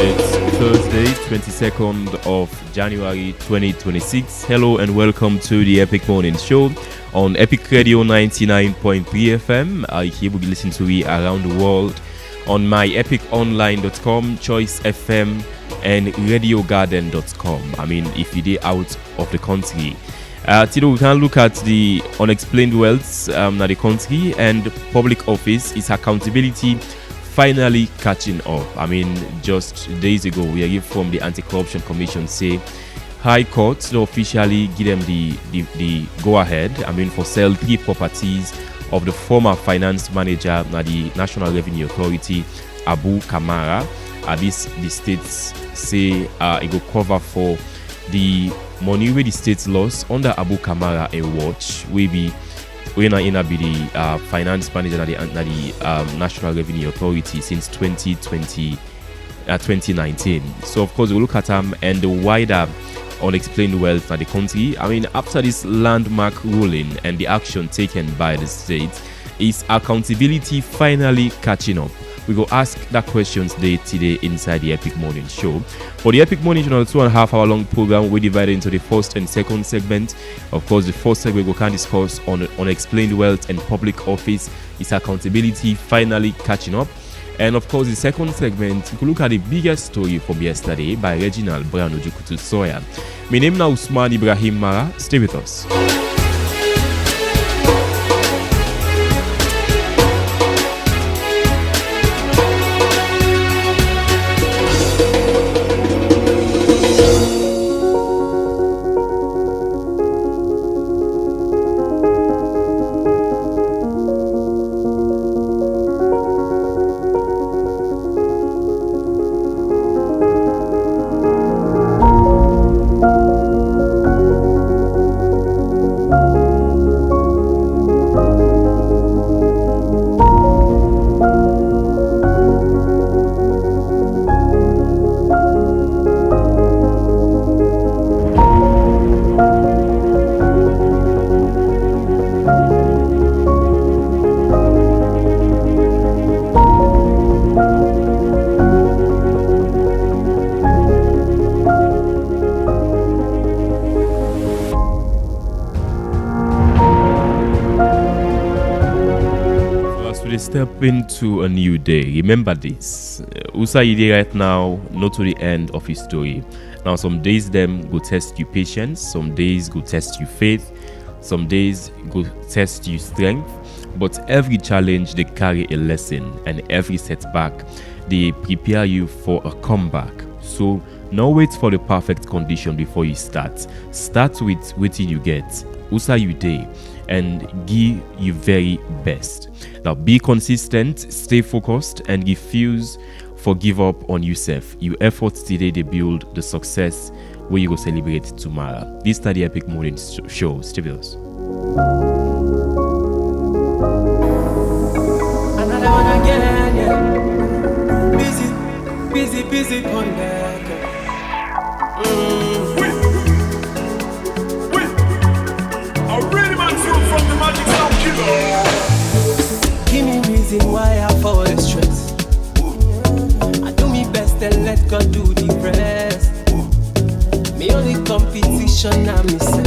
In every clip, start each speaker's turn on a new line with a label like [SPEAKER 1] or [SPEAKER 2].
[SPEAKER 1] It's Thursday, 22nd of January 2026. Hello and welcome to the Epic Morning Show on Epic Radio 99.3 FM. Here we listen to it around the world on myepiconline.com, Choice FM, and radiogarden.com. I mean, if you're out of the country. Today we can look at the unexplained wealth in the country, and public office is accountability finally catching up. I mean, just days ago we heard from the Anti-Corruption Commission say High Court officially give them the go ahead. I mean, for sell 3 properties of the former finance manager at the National Revenue Authority, Abu Kamara. The states say it will cover for the money where the states lost under Abu Kamara a watch will be when I be the finance manager at the National Revenue Authority since 2019. So of course we look at them and the wider unexplained wealth at the country. I mean, after this landmark ruling and the action taken by the state, is accountability finally catching up? We go ask that question today inside the Epic Morning Show. For the Epic Morning Show, on a 2.5 hour long program, we divided into the first and second segment. Of course, the first segment we can discuss on unexplained wealth and public office. Is accountability finally catching up? And of course, the second segment, we could look at the biggest story from yesterday by Reginald Brown Ojukutu Soya. My name is Usman Ibrahim Mara. Stay with us. Step into a new day. Remember this. Usaide right now, not to the end of his story. Now, some days them go test you patience, some days go test you faith, some days go test you strength. But every challenge they carry a lesson, and every setback they prepare you for a comeback. So now wait for the perfect condition before you start. Start with waiting you get. Usa you day and give your very best. Now be consistent, stay focused, and refuse for give up on yourself. Your efforts today they build the success where you go celebrate tomorrow. This is the Epic Morning Show. Stay with us.
[SPEAKER 2] Another one again, yeah. Busy on back.
[SPEAKER 3] From the magic sound killer.
[SPEAKER 2] Give me reason why I fall the stress. I do me best and let God do the rest. Me only competition I'm myself.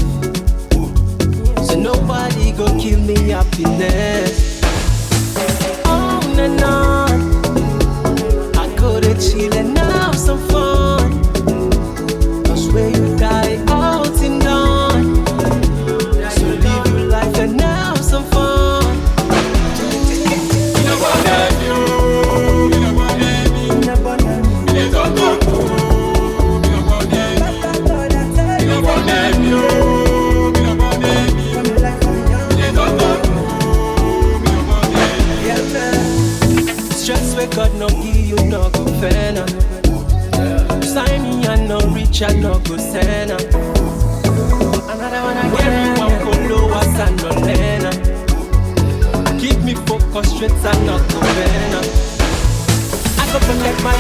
[SPEAKER 2] So nobody go kill me happiness. On and on, I go to chill and have some fun. Cause where you die out and down. And now some fun. Stress where God no give you no go fair. Sign me and no reach and no go send. Another one again. Keep me focused straight and not go better. I go protect my.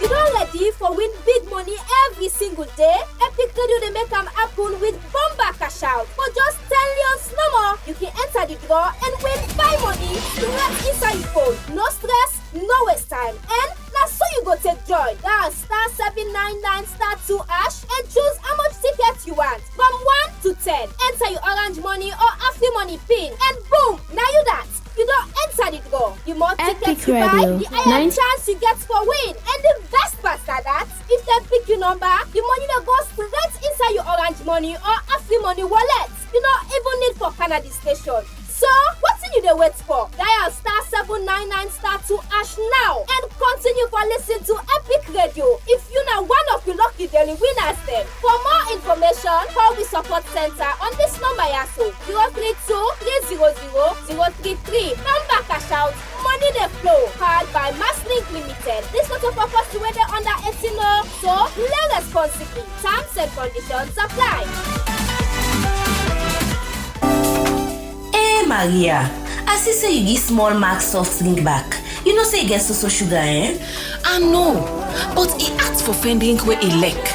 [SPEAKER 4] You don't ready for win big money every single day? Epic Radio they make them happen with bomba cash out. For just 10 leons no more, you can enter the draw and win 5 money straight inside your phone. No stress, No waste time. And now so you go take joy. Dial star 799 star 2 hash and choose how much tickets you want from 1 to 10. Enter your orange money or Afri money pin and boom, now you that. You don't enter the draw. The more tickets you buy, the higher chance you get for win. And the best part is that if they pick your number, the money that goes straight inside your orange money or Afri money wallet. You don't even need for Canada station. So, what's you dey wait for? Dial star 799 star 2 hash now and continue for listening to Epic Radio. If you know one of the lucky daily winners then. For more information, call the support center on this number yaso 032 300 033. Number cash out, money dey flow. Powered by Masslink Limited. This not a purpose to whether under 18 so play responsibly. Terms and conditions apply.
[SPEAKER 5] Hey Maria, I see say you give small mark soft drink back. You know say you get so sugar, eh?
[SPEAKER 6] I know, but he asked for friend drink where he like.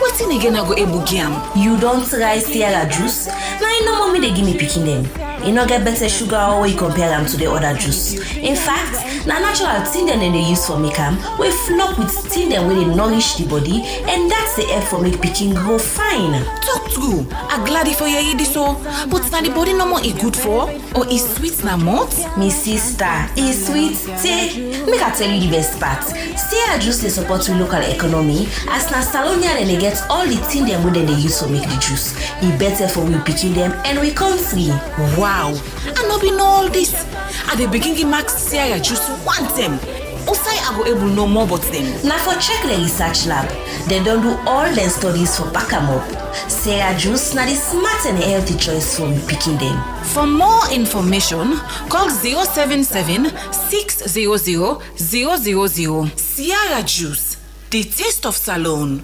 [SPEAKER 6] What's in again I go able giam?
[SPEAKER 5] You don't try Sierra juice? Now you know mommy they give me picking them. You know get better sugar or you compare them to the other juice. In fact, na natural thing them they use for make them. We flop with thing them where they nourish the body and that's the help for make picking grow fine.
[SPEAKER 6] Talk true. I glad for you this so, but na the body no more is good for or is sweet na mouth?
[SPEAKER 5] Me sister, is sweet. Take, make I tell you the best part. Sierra juice they support the local economy as na Salonia then they get all the thing them where they use to make the juice. It better for we picking them and we country.
[SPEAKER 6] Wow, I no be know all this. At the beginning, Max Sierra juice want them. Also, I go able know more about them.
[SPEAKER 5] Now for check the research lab, they don't do all their studies for back 'em up. Sierra juice now the smart and healthy choice for we picking them.
[SPEAKER 6] For more information, call 077 600 000. Sierra juice, the taste of Salon.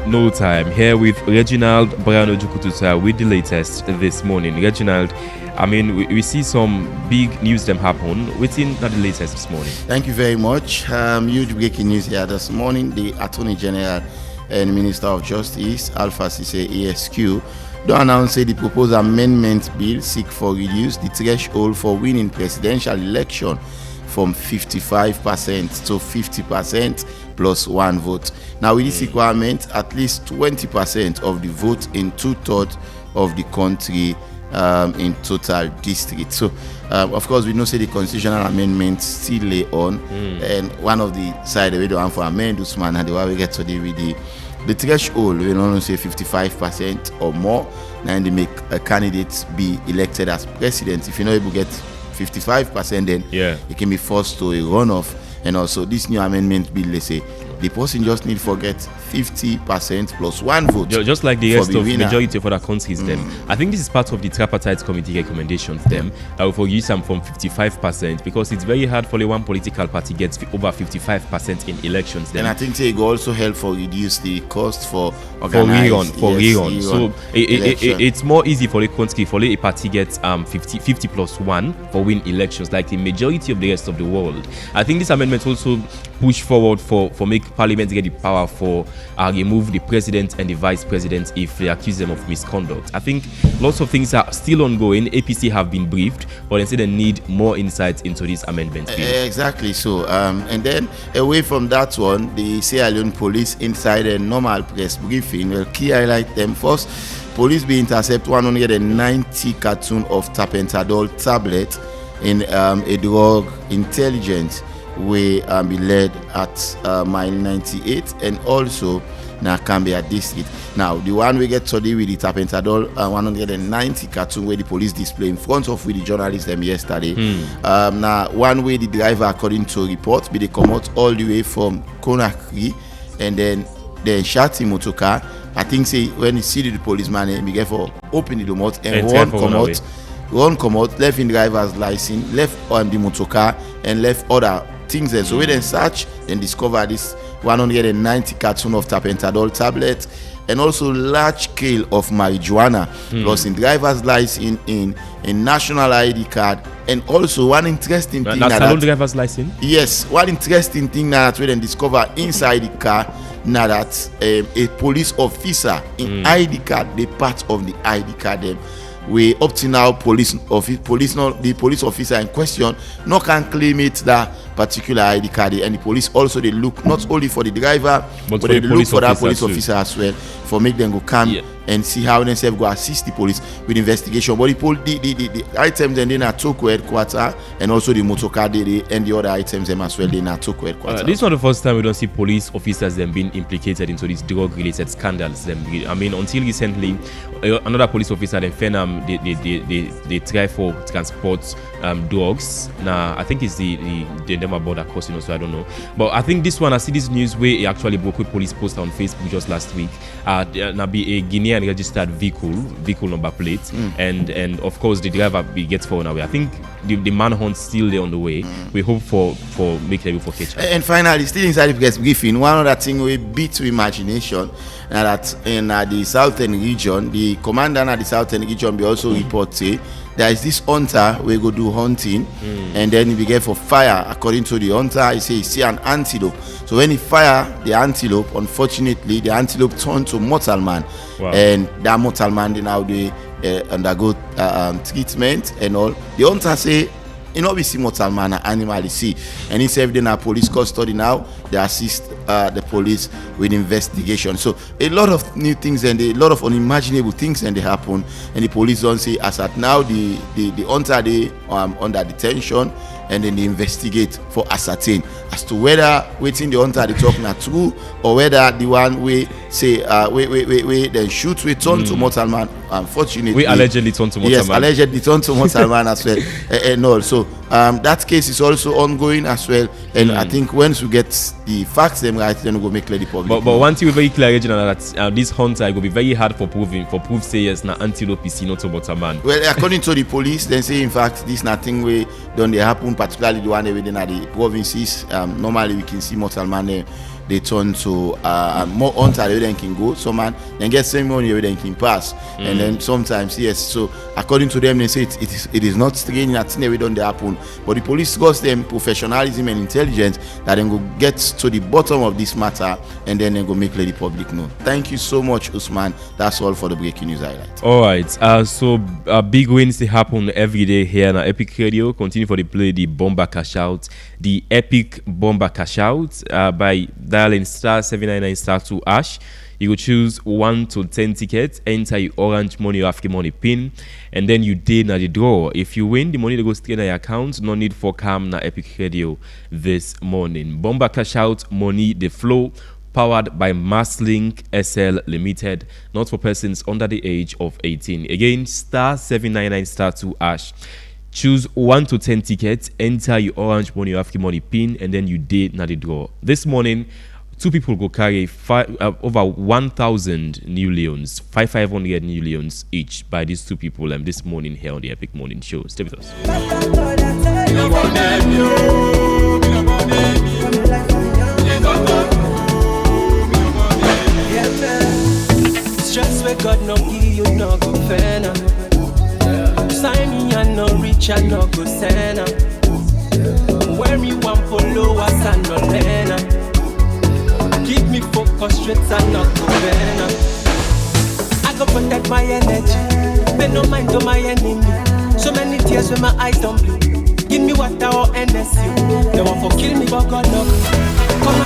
[SPEAKER 1] No time here with Reginald Briano Jukututa with the latest this morning. Reginald, I mean, we see some big news them happen. Within the latest this morning.
[SPEAKER 7] Thank you very much. Huge breaking news here this morning. The Attorney General and Minister of Justice, Alpha Cisse ESQ, don't announce the proposed amendment bill seek for reduce the threshold for winning presidential election from 55% to 50% plus one vote. Now with this requirement, at least 20% of the vote in 2/3 of the country in total district. So of course we know say the constitutional amendment still lay on and one of the side we don't have for amend this man and the way we get to deal with the threshold, we don't say 55% or more, and they make a candidate be elected as president. If you're not able to get 55%, then it can be forced to a runoff. And also this new amendment bill, they say the person just need to forget 50% plus one vote.
[SPEAKER 1] Just like the rest of the majority of other countries, them. I think this is part of the tripartite committee recommendations, them. That will forgive some from 55% because it's very hard for the one political party gets over 55% in elections. Then.
[SPEAKER 7] And I think it will also help for reduce the cost for organized
[SPEAKER 1] for rerun. So it's more easy for the country for a party gets 50 plus one for win elections like the majority of the rest of the world. I think this amendment also push forward for make parliament get the power for remove the president and the vice president if they accuse them of misconduct. I think lots of things are still ongoing. APC have been briefed, but they say they need more insights into this amendment bill.
[SPEAKER 7] Exactly so. And then away from that one, the Sierra Leone police inside a normal press briefing will key highlight them first. Police be intercept 190 carton of tapentadol tablet in a drug intelligence we be led at mile 98 and also na Cambia district. Now the one we get today with the tapentadol 190 carton where the police display in front of with the journalists them yesterday. Now one way the driver according to report be they come out all the way from Conakry and then shot him motorcar. I think say when he see the policeman he get for open the mouth and run come out left in driver's license, left on the motorcar and left other things there. So we then search and discover this 190 carton of tapentadol tablet and also large scale of marijuana, plus in driver's license, in national ID card, and also one interesting thing
[SPEAKER 1] that driver's license.
[SPEAKER 7] Yes, one interesting thing that we then discover inside the car now that a police officer in ID card, the part of the ID card them. We up to now the police officer in question no can claim it that particular ID card, and the police also they look not only for the driver but they look for that police officer as well for make them go come and see how themselves go assist the police with investigation. But the items and then at Toko headquarters, and also the motor car and the other items them as well they at Toko headquarters.
[SPEAKER 1] This is not the first time we don't see police officers them being implicated into these drug related scandals. I mean, until recently, another police officer in Fenham they try for transport drugs. Now I think it's the Denver border crossing also, I don't know. But I think this one, I see this news where he actually broke with police post on Facebook just last week. Now be a Guinean registered vehicle number plate, and of course the driver gets thrown away. I think the manhunt still there on the way. We hope for make able for catch up.
[SPEAKER 7] And finally, still inside the press briefing, one other thing we beat to imagination that in the southern region, the commander at the southern region will also report say there is this hunter we go do hunting, and then he began for fire. According to the hunter, he say he see an antelope. So when he fire the antelope, unfortunately the antelope turned to mortal man.
[SPEAKER 1] Wow.
[SPEAKER 7] And that mortal man they now they undergo treatment and all. The hunter say you know we see mortal man animal see, and he said in our police custody now. They assist the police with investigation. So a lot of new things and a lot of unimaginable things and they happen, and the police don't say as at now the hunter they under detention, and then they investigate for ascertain as to whether waiting the hunter they talk not true, or whether the one we say we then shoot we turn to mortal man. Unfortunately,
[SPEAKER 1] we allegedly turn to mortal man.
[SPEAKER 7] Yes, allegedly turn to mortal man as well, and also that case is also ongoing as well. And I think once we get the facts them right, then we go make clear the public.
[SPEAKER 1] But one thing we very clear, Regina, that this hunter it will be very hard for proof say yes na antelope is not to mortal man.
[SPEAKER 7] Well, according to the police, they say in fact this nothing way done they happen, particularly the one within the provinces. Normally we can see mortal man they turn to more hunter they can go. Some man then get same money they can pass, and then sometimes yes. So according to them, they say it is not strange that thing done they happen, but the police got them professionalism and intelligence that then go get to the bottom of this matter, and then they go make the public know. Thank you so much, Usman. That's all for the breaking news highlight.
[SPEAKER 1] All right. So big wins they happen every day here on Epic Radio. Continue for the play the Bomber Cash Out, the Epic Bomber Cash Out by dialing *799*2#. You go choose 1 to 10 tickets, enter your orange money or African money pin, and then you did na the draw. If you win, the money that goes straight in your account. No need for cam na Epic Radio this morning. Bomber Cash Out, money the flow. Powered by Masslink SL Limited, not for persons under the age of 18. Again, *799*2#. Choose 1 to 10 tickets, enter your orange money or African money pin, and then you did na the draw. This morning, 2 people go carry over 1,000 new leons, 500 new leons each by these 2 people this morning here on the Epic Morning Show. Stay with us.
[SPEAKER 2] Stress where God no give you no go fair. Sign me and no reach and no go send. Where me want follow us and no learn. Keep me focused straight and not go better. I go protect my energy, pay no mind to my enemy. So many tears when my eyes don't blue. Give me water or NSU. They want to kill me but God no. Come on.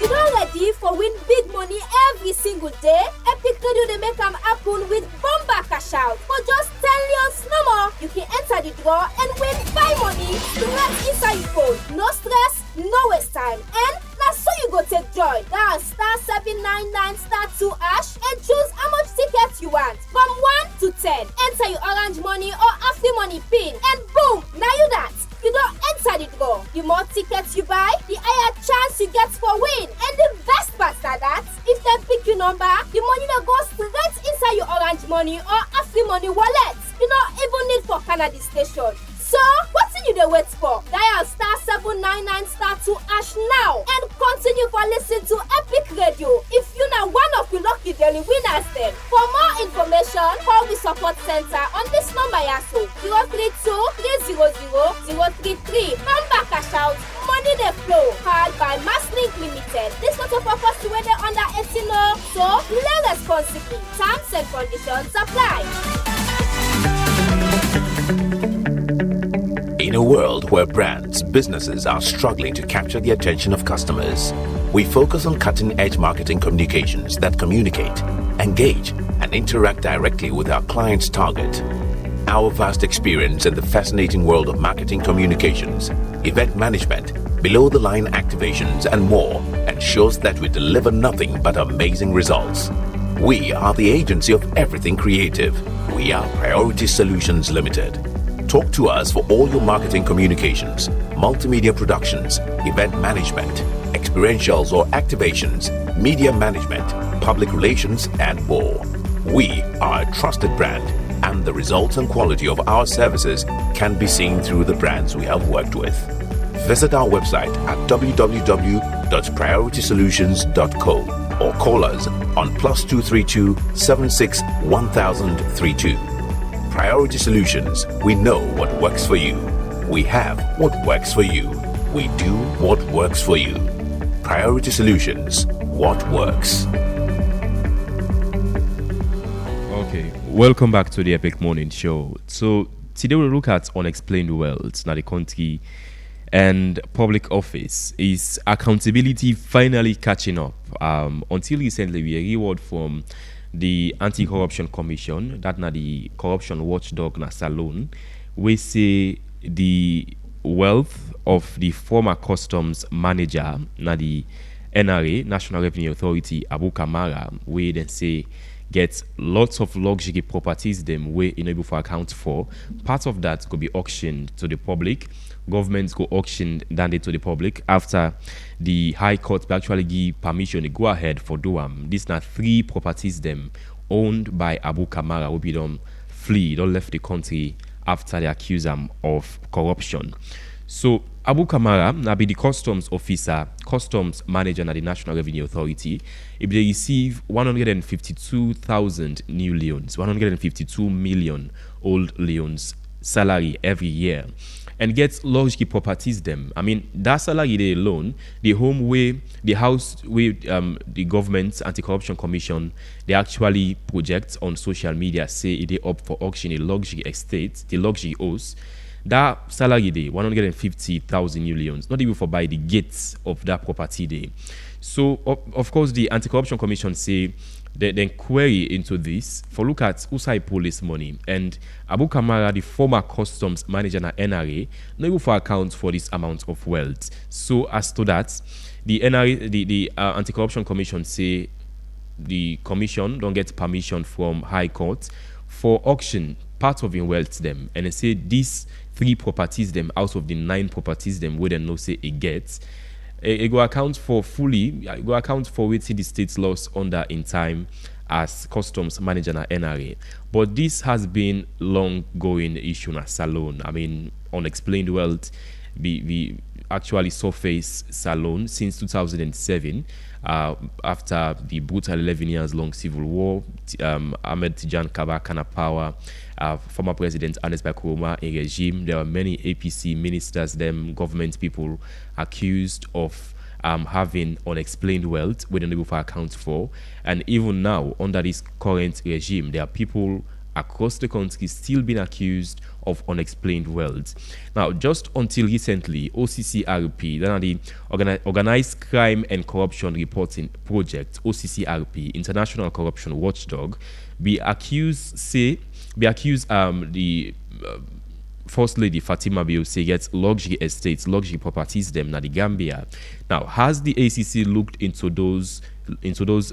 [SPEAKER 4] You don't ready for win big money every single day? Epic Radio they make them happen with Bomber Cash Out. For just 10 leons no more, you can enter the draw and win 5 money straight inside your phone. No stress, no waste time. And that's so you go take joy. Dial *799*2# and choose how much tickets you want. From 1 to 10. Enter your orange money or Afri money pin. And boom, now you that. You don't enter the draw. The more tickets you buy, the higher chance you get for win. And the best part is that if they pick your number, the money will go straight inside your orange money or Afri money wallet. You don't even need for Canada station. So, what you dey wait for? Dial star 799 star 2 hash now and continue for listen to Epic Radio. If you na one of the lucky daily winners then. For more information, call the support center on this number yaso 032-300-033. Number cash out, money dey flow, powered by Masslink Limited. This not a purpose to whether under 18 or so play responsibly. Terms and conditions apply.
[SPEAKER 8] In a world where brands, businesses are struggling to capture the attention of customers, we focus on cutting-edge marketing communications that communicate, engage, and interact directly with our clients' target. Our vast experience in the fascinating world of marketing communications, event management, below-the-line activations, and more ensures that we deliver nothing but amazing results. We are the agency of everything creative. We are Priority Solutions Limited. Talk to us for all your marketing communications, multimedia productions, event management, experientials or activations, media management, public relations, and more. We are a trusted brand, and the results and quality of our services can be seen through the brands we have worked with. Visit our website at www.prioritysolutions.co or call us on +232 76 1032. Priority Solutions, we know what works for you. We have what works for you. We do what works for you. Priority Solutions, what works.
[SPEAKER 1] Okay, welcome back to the Epic Morning Show. So today we'll look at unexplained wealth. Now the country and public office is accountability finally catching up. Until recently, we a reward from the Anti-Corruption Commission, that na the corruption watchdog na Salon, we say the wealth of the former customs manager na the NRA, National Revenue Authority, Abu Kamara, we then say get lots of luxury properties them we enable for account for. Part of that could be auctioned to the public. Governments go auction than to the public after the High Court actually give permission to go ahead for Doam. These are 3 properties them owned by Abu Kamara will be done flee, don't left the country after they accuse him of corruption. So Abu Kamara now be the customs officer, customs manager at the National Revenue Authority. If they receive 152,000 new leons, 152 million old leons salary every year, and get luxury properties them. I mean, that salary they alone, the home way, the house way, the government Anti-Corruption Commission, they actually project on social media, say they up for auction a luxury estate, the luxury house. That salary day, 150,000 new leons, not even for buy the gates of that property day. So, of course, the Anti-Corruption Commission say then query into this for look at Usai police money and Abu Kamara, the former customs manager at NRA, not able for account for this amount of wealth. So as to that, the NRA, the Anti-Corruption Commission say the commission don't get permission from High Court for auction part of in wealth them, and they say these 3 properties them out of the 9 properties them where they no say it gets. It go account for fully, it go account for what the state's loss under in time as customs manager at NRA. But this has been long-going issue na Salon. I mean, unexplained wealth, we actually surfaced Salon since 2007 after the brutal 11 years long civil war. Ahmed Tijan Kaba Kana power, former President Ernest Bai Koroma, a regime. There were many APC ministers, them government people accused of having unexplained wealth we don't able to account for. And even now, under this current regime, there are people across the country still being accused of unexplained wealth. Now, just until recently, OCCRP, that are the Organized Crime and Corruption Reporting Project, OCCRP, International Corruption Watchdog, be accused the First Lady Fatima Bio say gets luxury estates, luxury properties them na the Gambia. Now, has the ACC looked into those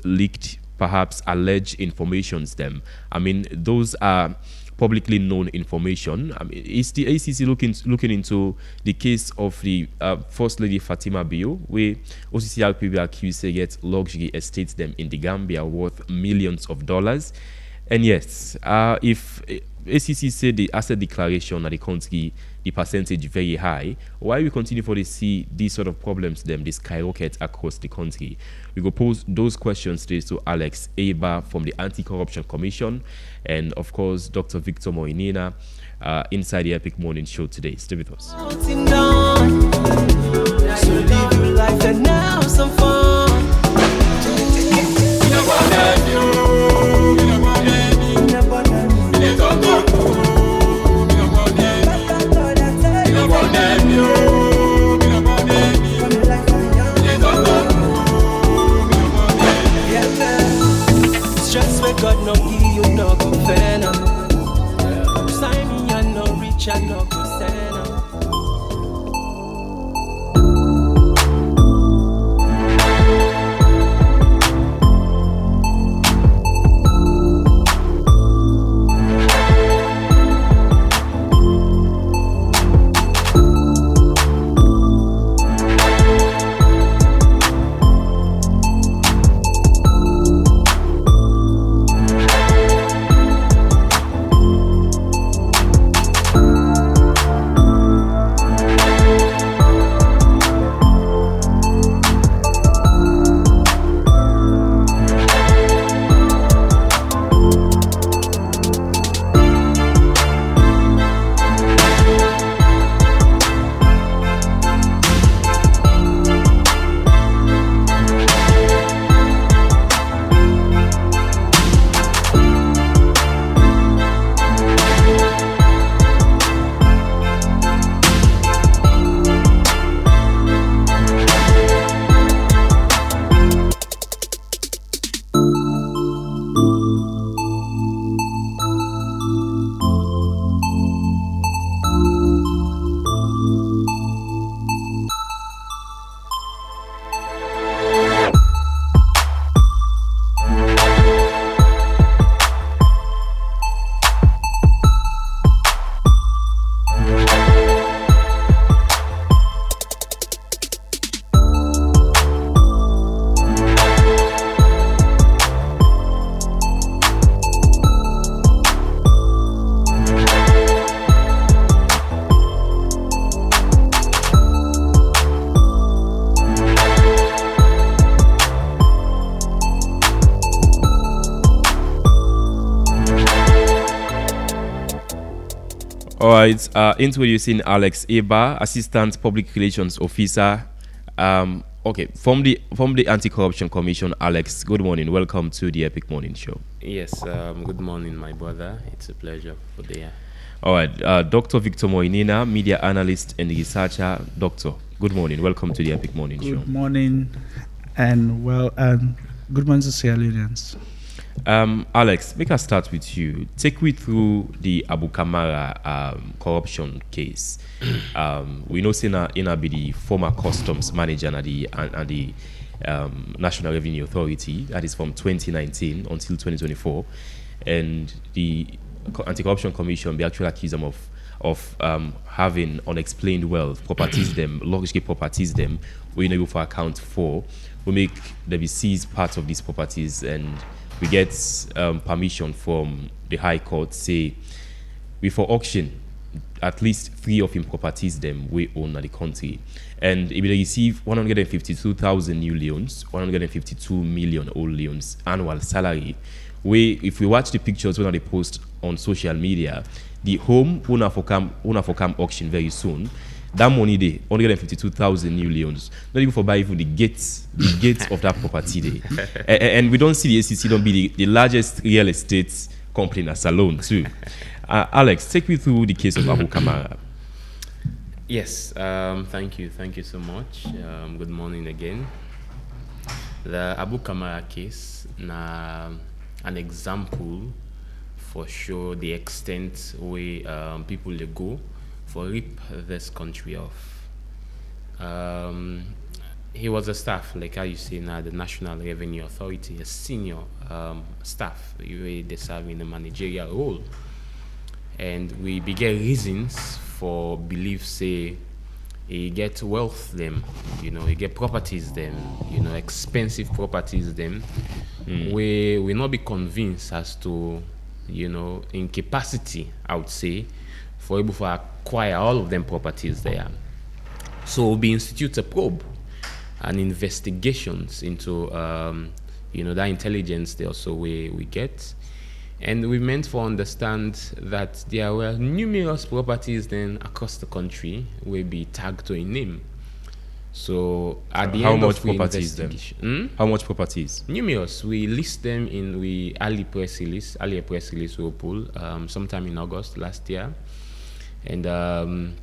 [SPEAKER 1] leaked, perhaps alleged informations them? I mean, those are publicly known information. I mean, is the ACC looking into the case of the First Lady Fatima Bio, where OCCR people accused say get luxury estates them in the Gambia worth millions of dollars? And yes, if ACC said the asset declaration at the country, the percentage very high. Why we continue for to see these sort of problems, them, they skyrocket across the country? We go pose those questions today to Alex Eba from the Anti-Corruption Commission, and of course, Dr. Victor Moinina, inside the Epic Morning Show today. Stay with us.
[SPEAKER 2] So live your life and have some fun. Stress where God no give you no go fair now. Sign me and no rich and no go send now.
[SPEAKER 1] All right, introducing Alex Eba, Assistant Public Relations Officer. Okay, from the Anti-Corruption Commission. Alex, good morning. Welcome to the Epic Morning Show.
[SPEAKER 9] Yes, good morning, my brother. It's a pleasure for the year.
[SPEAKER 1] All right, Dr. Victor Moinina, media analyst and researcher. Doctor, good morning. Welcome to the Epic Morning Show.
[SPEAKER 10] Good morning, and good morning to Sierra Leoneans.
[SPEAKER 1] Alex, make us start with you. Take me through the Abu Kamara corruption case. We know Ina be the former customs manager at the National Revenue Authority. That is from 2019 until 2024, and the Anti-Corruption Commission be actually accused them of having unexplained wealth, properties them, luxury properties them, we know for account for. We make the seize part of these properties, and we get permission from the High Court, say we for auction at least 3 of him properties them we own at the country, and if they receive 152,000 new leons, 152 million old leons annual salary. If we watch the pictures when they post on social media, the home una for come auction very soon. That money they 152,000 new leons, not even for buy even the gates of that property there. And we don't see the ACC don't be the largest real estate company as alone too. Alex, take me through the case of Abu Kamara.
[SPEAKER 9] Yes, thank you so much. Good morning again. The Abu Kamara case, an example for sure the extent where people they go for rip this country off. He was a staff, like how you say now, the National Revenue Authority, a senior staff, they serve in a managerial role. And we began reasons for belief, say, he get wealth them, he get properties them, expensive properties them. We not be convinced as to in capacity, I would say, for able to acquire all of them properties there. So we institute a probe and investigations into that intelligence there also we get. And we meant to understand that there were numerous properties then across the country will be tagged to a name. So at the
[SPEAKER 1] how
[SPEAKER 9] end
[SPEAKER 1] much
[SPEAKER 9] of the
[SPEAKER 1] properties then?
[SPEAKER 9] investigation,
[SPEAKER 1] How much properties?
[SPEAKER 9] numerous. We list them in we early press release we pull sometime in August last year, and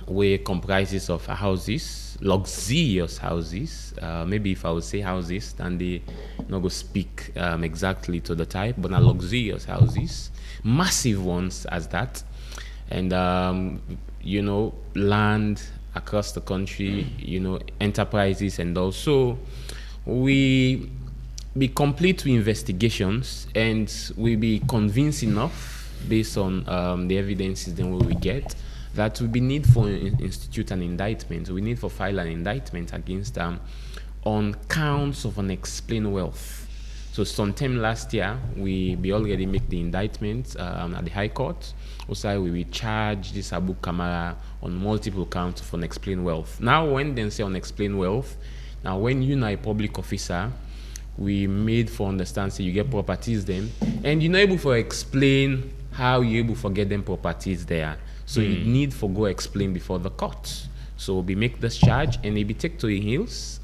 [SPEAKER 9] we comprises of houses, luxurious houses. Maybe if I would say houses, then they not go speak exactly to the type, but not luxurious houses, massive ones as that, and land across the country, enterprises, and also we be complete with investigations, and we be convinced enough based on the evidences then we get that we be need for institute an indictment. We need for file an indictment against them on counts of unexplained wealth. So sometime last year, we already make the indictment at the High Court. Also, we will charge this Abu Kamara on multiple counts of unexplained wealth. Now, when they say unexplained wealth, now when you're a public officer, we made for understand, say you get properties then, and you're not able to explain how you're able to get them properties there. So you need for go explain before the court. So we make this charge, and it be take to the hills,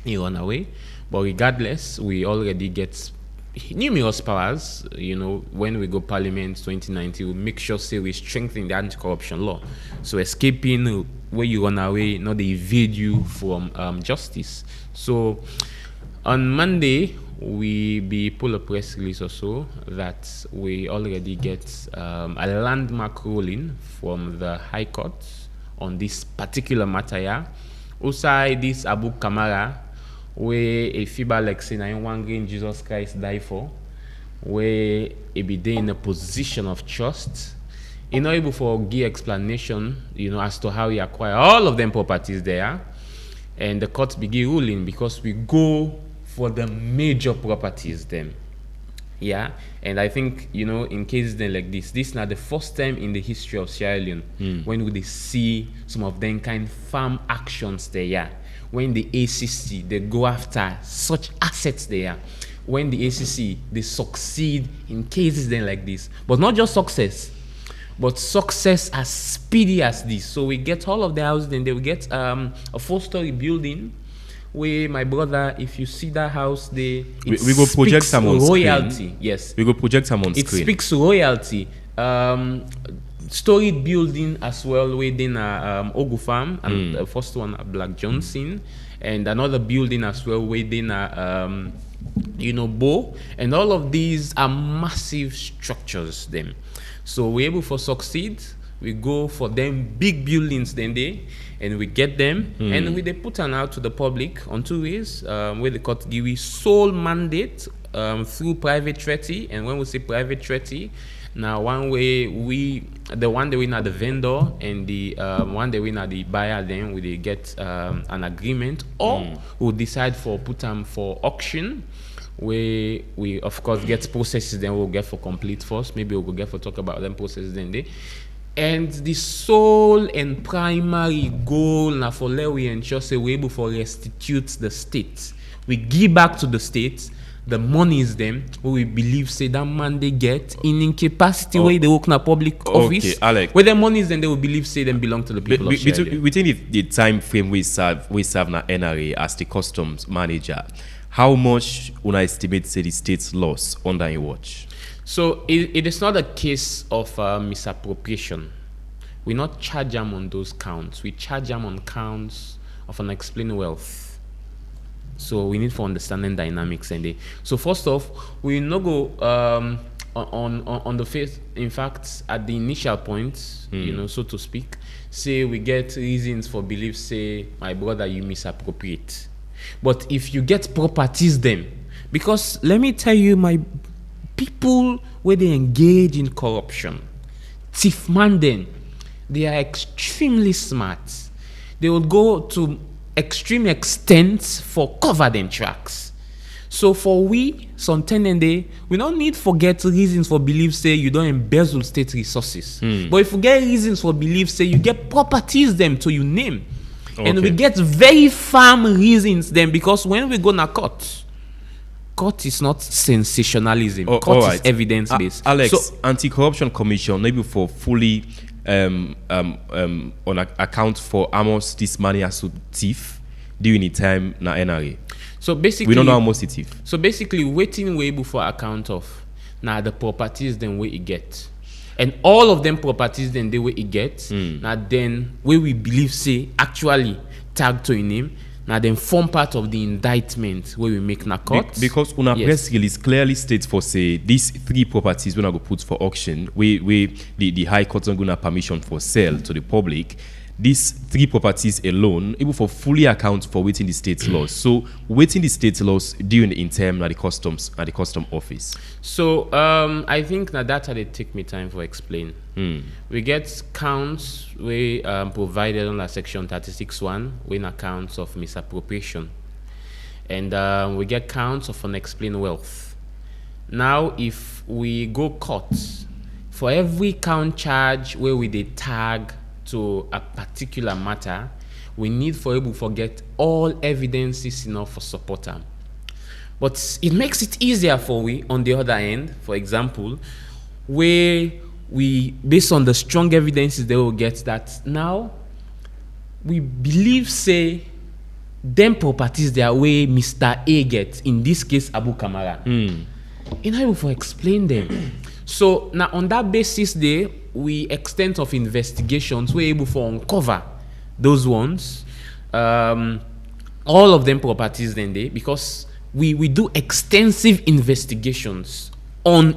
[SPEAKER 9] he run away. But regardless, we already get numerous powers. When we go Parliament 2019, we make sure say we strengthen the anti-corruption law. So escaping where you run away, not they evade you from justice. So on Monday, we be pull a press release or so that we already get a landmark ruling from the High Court on this particular matter here. Also, this Abu Kamara, where a FIBA like saying I want green Jesus Christ die for, where he be there in a position of trust, he not able for give explanation, as to how he acquire all of them properties there, and the court begin ruling because we go for the major properties then. Yeah, and I think, in cases then like this is not the first time in the history of Sierra Leone when we see some of them kind farm actions there. Yeah. When the ACC, they go after such assets there. When the ACC, they succeed in cases then like this. But not just success, but success as speedy as this. So we get all of the houses, then they will get a 4-story building where, my brother, if you see that house, we
[SPEAKER 1] go project some on
[SPEAKER 9] royalty.
[SPEAKER 1] Screen.
[SPEAKER 9] Yes.
[SPEAKER 1] We go project some on
[SPEAKER 9] It
[SPEAKER 1] screen.
[SPEAKER 9] speaks royalty. Storied building as well within Ogu Farm, and the first one at Black Johnson, and another building as well within Bo, and all of these are massive structures then. So we're able to succeed. We go for them big buildings then and we get them, and they put an out to the public on 2 ways, where the court give we sole mandate through private treaty. And when we say private treaty, now one way the one that we are the vendor, and the one that we are the buyer, then we get an agreement, or we'll decide for put them for auction, where we of course get processes, then we'll get for complete first. Maybe we'll get for talk about them processes then And the sole and primary goal now for let we ensure say we're able to restitute the state. We give back to the state the monies them who we believe say that man they get in incapacity where they work in a public office.
[SPEAKER 1] Alex.
[SPEAKER 9] Where the monies then they will believe say them belong to the people of Sierra Leone.
[SPEAKER 1] Within the time frame we serve na NRA as the customs manager, how much una estimate say the state's loss under your watch?
[SPEAKER 9] So it is not a case of misappropriation. We not charge them on those counts. We charge them on counts of unexplained wealth. So we need for understanding dynamics and so first off, we no go on the face. In fact, at the initial point, so to speak, say we get reasons for belief. Say, my brother, you misappropriate. But if you get properties, them, because let me tell you, my people where they engage in corruption, thief man, then they are extremely smart. They will go to extreme extents for cover them tracks. So for we, some tenant day, we don't need forget reasons for belief say you don't embezzle state resources. But if we get reasons for belief say you get properties them to your name. And we get very firm reasons then, because when we go to court is not sensationalism. Court is evidence based.
[SPEAKER 1] Alex, so, Anti-Corruption Commission, maybe for fully on account for Amos this money as a thief during the time na NRA.
[SPEAKER 9] So basically,
[SPEAKER 1] we don't know how much it thief.
[SPEAKER 9] So basically, waiting way before account of now the properties then where it get. And all of them properties then they way it get. Now then where we believe say actually tag to a name. Now then form part of the indictment where we make na court.
[SPEAKER 1] Because una press release clearly states for say these 3 properties we're going to put for auction, where the High Court is going to permission for sale to the public. These 3 properties alone able for fully account for waiting the state laws. So waiting the state laws during the interim at the custom office.
[SPEAKER 9] So I think that they take me time for explain. We get counts we provided under section 36(1) when accounts of misappropriation, and we get counts of unexplained wealth. Now if we go court for every count charge where we dey tag to a particular matter, we need for able to forget all evidences enough for support them. But it makes it easier for we on the other end, for example, where we, based on the strong evidences they will get, that now we believe say them properties their way Mr. A gets, in this case Abu Kamara. You know, for explain them. So now on that basis there, we extent of investigations we're able to uncover those ones, all of them properties then they, because we do extensive investigations on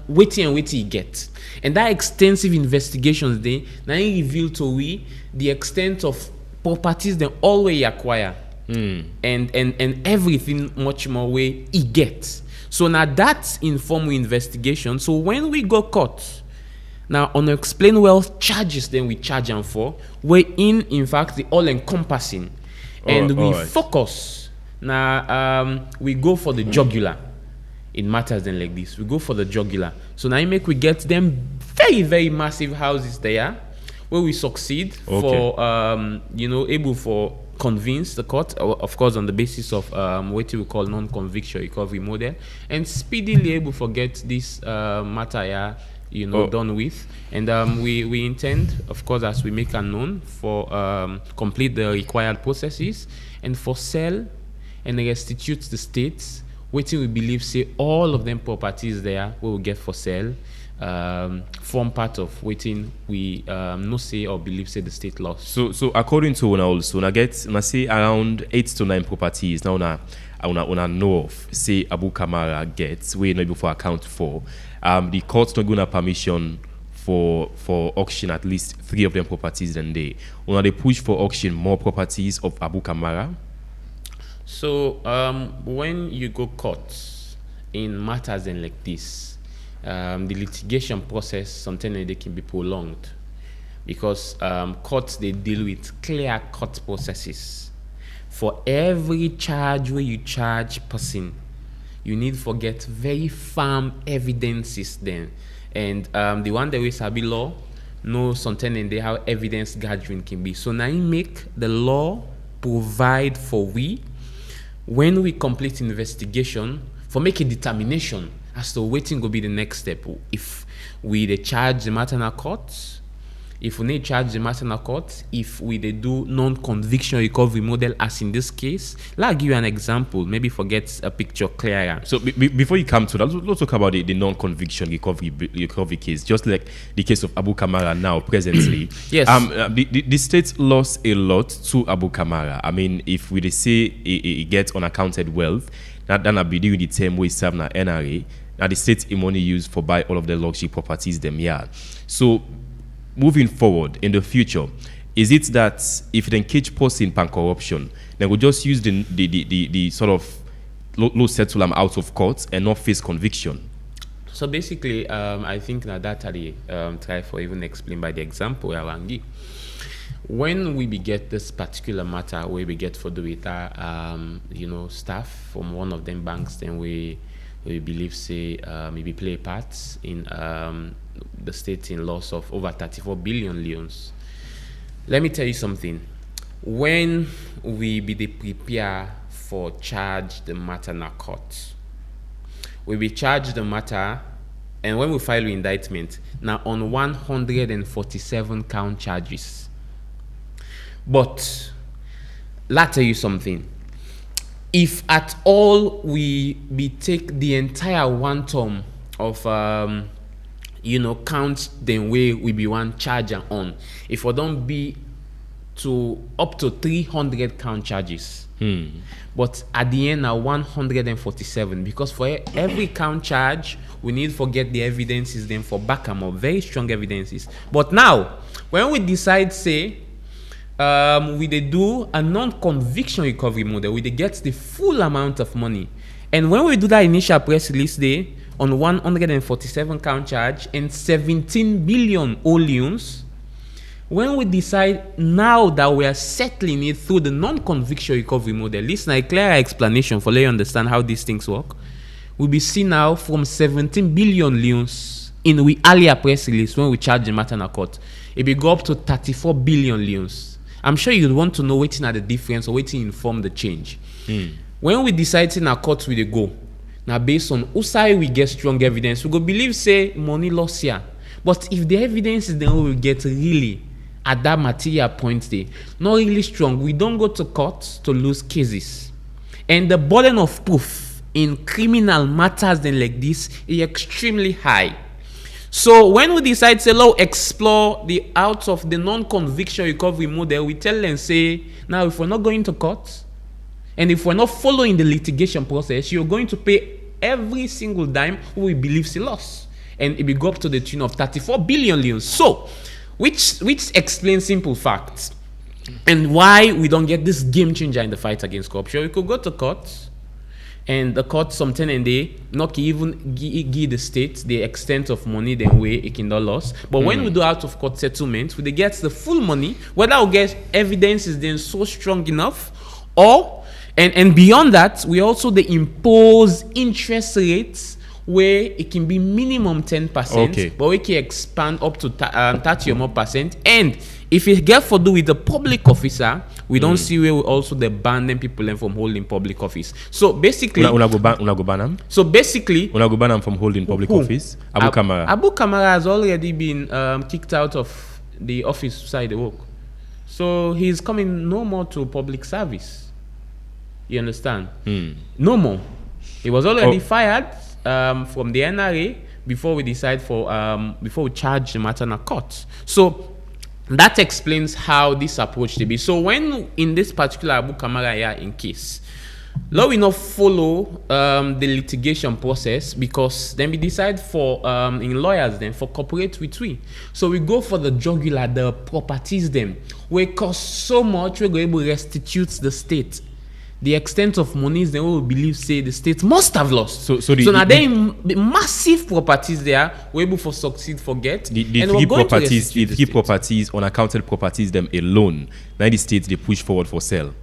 [SPEAKER 9] waiting and waiting get, and that extensive investigations they now reveal to we the extent of properties they always acquire, and everything much more way he gets. So now that's informal investigation. So when we go court, now unexplained wealth charges then we charge them for, we're in fact the all encompassing, and we focus. Now we go for the jugular in matters then like this. We go for the jugular. So now we get them very, very massive houses there where we succeed for able for convince the court, of course on the basis of what we call non-conviction recovery model, and speedily able to get this matter done with. And we intend, of course, as we make known, for complete the required processes and for sell and restitute the states waiting we believe say all of them properties there we will get for sale form part of waiting we no say or believe say the state law.
[SPEAKER 1] So according to una also una get una say around 8 to 9 properties now una know of say Abu Kamara gets we not able for account for the court's not gonna permission for auction at least 3 of them properties then they push for auction more properties of Abu Kamara.
[SPEAKER 9] So when you go court in matters then like this, the litigation process sometimes they can be prolonged because courts they deal with clear court processes. For every charge where you charge person, you need to get very firm evidences then, and the one that we sabi law know sometimes they how evidence gathering can be. So now you make the law provide for we. When we complete investigation, for make a determination as to waiting will be the next step. If we charge the matter in a court, if we need charge the matter in a court, if we do non-conviction recovery model, as in this case, I'll give you an example. Maybe forget a picture clearer.
[SPEAKER 1] So before you come to that, let's talk about the non-conviction recovery case, just like the case of Abu Kamara now presently.
[SPEAKER 9] Yes.
[SPEAKER 1] The state lost a lot to Abu Kamara. I mean, if we say he gets unaccounted wealth, that'll be during the term we serve na NRA. Now the state money used for buy all of the luxury properties them here. So moving forward in the future, is it that if they catch person in corruption, they will just use the sort of low settle out of court and not face conviction?
[SPEAKER 9] So basically, I think that I try for even explain by the example around it. When we get this particular matter where we get for the with staff from one of them banks, then we believe say maybe play parts in the state in loss of over 34 billion leons. Let me tell you something. When we be the prepare for charge the matter na court, we be charge the matter, and when we file indictment now on 147 count charges. But let tell you something. If at all we take the entire one term of count then way we be one charger on, if we don't be to up to 300 count charges, but at the end now 147, because for every count charge we need to get the evidences then for back them up, very strong evidences. But now when we decide say we they do a non-conviction recovery model, we they get the full amount of money, and when we do that initial press release day on 147 count charge and 17 billion oleums, when we decide now that we are settling it through the non-conviction recovery model, listen, a clear explanation for let you understand how these things work. We'll be seen now from 17 billion leons in we earlier press release when we charge the matter in court, it will go up to 34 billion leons. I'm sure you'd want to know waiting at the difference or waiting inform the change. When we decide in our court we go, now based on usai we get strong evidence, we go believe say money loss here. But if the evidence is then we will get really at that material point there, not really strong, we don't go to court to lose cases. And the burden of proof in criminal matters then like this is extremely high. So when we decide to explore the out of the non-conviction recovery model, we tell them say, now if we're not going to court and if we're not following the litigation process, you're going to pay every single dime who we believe is loss, and it will go up to the tune of 34 billion leons. So which explains simple facts and why we don't get this game changer in the fight against corruption. We could go to court, and the court something and they not even give the state the extent of money then way it can not loss. But when we do out of court settlement, we get the full money, whether we get evidence is then so strong enough, or and beyond that, we also they impose interest rates where it can be minimum 10%, but we can expand up to 30 or more percent. And if it get for do with the public officer, we don't see where we also they ban them people from holding public office. So basically,
[SPEAKER 1] una go ban them.
[SPEAKER 9] So basically,
[SPEAKER 1] una go ban them from holding public office. Abu Kamara.
[SPEAKER 9] Abu Kamara has already been kicked out of the office side the work, so he's coming no more to public service. You understand? No more. He was already fired from the NRA before we decide for before we charge the matter in a court. So that explains how this approach to be. So when in this particular Abu Kamara here in case, law will not follow the litigation process, because then we decide for in lawyers then for corporate with we. So we go for the jugular, the properties them where cost so much we're able to restitute the state. The extent of monies they will believe say the state must have lost. So now they massive properties there we're able for succeed forget.
[SPEAKER 1] The three properties unaccounted properties them alone. Now the states they push forward for sale.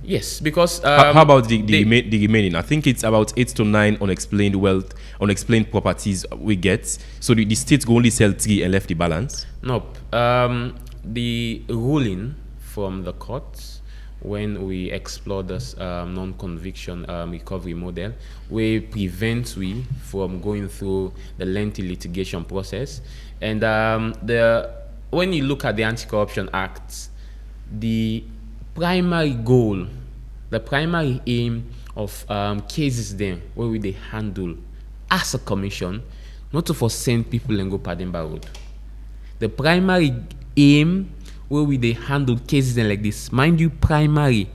[SPEAKER 9] Yes, because
[SPEAKER 1] how about the remaining? I think it's about 8 to 9 unexplained properties we get. So the states go only sell 3 and left the balance.
[SPEAKER 9] Nope. The ruling from the courts, when we explore this non-conviction recovery model, we prevent we from going through the lengthy litigation process. And when you look at the Anti-Corruption Act, the primary goal, the primary aim of cases then where we they handle as a commission, not to for send people and go Pademba Road. The primary aim where we they handle cases like this, mind you, primary.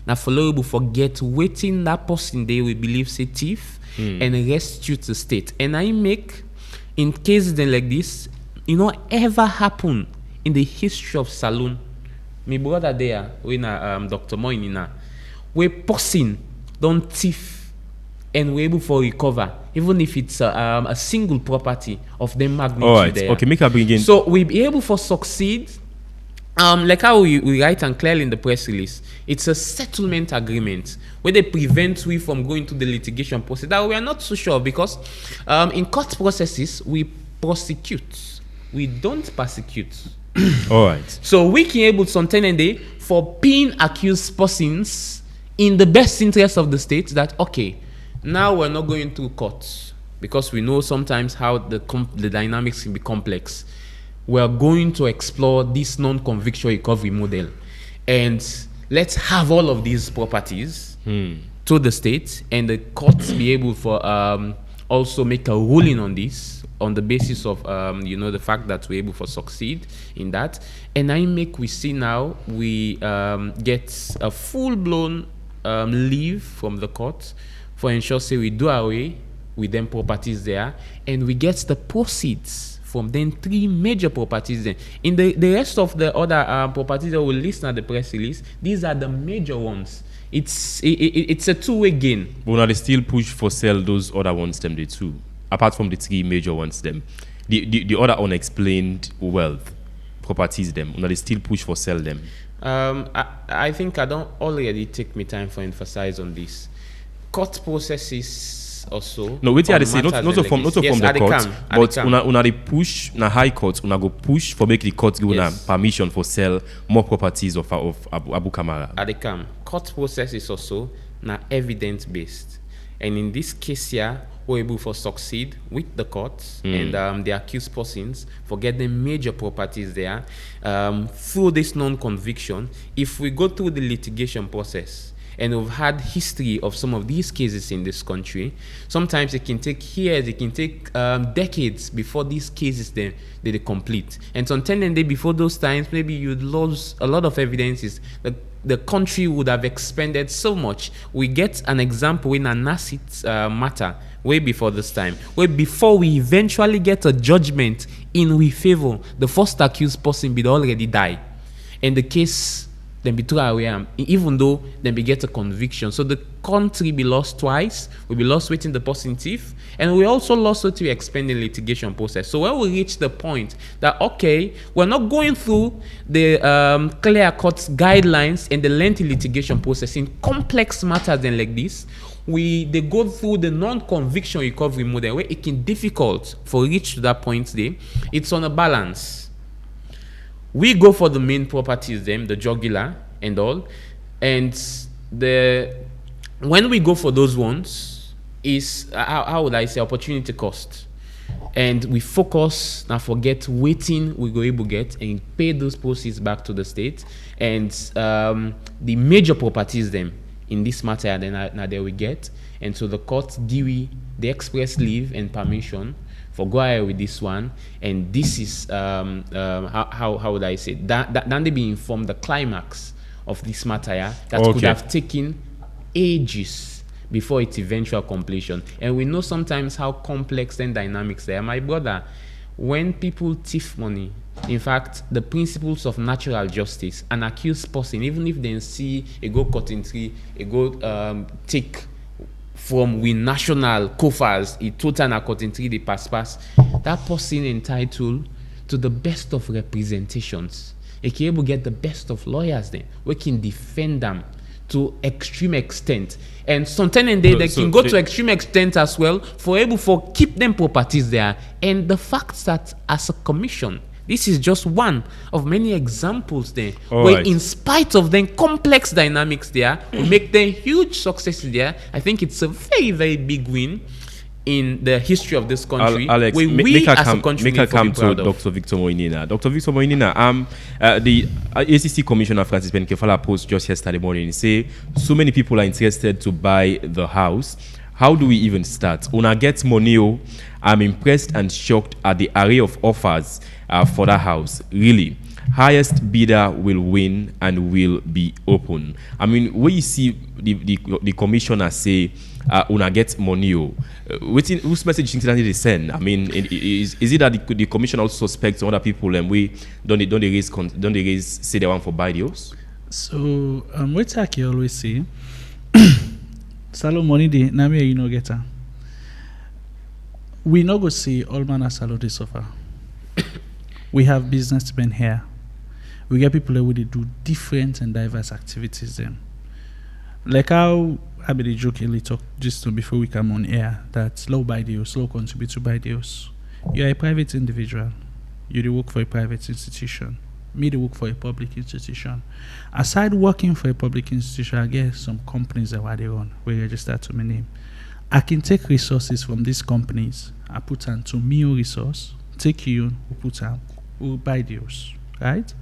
[SPEAKER 9] Now, follow forget waiting that person they will believe say thief and restitute the state. And I make in cases like this, ever happen in the history of saloon. My brother there, when Dr. Moinina, where person don't thief and we're able to recover, even if it's a single property of them magnitude.
[SPEAKER 1] All right.
[SPEAKER 9] There.
[SPEAKER 1] Okay, make a begin.
[SPEAKER 9] So we'll be able to succeed. Like how we write and clearly in the press release, it's a settlement agreement where they prevent we from going to the litigation process that we are not so sure, because in court processes we prosecute, we don't persecute.
[SPEAKER 1] All right.
[SPEAKER 9] So we can able to contend for being accused persons in the best interest of the state that okay, now we're not going through courts because we know sometimes how the dynamics can be complex. We're going to explore this non-conviction recovery model, and let's have all of these properties to the state, and the courts be able for also make a ruling on this on the basis of the fact that we're able to succeed in that. And we see now we get a full-blown leave from the court for ensure say we do away with them properties there, and we get the proceeds from then 3 major properties then. In the rest of the other properties that we'll list at the press release, these are the major ones. It's a two-way gain.
[SPEAKER 1] But now they still push for sell those other ones them they too. Apart from the 3 major ones them. The other unexplained wealth properties them. Now they still push for sell them.
[SPEAKER 9] I think I don't already take me time for emphasize on this. Court processes also.
[SPEAKER 1] No, wait here they say not from the court, but una they push na high court, una go push for make the court give una permission for sell more properties of Abu Kamara.
[SPEAKER 9] At the CAM, court process is also na evidence based, and in this case here, we're able to succeed with the courts and the accused persons for getting major properties there through this non-conviction. If we go through the litigation process, and we've had history of some of these cases in this country, sometimes it can take years, it can take decades before these cases they complete. And sometimes before those times, maybe you'd lose a lot of evidences. The country would have expended so much. We get an example in an asset matter way before this time, where before we eventually get a judgment in we favor, the first accused person would already die. And the case then be thrown away, even though then we get a conviction. So the country be lost twice. We be lost waiting the person thief, and we also lost what we expend in litigation process. So when we reach the point that okay, we're not going through the clear-cut guidelines and the lengthy litigation process in complex matters than like this, they go through the non-conviction recovery model where it can be difficult for reach to that point there. It's on a balance. We go for the main properties, them, the jugular and all, and when we go for those ones, is how would I say opportunity cost, and we focus now forget waiting we go able get and pay those proceeds back to the state, and the major properties them in this matter then now there we get, and so the court give the express leave and permission for go ahead with this one, and this is how would I say that then they be informed the climax of this matter that could have taken ages before its eventual completion. And we know sometimes how complex and dynamics they are. My brother, when people thief money, in fact, the principles of natural justice, an accused person, even if they see a go cut in three, a go take from we national coffers, it total narcotic the pass, that person entitled to the best of representations. It can able get the best of lawyers then. We can defend them to extreme extent. And sometimes they can go to extreme extent as well for able for keep them properties there. And the fact that as a commission, this is just one of many examples there where in spite of the complex dynamics there, we make them huge successes there. I think it's a very, very big win in the history of this country.
[SPEAKER 1] Alex,
[SPEAKER 9] we as a country
[SPEAKER 1] make a come to Dr. Victor Moinina. Dr. Victor Moinina, the ACC Commissioner Francis Benkefala post just yesterday morning say so many people are interested to buy the house. How do we even start? Una get money. I'm impressed and shocked at the array of offers for that house. Really, highest bidder will win and will be open. I mean, when you see the commissioner say una get money, whose message do you think they send? I mean, is it that the commission also suspects other people and we don't they raise say they want for buy deals?
[SPEAKER 10] So what I always say. Salon money dey na me you no get am. We no go see all man as salon dey suffer. We have businessmen here. We get people who they do different and diverse activities then. Like how I be the jokingly talk just before we come on air that low buy deals, low contribute to buy deals. You're a private individual. You do work for a private institution. Me they work for a public institution. Aside working for a public institution, I guess some companies that why they run, we register to my name. I can take resources from these companies, I put them to me resource, take you, we put them, we buy deals. Right?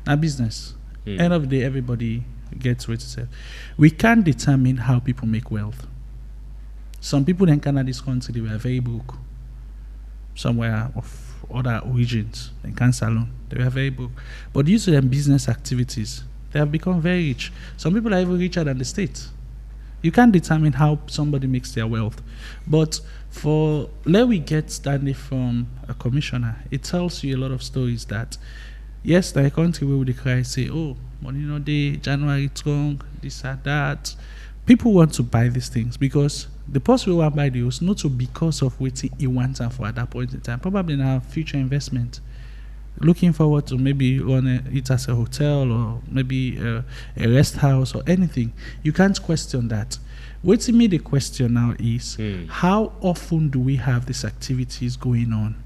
[SPEAKER 10] Now business. End of the day, everybody gets what to say. We can't determine how people make wealth. Some people in Canada, this country, they were very broke. Somewhere of other origins, in Cancer alone, they were very broke. But due to their business activities, they have become very rich. Some people are even richer than the state. You can't determine how somebody makes their wealth. But for let we get standing from a commissioner, it tells you a lot of stories that yes, the country where would cry say, oh, money no day, January strong, this or that. People want to buy these things because the person who want buy those not to because of what he wants and for at that point in time. Probably now future investment. Looking forward to maybe run it as a hotel or maybe a rest house or anything. You can't question that. What's me the question now is how often do we have these activities going on?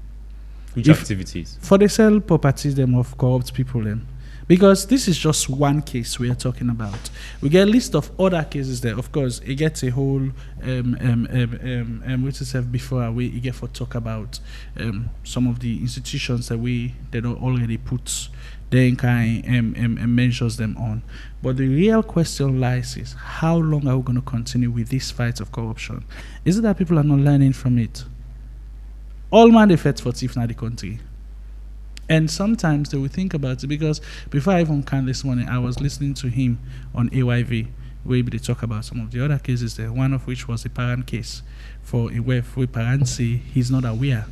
[SPEAKER 1] Which activities?
[SPEAKER 10] For the sell properties them of corrupt people them. Because this is just one case we are talking about. We get a list of other cases there. Of course, it gets a whole what to say before we get for talk about some of the institutions that they don't already put then kind measures them on. But the real question lies is how long are we going to continue with this fight of corruption? Is it that people are not learning from it? All man they fight for thief now the country. And sometimes they will think about it because before I even came this morning, I was listening to him on AYV where they talk about some of the other cases there, one of which was a parent case for a wife where parents say he's not aware.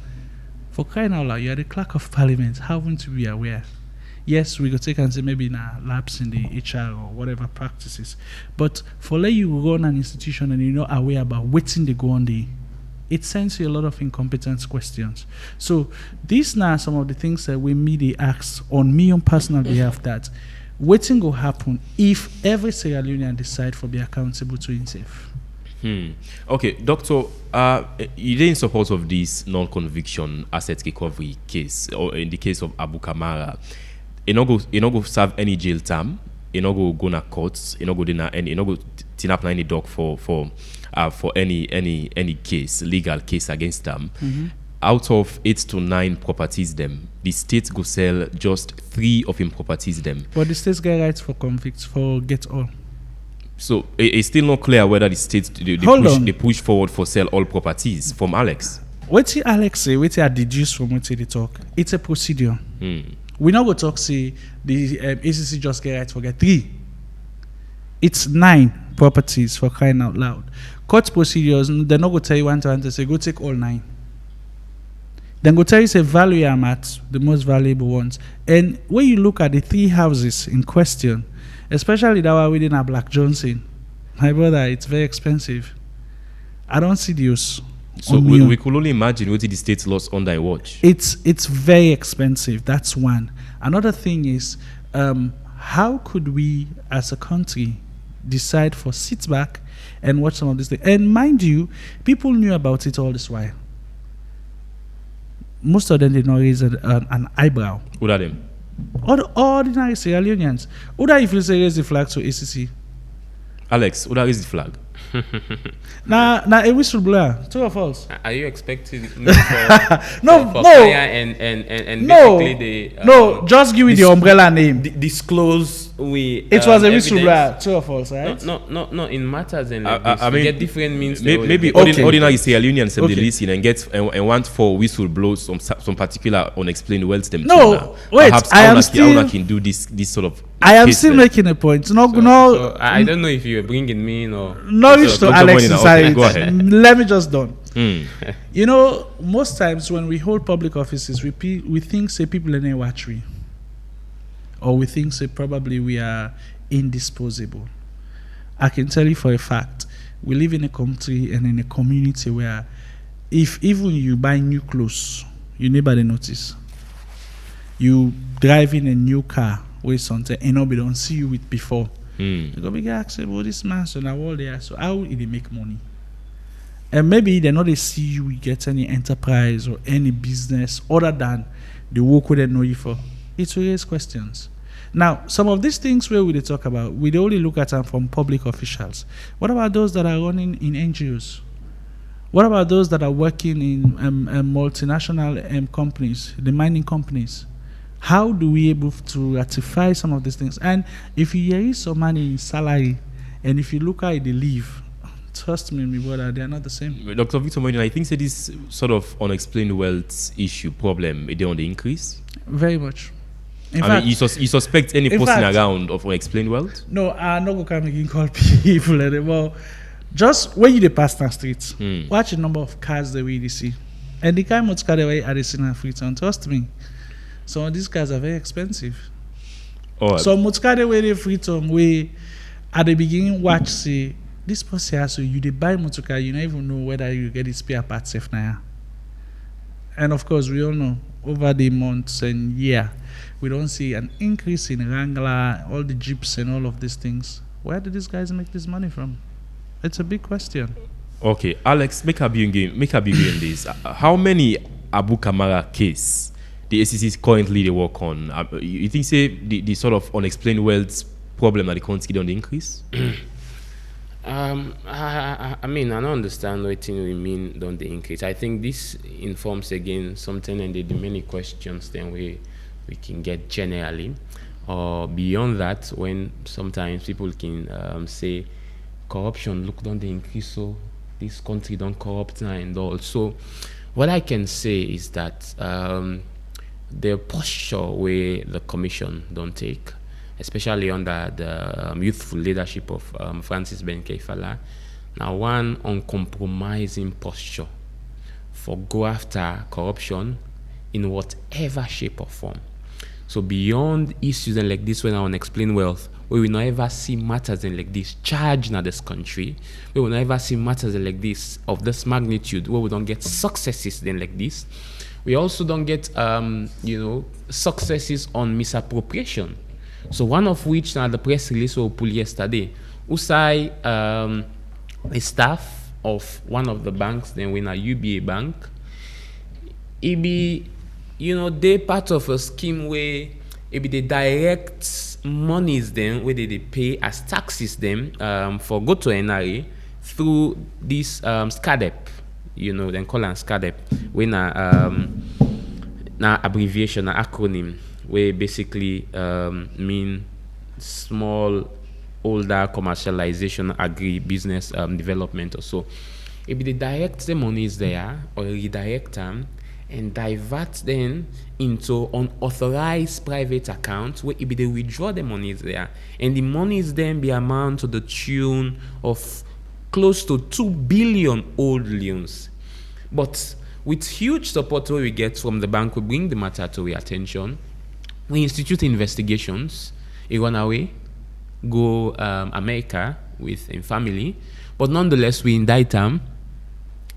[SPEAKER 10] For crying out loud, you're the clerk of parliament, how wouldn't you be aware? Yes, we could take and say maybe lapse in the HR or whatever practices. But for let you run an institution and you're not aware about waiting they go on it sends you a lot of incompetent questions. So these now are some of the things that we media ask on me on personal behalf that waiting will happen if every Sierra Leonean decide for be accountable to himself.
[SPEAKER 1] Okay, Doctor, you in support of this non-conviction asset recovery case, or in the case of Abu Kamara, you no go serve any jail term, you no go na courts, you no go dinner, and you no go tin up any doc for any case, legal case against them. Out of 8 to 9 properties them, the state go sell just 3 of him properties them.
[SPEAKER 10] But the state's get rights for convicts for get all.
[SPEAKER 1] So it's still not clear whether the state they push forward for sell all properties from Alex.
[SPEAKER 10] What Alex say, what I deduce from what they talk, it's a procedure. We not go talk say the ACC just get rights for get 3. It's 9 properties for crying out loud. Court procedures, they're not going to tell you one to say, go take all 9. Then go tell you, say, value I'm at, the most valuable ones. And when you look at the 3 houses in question, especially that one within a Black Johnson, my brother, it's very expensive. I don't see the use.
[SPEAKER 1] So we could only imagine what the state lost under a watch.
[SPEAKER 10] It's very expensive. That's one. Another thing is, how could we as a country decide for sit back and watch some of this thing? And mind you, people knew about it all this while. Most of them did not raise an eyebrow.
[SPEAKER 1] Who are them?
[SPEAKER 10] All the ordinary Sierra Leoneans. Who are if you say raise the flag to ACC?
[SPEAKER 1] Alex, who raise the flag?
[SPEAKER 10] Now a whistleblower, true or false?
[SPEAKER 9] Are you expecting me for
[SPEAKER 10] no,
[SPEAKER 9] fire and
[SPEAKER 10] no,
[SPEAKER 9] basically the
[SPEAKER 10] no, just give me the umbrella name.
[SPEAKER 9] Disclose
[SPEAKER 10] it was a whistleblower, true or false, right?
[SPEAKER 9] No. In matters and like
[SPEAKER 1] I mean,
[SPEAKER 9] get different means.
[SPEAKER 1] Maybe ordinary Sierra Leoneans they listen and get and want for whistleblows some particular unexplained wealth them.
[SPEAKER 10] No, wait,
[SPEAKER 1] perhaps I can do this sort of.
[SPEAKER 10] I am still making a point. No.
[SPEAKER 9] I don't know if you're bringing me in or.
[SPEAKER 10] No, to Alex's side.
[SPEAKER 1] Go ahead.
[SPEAKER 10] Let me just done. You know, most times when we hold public offices, we think say people in a watchery, or we think say probably we are indisposable. I can tell you for a fact, we live in a country and in a community where if even you buy new clothes, you never notice. You driving a new car with something and nobody don't see you with before. You go be ask about this man, so now all there. So how will they make money? And maybe they know they see you get any enterprise or any business other than the work where they know you for. It will raise questions. Now, some of these things where we talk about, we only look at them from public officials. What about those that are running in NGOs? What about those that are working in multinational companies, the mining companies? How do we able to ratify some of these things? And if you hear some money in salary, and if you look how they live, trust me, my brother, they are not the same.
[SPEAKER 1] Dr. Victor Moynihan, I think that this sort of unexplained wealth issue problem is on the increase.
[SPEAKER 10] Very much.
[SPEAKER 1] In fact, you suspect any person around of unexplained wealth?
[SPEAKER 10] No, I'm not going to call people anymore. Just when you pass the streets, watch the number of cars that we see. And the kind of car that we are seeing in Freetown, trust me. Some of these cars are very expensive. So much car that we Freetown, we at the beginning watch say, this person has so you they buy motor car, you don't even know whether you get the spare parts safe now. And of course, we all know over the months and year, we don't see an increase in Wrangler, all the Jeeps and all of these things. Where do these guys make this money from? It's a big question.
[SPEAKER 1] Okay, Alex, make a begin this. How many Abu Kamara case the SEC currently they work on? You think say the sort of unexplained wealth problem that the country on the increase?
[SPEAKER 9] I mean, I don't understand what we mean on the increase. I think this informs again something and the many questions then we can get generally. Or beyond that, when sometimes people can say corruption, look, don't they increase, so this country don't corrupt now and all. So what I can say is that the posture where the commission don't take, especially under the youthful leadership of Francis Ben Keifala, now one uncompromising posture for go after corruption in whatever shape or form. So beyond issues like this when I want to explain wealth, we will not ever see matters like this charged in this country. We will not ever see matters like this of this magnitude where we don't get successes then like this. We also don't get successes on misappropriation. So one of which now the press release we pulled yesterday, Usai, a staff of one of the banks, then when a UBA bank, it be, they part of a scheme where it be the direct monies then where they pay as taxes them for go to NRA through this SCADEP, then call it SCADEP, when na abbreviation, an acronym, where basically mean small older commercialization agri-business development or so. It be the direct the monies there or redirect them and divert them into unauthorized private accounts where it be they withdraw the monies there, and the monies then be amount to the tune of close to 2 billion old loans. But with huge support we get from the bank, we bring the matter to our attention. We institute investigations. He run away, go America with a family, but nonetheless we indict them,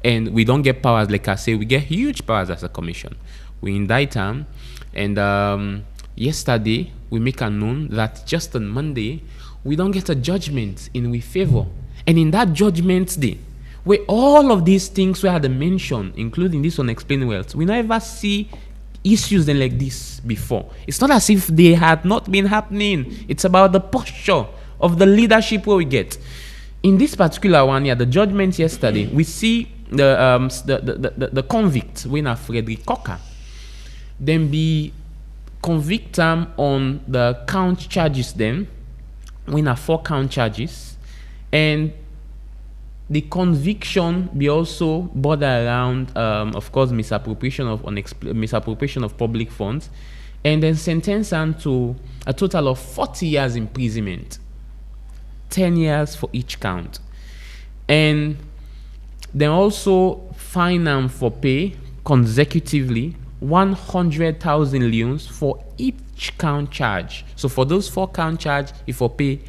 [SPEAKER 9] and we don't get powers like I say. We get huge powers as a commission. We indict them, and yesterday we make a known that just on Monday we don't get a judgment in we favor, and in that judgment day, where all of these things were mentioned, including this unexplained wealth, we never see issues then like this before. It's not as if they had not been happening. It's about the posture of the leadership where we get. In this particular one, the judgment yesterday, we see the convict, winner Frederick Cocker, then be convict on the count charges then, winner 4 count charges, and the conviction be also border around, of course, misappropriation of public funds, and then sentence them to a total of 40 years imprisonment, 10 years for each count, and then also fine them for pay consecutively 100,000 leones for each count charge. So for those 4 count charge, if for pay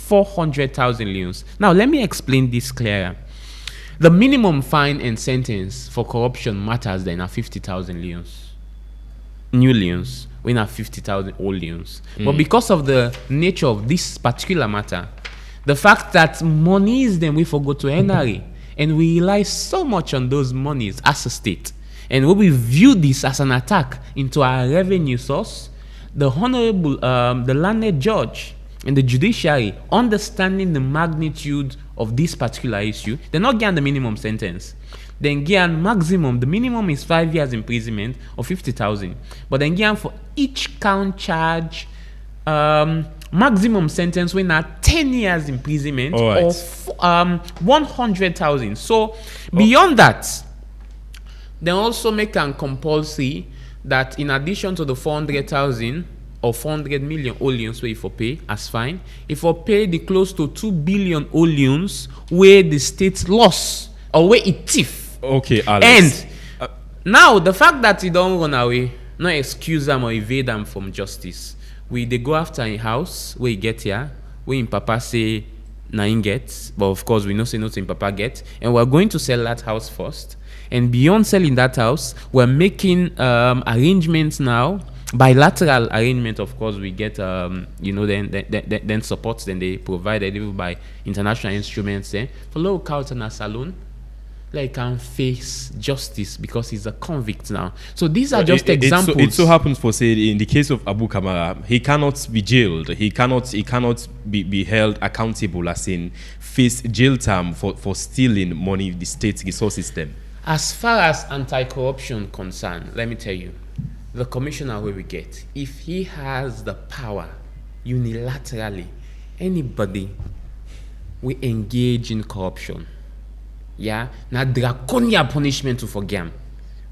[SPEAKER 9] 400,000 leons. Now, let me explain this clearer. The minimum fine and sentence for corruption matters then are 50,000 leons. New leons, we have 50,000 old leons. But because of the nature of this particular matter, the fact that monies then we forgot to NRA, and we rely so much on those monies as a state, and when we view this as an attack into our revenue source, the honorable, the learned judge and the judiciary, understanding the magnitude of this particular issue, they're not getting the minimum sentence. Then again, maximum, the minimum is 5 years imprisonment or 50,000. But then again, for each count charge, maximum sentence when not 10 years imprisonment or 100,000. So beyond that, they also make an compulsory that in addition to the 400,000 or 400 million olions where if you pay as fine, if you pay the close to 2 billion olions where the state lost or where it thief.
[SPEAKER 1] Okay, Alex.
[SPEAKER 9] And now the fact that he don't run away, no excuse them or evade them from justice. They go after a house where he get here, where in Papa say nine gets, but of course we know say nothing Papa get, and we're going to sell that house first. And beyond selling that house, we're making arrangements now, bilateral arrangement. Of course, we get then supports then they provided even by international instruments then for low Carlton and Salon. Like can face justice because he's a convict now. So these are just examples.
[SPEAKER 1] It so happens for say in the case of Abu Kamara, he cannot be jailed. He cannot be held accountable as in face jail term for stealing money the state resource system.
[SPEAKER 9] As far as anti-corruption concerned, let me tell you, the commissioner where we get, if he has the power unilaterally, anybody will engage in corruption. Yeah, now draconian punishment to forgive.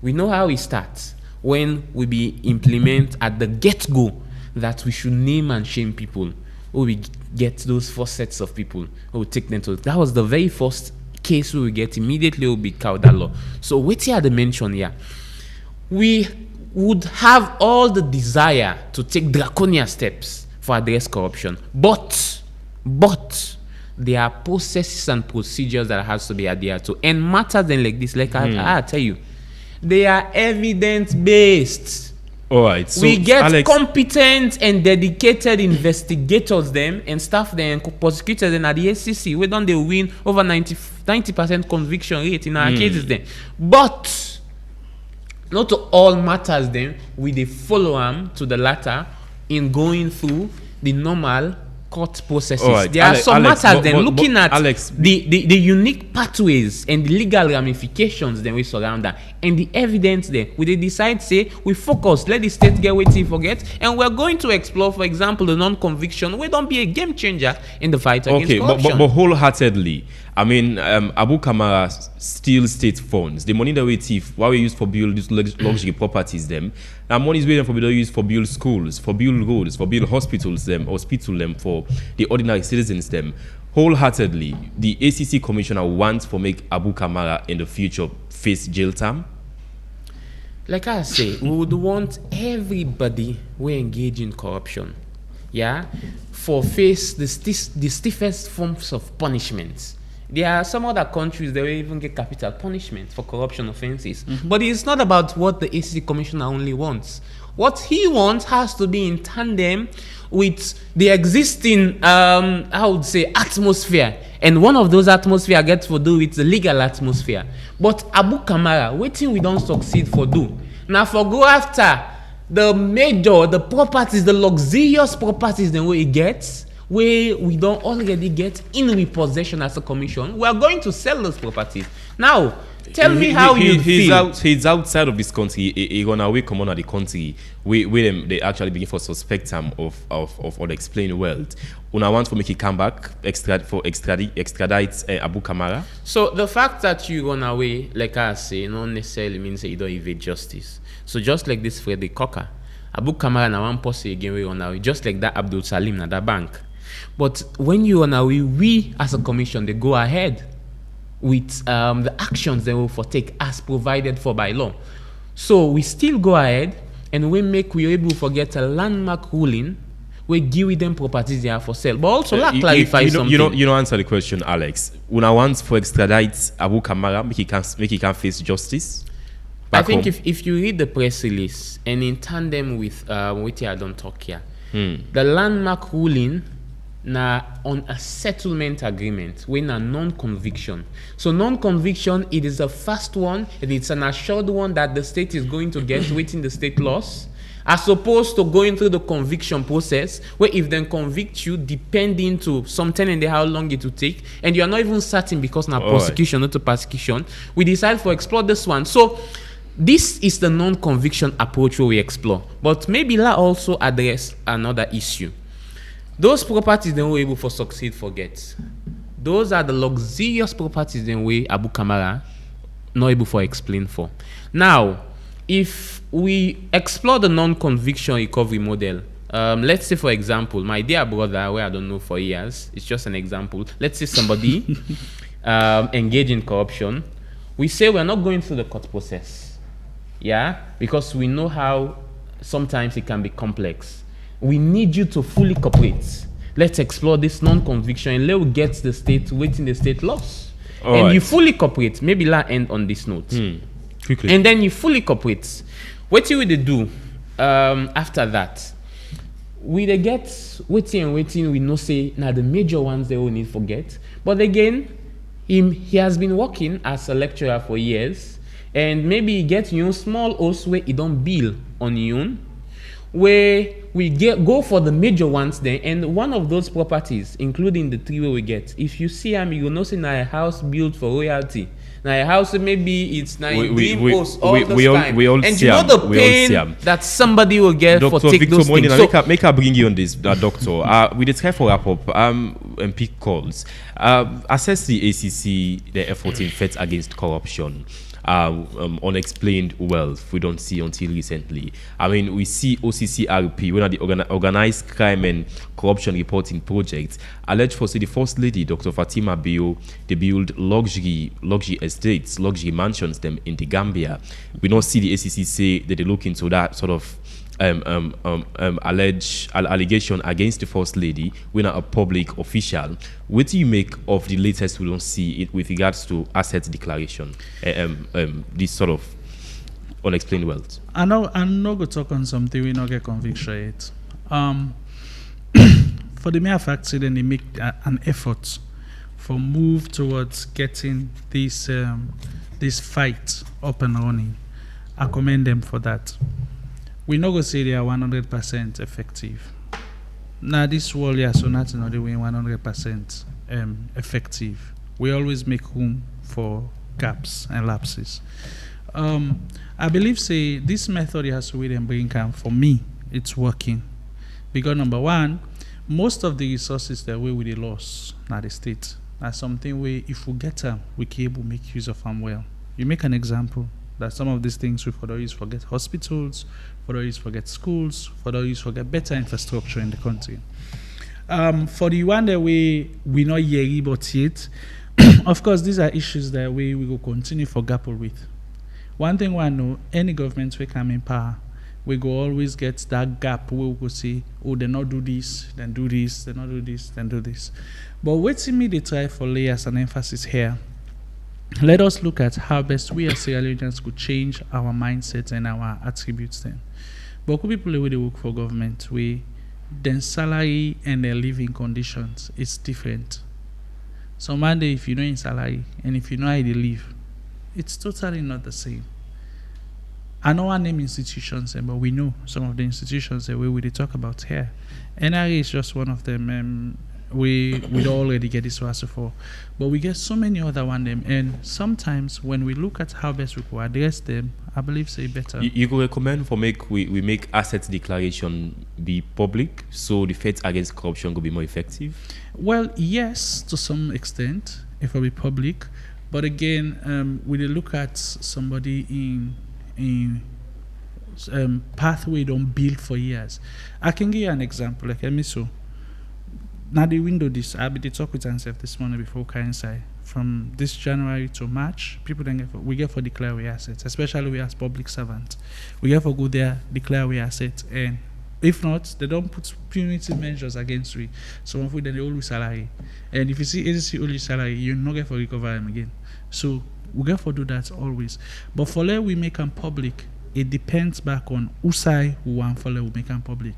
[SPEAKER 9] We know how it starts when we be implement at the get-go that we should name and shame people. Or we get those first sets of people who will take them to. That was the very first case we get immediately will be Kauda law. So wait here the mention here. We would have all the desire to take draconian steps for address corruption, but there are processes and procedures that has to be adhered to. And matters then like this, like I tell you, they are evidence-based.
[SPEAKER 1] All right. So
[SPEAKER 9] we get
[SPEAKER 1] Alex,
[SPEAKER 9] competent and dedicated investigators them and staff them and prosecutors them at the SCC. We don't they win over 90% conviction rate in our cases then. But not to all matters then, we they follow them to the latter in going through the normal court processes. Right. There are some matters then looking at the unique pathways and the legal ramifications then we surround that and the evidence there. We they decide say we focus, let the state get what they forget, and we're going to explore, for example, the non-conviction. We don't be a game changer in the fight against corruption.
[SPEAKER 1] But wholeheartedly, I mean, Abu Kamara steals state funds. The money that we thief, what we use for build these luxury properties, them. Now money is waiting for we use for build schools, for build roads, for build hospitals, them for the ordinary citizens, them. Wholeheartedly, the ACC commissioner wants to make Abu Kamara in the future face jail term.
[SPEAKER 9] Like I say, we would want everybody who engage in corruption, yeah, for face the stiffest forms of punishment. There are some other countries that will even get capital punishment for corruption offenses. But it's not about what the ACC commissioner only wants. What he wants has to be in tandem with the existing, I would say, atmosphere. And one of those atmosphere gets to do with the legal atmosphere. But Abu Kamara, waiting we don't succeed for do. Now for go after the properties, the luxurious properties then where he gets, where we don't already get in repossession as a commission, we are going to sell those properties. Now, tell me how you feel.
[SPEAKER 1] He's outside of this country. He run away, come on at the country. Where they actually begin for suspect him of unexplained wealth. Una want to make it come back, extradite Abu Kamara.
[SPEAKER 9] So the fact that you run away, like I say, not necessarily means that you don't evade justice. So just like this Frederick Cocker, Abu Kamara na one person again we run away, just like that Abdul Salim na that bank. But when you run away, we as a commission they go ahead with the actions they will take as provided for by law. So we still go ahead and we are able to get a landmark ruling we give them properties they are for sale. But also, clarify something.
[SPEAKER 1] You know, answer the question, Alex. When I want for extradite Abu Kamara, make he can face justice.
[SPEAKER 9] I think if you read the press release and in tandem with what I don't talk here, the landmark ruling na on a settlement agreement when a non-conviction. So non-conviction, it is the first one and it's an assured one that the state is going to get within the state laws, as opposed to going through the conviction process where if they convict you depending to something and how long it will take and you are not even certain because now prosecution not to persecution, we decide to explore this one. So this is the non-conviction approach where we explore, but maybe that also address another issue. Those properties they were able to succeed forget. Those are the luxurious properties then way Abu Kamara not able to explain for. Now, if we explore the non-conviction recovery model, let's say for example, my dear brother, where I don't know for years, it's just an example. Let's say somebody engaged in corruption. We say we're not going through the court process, because we know how sometimes it can be complex. We need you to fully cooperate. Let's explore this non-conviction and let's get the state within the state laws. You fully cooperate. Maybe let's end on this note.
[SPEAKER 1] Quickly.
[SPEAKER 9] And then you fully cooperate. What you will do after that? We get waiting. We know say now the major ones they will need forget. But again, he has been working as a lecturer for years, and maybe he gets small house where he don't bill on where we go for the major ones then, and one of those properties, including the three where we get, if you see him, you will know see a house built for royalty. Now a house maybe it's dream house all this time. And you know the pain that somebody will get Dr. for take those things.
[SPEAKER 1] So, make her bring you on this, doctor. We try for wrap up and pick calls. Assess the ACC, the effort in fight against corruption. Unexplained wealth we don't see until recently. I mean, we see OCCRP, one of the organized crime and corruption reporting projects, alleged for the First Lady, Dr. Fatima Bio, they build luxury estates, luxury mansions them in the Gambia. We don't see the ACC say that they look into that sort of allegation against the First Lady when a public official. What do you make of the latest we don't see it with regards to asset declaration, this sort of unexplained wealth?
[SPEAKER 10] I'm not going to talk on something we not get conviction yet. For the mere fact that they make an effort for move towards getting this fight up and running, I commend them for that. We not going to say they are 100% effective. Now this world, so not they win 100% effective. We always make room for gaps and lapses. I believe say this method has to wait and bring camp. For me, it's working. Because number one, most of the resources that we will lose now the state are something where if we get them, we can able make use of them well. You make an example that some of these things we for use forget hospitals, for use forget schools, for use forget better infrastructure in the country. For the one that we not hear about yet, of course these are issues that we will continue to grapple with. One thing I know, any government will come in power, we go always get that gap where we go say, oh, they not do this, then do this, they not do this, then do this. But waiting me they try for layers and emphasis here. Let us look at how best we as Sierra Leoneans could change our mindset and our attributes then. But could people who they work for government, then salary and their living conditions is different. So Monday, if you know in salary and if you know how they live, it's totally not the same. I know I name institutions, but we know some of the institutions that we talk about here. NRA is just one of them. We already get this answer for, but we get so many other one them, and sometimes when we look at how best we could address them, I believe say better.
[SPEAKER 1] You could recommend for we make assets declaration be public, so the fight against corruption could be more effective.
[SPEAKER 10] Well, yes, to some extent, if it be public, but again, we look at somebody in pathway don't build for years. I can give you an example, like Emiso. Now the window this, I be talk with myself this morning before coincide. From this January to March, people then we get for declare we assets, especially we as public servants. We get for go there, declare we assets, and If not, they don't put punitive measures against we. Some of them they always salary. And if you see agency only salary, you not get for recover them again. So we get for do that always. But for let we make them public, it depends back on who side who want for let we make them public.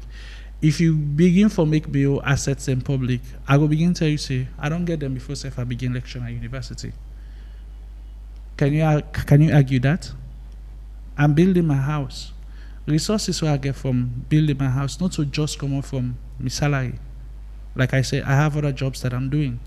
[SPEAKER 10] If you begin for make bill assets in public, I will begin tell you say I don't get them before if I begin lecture at university. Can you argue that? I'm building my house. Resources where I get from building my house not to just come out from my salary. Like I said, I have other jobs that I'm doing.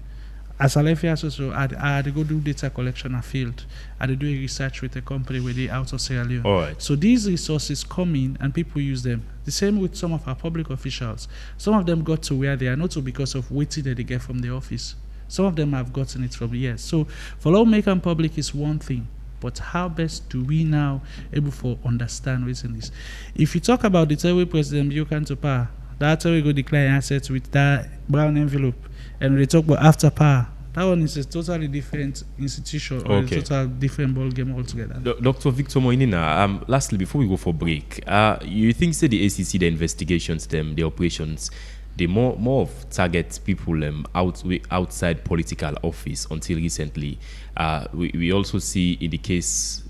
[SPEAKER 10] As a life also, I had to go do data collection in a field. I had to do a research with a company where they out of Sierra Leone.
[SPEAKER 1] All right.
[SPEAKER 10] So these resources come in and people use them. The same with some of our public officials. Some of them got to where they are not because of waiting that they get from the office. Some of them have gotten it from years. So for lawmaking public is one thing, but how best do we now able to understand what's in this? If you talk about the Terry President you can to power, that's how we go declare assets with that brown envelope. And when they talk about after power, that one is a totally different institution or a total different ball game altogether.
[SPEAKER 1] Dr. Victor Moinina, lastly, before we go for break, you think say the ACC, the investigations, the operations, they more of target people outside political office until recently. We also see in the case,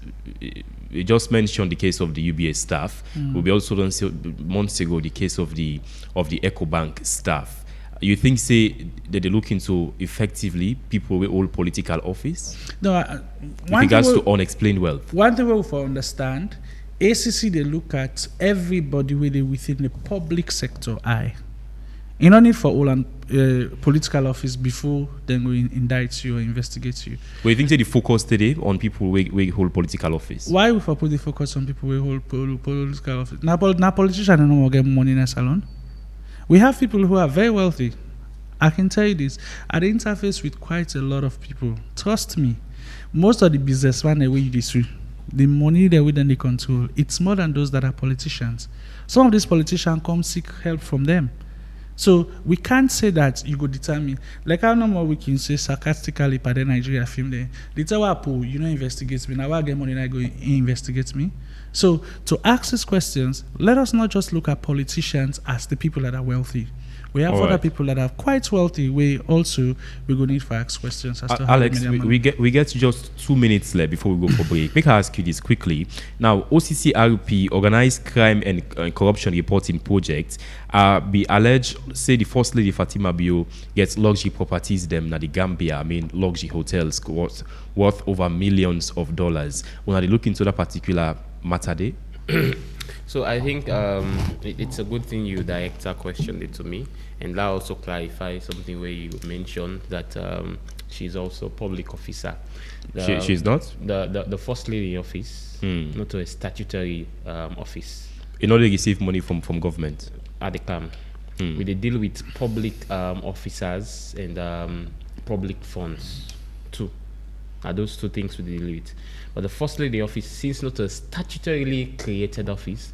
[SPEAKER 1] we just mentioned the case of the UBS staff. We also done months ago the case of the EcoBank staff. You think say that they look into effectively people with all political office?
[SPEAKER 10] No,
[SPEAKER 1] in regards to unexplained wealth.
[SPEAKER 10] One thing we will understand, ACC they look at everybody within the public sector. You don't need for all political office before then we indict you or investigate you.
[SPEAKER 1] Well, you think that the focus today on people who hold political office?
[SPEAKER 10] Why we put the focus on people who hold political office? Now politicians don't know get money in a salon. We have people who are very wealthy. I can tell you this. I interface with quite a lot of people. Trust me, most of the businessmen that we this the money that we then they control, it's more than those that are politicians. Some of these politicians come seek help from them. So we can't say that you go determine. Like how no more we can say sarcastically by the Nigeria film there. The tell you know investigate me. Now I get money and I go investigate me. So to ask these questions, let us not just look at politicians as the people that are wealthy. We have other people that are quite wealthy. We going to need to ask questions as to how
[SPEAKER 1] Alex, we get just 2 minutes left before we go for break. Make I ask you this quickly. Now, OCCRP, Organized Crime and Corruption Reporting Project, be alleged, say the First Lady Fatima Bio gets luxury properties them na the Gambia, luxury hotels worth over millions of dollars. When they look into that particular matter day?
[SPEAKER 9] So I think it's a good thing you director questioned it to me, and that also clarify something where you mentioned that she's also a public officer.
[SPEAKER 1] She's not?
[SPEAKER 9] The First Lady office, not a statutory office.
[SPEAKER 1] You know they receive money from government?
[SPEAKER 9] At the camp. We they deal with public officers and public funds too. Are those two things we deal with. But the First Lady office, since not a statutorily created office,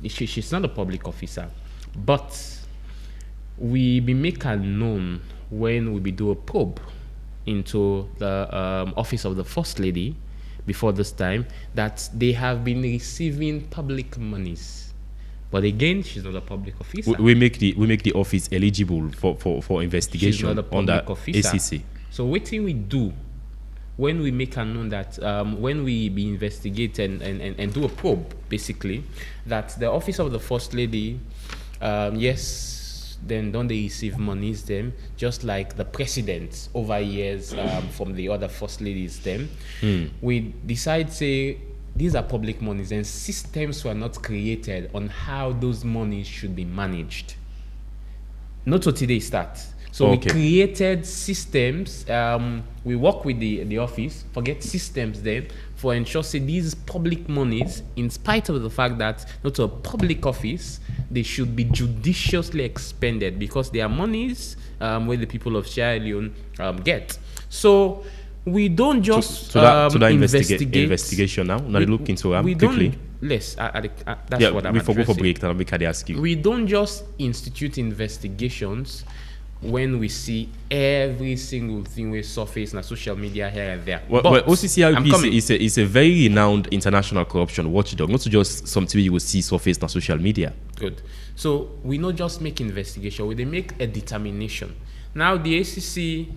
[SPEAKER 9] she's not a public officer. But we be make her known when we be do a probe into the office of the First Lady before this time that they have been receiving public monies. But again, she's not a public officer.
[SPEAKER 1] We make the office eligible for investigation under ACC.
[SPEAKER 9] So what thing we do when we make her known that when we be investigate and do a probe, basically, that the office of the First Lady, yes, then don't they receive monies them, just like the president over years from the other First Ladies them. We decide, say, these are public monies and systems were not created on how those monies should be managed. Not till today start. So we created systems. We work with the office, forget systems then, for ensure say these public monies, in spite of the fact that not a public office, they should be judiciously expended because they are monies where the people of Sierra Leone get. So we don't just
[SPEAKER 1] investigation now. Now look into quickly.
[SPEAKER 9] That's what I'm
[SPEAKER 1] before go for break. I'll make ask you.
[SPEAKER 9] We don't just institute investigations when we see every single thing we surface on social media here and there.
[SPEAKER 1] Well, OCCRP is a very renowned international corruption watchdog, not just something you will see surface on social media.
[SPEAKER 9] Good. So we not just make investigation, they make a determination. Now the ACC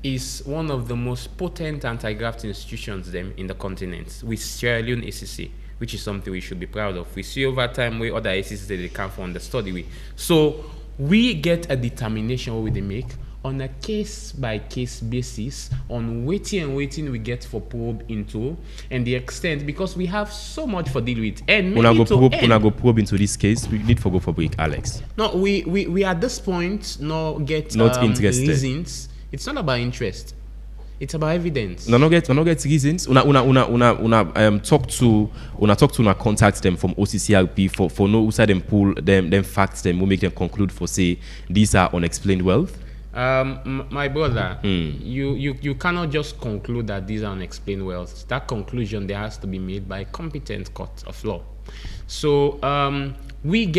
[SPEAKER 9] is one of the most potent anti-graft institutions in the continent, with Sierra Leone ACC, which is something we should be proud of. We see over time where other ACCs they come from the study with. So we get a determination what they make on a case-by-case basis on waiting we get for probe into and the extent, because we have so much for deal with. And
[SPEAKER 1] when I go probe into this case, we need to go for break, Alex.
[SPEAKER 9] No, we at this point not interested. Reasons. It's not about interest. It's about evidence.
[SPEAKER 1] No get reasons. Talk to contact them from OCCRP for no side them pull them facts them will make them conclude for say these are unexplained wealth.
[SPEAKER 9] My brother, you cannot just conclude that these are unexplained wealth. That conclusion there has to be made by a competent court of law. So we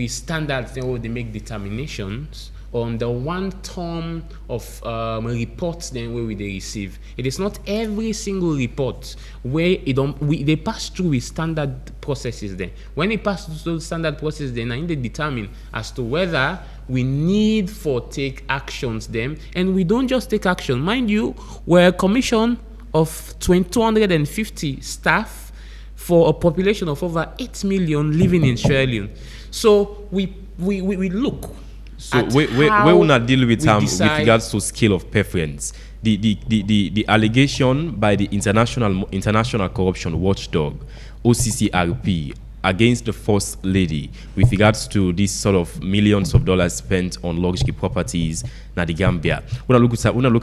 [SPEAKER 9] standards then they make determinations on the one term of reports then where they receive. It is not every single report where they pass through with standard processes then. When it passes through standard processes then they determine as to whether we need for take actions then, and we don't just take action. Mind you, we're a commission of 250 staff for a population of over 8 million living in Sierra Leone. So we look.
[SPEAKER 1] So we will not deal with with regards to scale of preference. The allegation by the international corruption watchdog OCCRP against the First Lady with regards to this sort of millions of dollars spent on luxury properties in the Gambia. When I look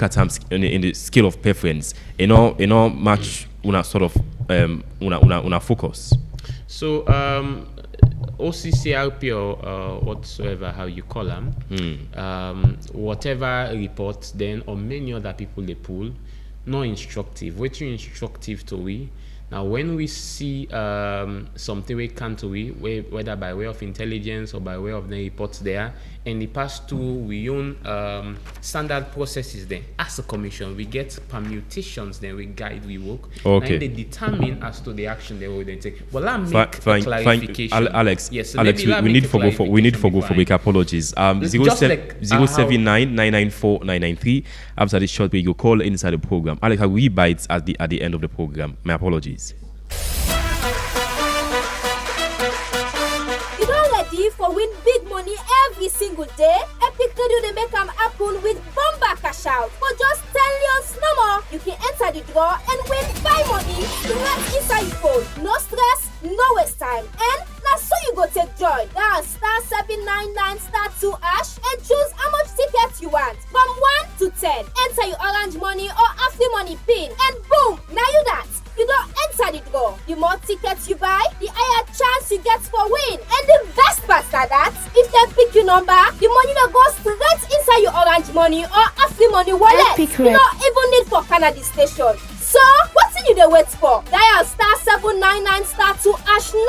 [SPEAKER 1] at in the scale of preference, match sort of una focus.
[SPEAKER 9] So OCCRP or whatsoever how you call them, whatever reports then or many other people they pull, not instructive. What you instructive to we. Now, when we see something we can't we, whether by way of intelligence or by way of the reports there, and the past two, we own standard processes then. As a commission, we get permutations, then we guide, we work.
[SPEAKER 1] Okay.
[SPEAKER 9] And they determine as to the action they will then take. Well, I make a clarification.
[SPEAKER 1] Alex,
[SPEAKER 9] yes, so
[SPEAKER 1] Alex, we need to go for break. Apologies. 079994993. After this short break, you call inside the program. Alex, I will bites at the end of the program. My apologies.
[SPEAKER 4] You don't ready for win big money every single day? Epic Radio they make them happen with bomba cash out. For just 10 years no more, you can enter the draw and win 5 money straight inside your phone. No stress, no waste time. And now so you go take joy. Dial *799 *2# and choose how much tickets you want. From 1 to 10. Enter your orange money or after money pin. And boom, now you that. You don't enter the draw. The more tickets you buy, the higher chance you get for win. And the best part is that if they pick your number, the money will go straight inside your orange money or after money wallet. You don't even need for Canada station. So, what do you wait for? Dial *799 *2#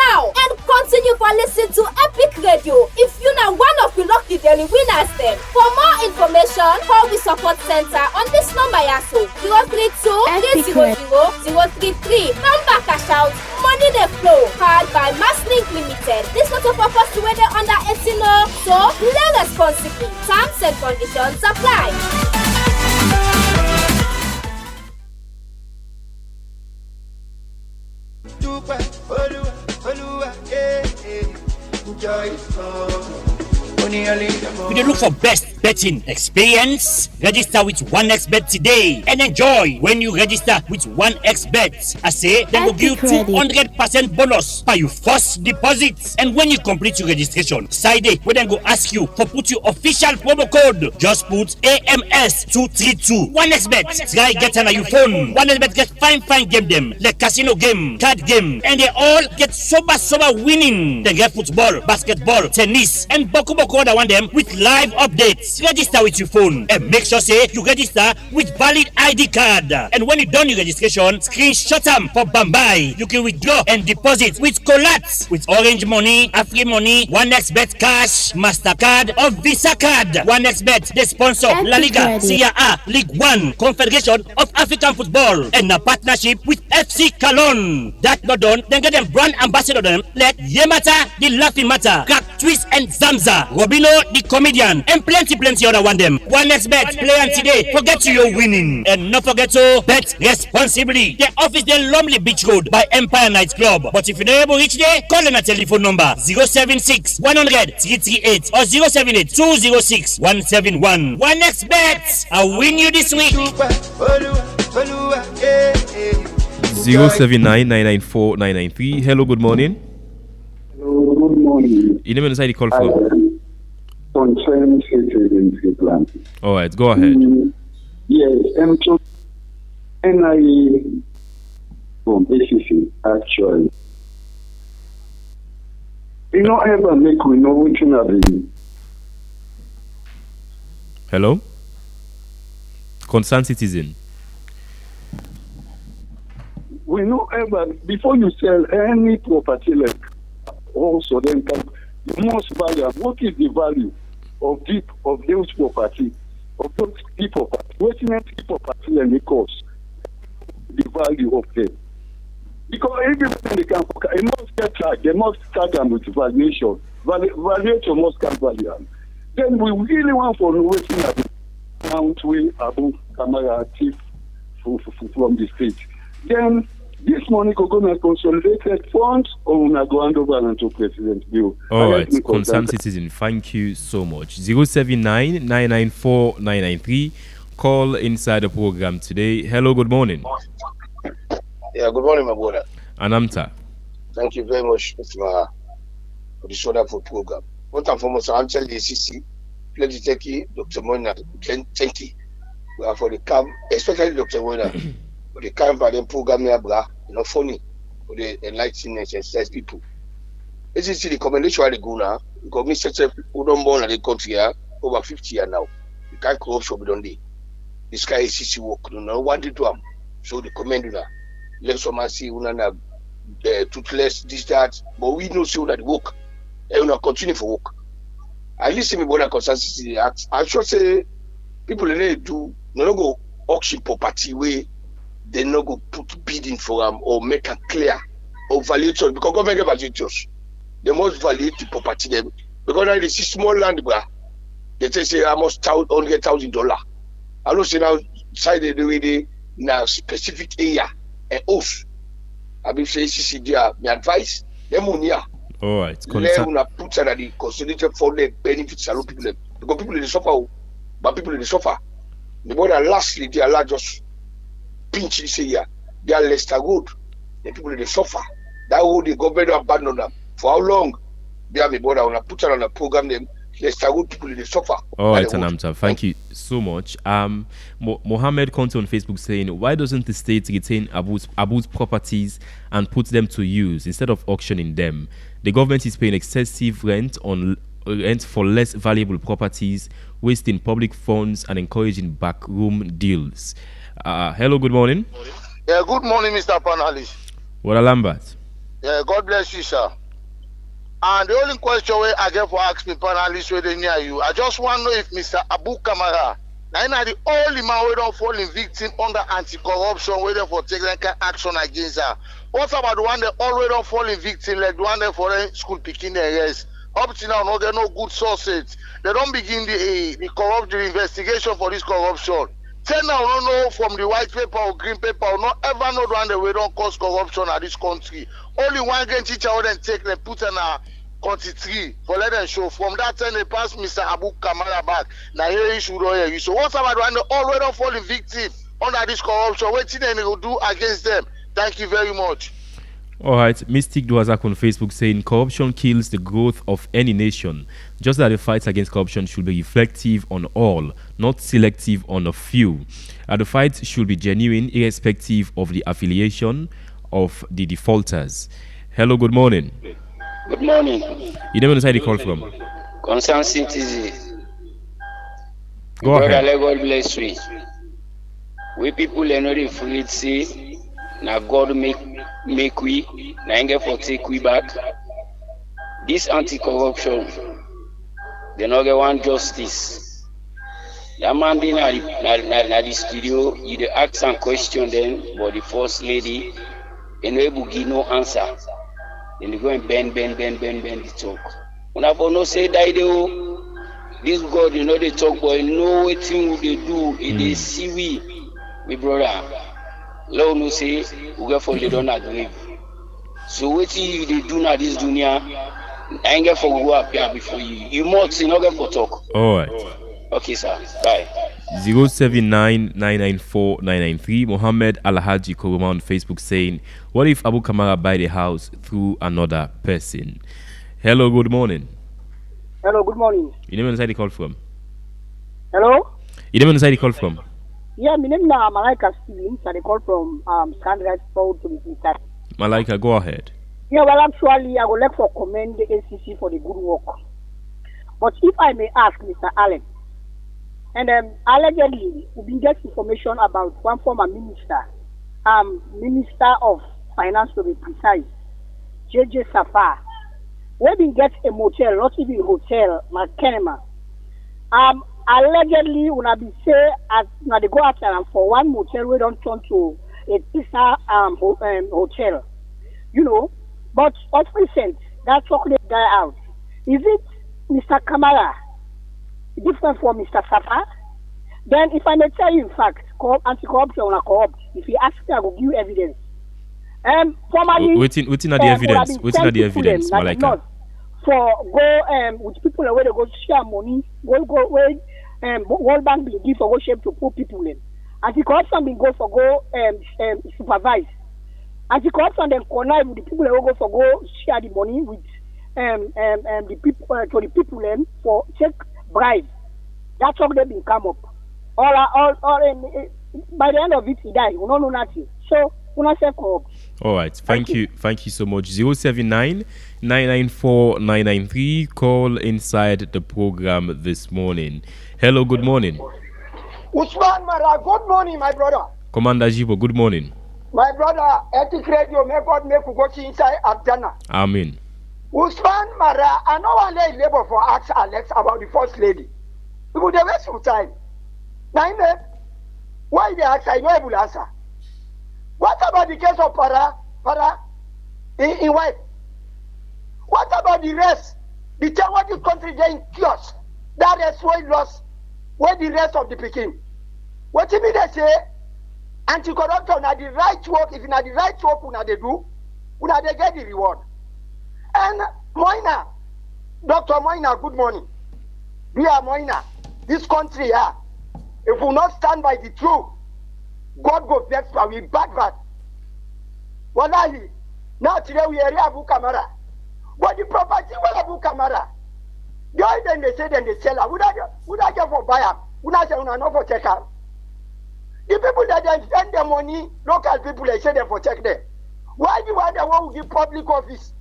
[SPEAKER 4] now and continue for listening to Epic Radio. If you know one of the lucky daily winners then. For more information, call the support center on this number yaso 032-300-033. Number cash out, money they flow. Powered by Masslink Limited. This not a purpose to whether under 18 so play responsibly. Terms and conditions apply.
[SPEAKER 11] We dey look for best betting experience. Register with 1xBet today and enjoy when you register with 1xBet. I say they will give 200% bonus by your first deposit. And when you complete your registration, side we then go ask you for put your official promo code. Just put AMS 232. 1xBet. Try get on your phone. 1xBet get fine game them like casino game, card game, and they all get sober winning. They get football, basketball, tennis, and boko other one them with live updates. bets, register with your phone and make sure say you register with valid ID card. And when you done your registration, screenshot them for Bambai. You can withdraw and deposit with Colats, with Orange Money, Afri Money, 1xBet Cash, MasterCard or Visa Card. 1xBet, the sponsor of La Liga, Serie A, League One, Confederation of African Football, and a partnership with FC Cologne. That not done, then get them brand ambassador them. Let Yemata, the laughing matter, Crack Twist and Zamza, Robino, the comedian, and plenty other one them. 1xBet, play on today. Forget you're winning. And not forget to bet responsibly. The office in Lumley Beach Road by Empire Night Club. But if you're not able to reach there, call on a telephone number 076 100 338 or 078 206 171. 1xBet, I'll win you this week.
[SPEAKER 1] 079-994-993. Hello, good morning.
[SPEAKER 12] Hello, good morning.
[SPEAKER 1] You never decide to call for.
[SPEAKER 12] Concerning in Finland.
[SPEAKER 1] All right, go ahead.
[SPEAKER 12] Yes, and so NIE from ACC actually. You know, ever make we know which one are the.
[SPEAKER 1] Hello? Concerned citizen.
[SPEAKER 12] We know ever before you sell any property like also then you must value what is the value of those property of those people what is property and the cost the value of them because everything they can it must get charged they must start them with valuation valuation must come value then we really want for waiting at the amount we Abu Kamara chief from the state then this money could go to consolidated funds or na go hand over to President Bill.
[SPEAKER 1] All right, concerned citizen, thank you so much. 079-994-993. Call inside the program today. Hello, good morning.
[SPEAKER 13] Yeah, good morning, my brother.
[SPEAKER 1] Anamta.
[SPEAKER 13] Thank you very much, Mr. Maha, for this wonderful program. First and foremost, I'm telling the ACC, plenty techie, Dr. Moina, plenty. We are for the camp, especially Dr. Moina. For the camp and then program here, funny for the enlightenment and sense people. This is the recommendation of the go now. Because me such a who don't born in the country here over 50 years now. You can't corruption be done day. This guy is CC work. You know, want to do them. So the commend you now. Let someone see una toothless, this, that, but we know see that work. And we continue for work. I listen me border consistency. I should say people they do no go auction property way. They no go put bidding for them or make a clear or validate because government validate us. They must validate the property them because now they see small land, bra. They say I must $100,000. I don't say now side the way they now specific area and oath. I be say CC there. My advice them money.
[SPEAKER 1] All right.
[SPEAKER 13] Let una put that the consolidated for the benefits allow people because people they suffer, but people they suffer. The more than lastly they allow just pinch this year, they are less good. The people they suffer. That whole the government abandon them. For how long? They have a border on a put on a program them. Less good people they suffer.
[SPEAKER 1] All right, Anamta, thank you so much. Mohammed Conte on Facebook saying, why doesn't the state retain Abu's properties and put them to use instead of auctioning them? The government is paying excessive rent for less valuable properties, wasting public funds and encouraging backroom deals. Hello, good morning.
[SPEAKER 14] Yeah, good morning, Mr. Panalist.
[SPEAKER 1] What a Lambert.
[SPEAKER 14] Yeah, God bless you, sir. And the only question I get for ask me, Panalist, where they near you, I just want to know if Mr. Abu Kamara, now the only man who don't fall in victim under anti-corruption, waiting for taking action against her. What about the one that already don't fall in victim, like the one that for school picking the arrest? Up to now, no get no good sources. They don't begin the investigation for this corruption. Tell now, no know from the white paper or green paper, or not ever know the one that we don't cause corruption at this country. Only one game teacher would then take them, put in a country 3 for let them show. From that time, they pass Mr. Abu Kamara back. Now here you should hear you. So what's about the one that already don't fall in victim under this corruption? What thing they will do against them? Thank you very much.
[SPEAKER 1] All right, Mystic Dwazak on Facebook saying corruption kills the growth of any nation. Just that the fight against corruption should be reflective on all, not selective on a few. The fight should be genuine, irrespective of the affiliation of the defaulters. Hello, good morning.
[SPEAKER 15] Good morning.
[SPEAKER 1] You never know where you call from.
[SPEAKER 15] Concerned citizen.
[SPEAKER 1] Go
[SPEAKER 15] Brother,
[SPEAKER 1] ahead.
[SPEAKER 15] let God bless we. We people are not afraid say, now God make we, now ain't for take we back. This anti-corruption, they not get one justice. That man dey na the studio, you dey ask some question then, but the first lady, they no able give no answer. Then they go and bend the talk. Una for no say that they this God, you know they talk, but you know what thing they do, they see we brother. Let no say we get for lay down at grave. So what you they do now this dunya, I ain't get for go appear before you. You must not get for talk.
[SPEAKER 1] All right.
[SPEAKER 15] Okay, sir. Bye.
[SPEAKER 1] 079-994-993. Mohammed Alhaji Koroma on Facebook saying, what if Abu Kamara buy the house through another person? Hello, good morning.
[SPEAKER 16] Hello, good morning.
[SPEAKER 1] You never inside the call from?
[SPEAKER 16] Hello?
[SPEAKER 1] You never inside the call from?
[SPEAKER 16] Yeah, my name is Malaika Stevens. I call from Sandra Road to the East.
[SPEAKER 1] Malaika, go ahead.
[SPEAKER 16] Yeah, well, actually, I would like to commend the ACC for the good work. But if I may ask, Mr. Allen, and allegedly, we been get information about one former minister, Minister of Finance to be precise, JJ Safar. We been get a motel, not even hotel, McKenema. Allegedly, when I be say as now they go out and for one motel, we don't turn to a pizza hotel, you know. But of recent, that chocolate guy out. Is it Mr. Kamara different from Mr. Safar? Then, if I may tell you, in fact, anti-corruption or corrupt, if you ask me, I will give you evidence. Formally,
[SPEAKER 1] waiting are the evidence. Waiting are the evidence, Malaika.
[SPEAKER 16] For go with people where they go share money, where World Bank will give for go shape to poor people in. Anti-corruption will go for go supervise. Anti-corruption then connive with the people who go for go share the money with the people to the people for take bribe. That's how they been come up. All by the end of it, he died. We don't know nothing. So we not say corrupt.
[SPEAKER 1] All right. Thank you so much. 079-994-993. Call inside the program this morning. Hello, good morning.
[SPEAKER 17] Usman Mara, good morning, my brother.
[SPEAKER 1] Commander Jibo, good morning.
[SPEAKER 17] My brother, Ethic Radio, may God make you go inside Abdana.
[SPEAKER 1] Amen.
[SPEAKER 17] Usman Mara, I know one lay labor for ask Alex about the first lady. We would waste some time. Now, why they ask, I know able answer. What about the case of Para in white? What about the rest? The time what this country they in chaos. That is why lost. Where the rest of the Peking? What you mean they say? Anti-corruption are the right work. If you are the right work, they do. They get the reward. And Moina, Dr. Moina, good morning. Dear Moina, this country, if we not stand by the truth, God go vex for we bad. Wallahi, now today we are Abu Kamara. But the property was Abu Kamara. Then they say, then they sell her. Would I get for buyer? Would I say, not for check her? The people that they spend their money, local people, they say they for check them. Why do you want the one who give public office?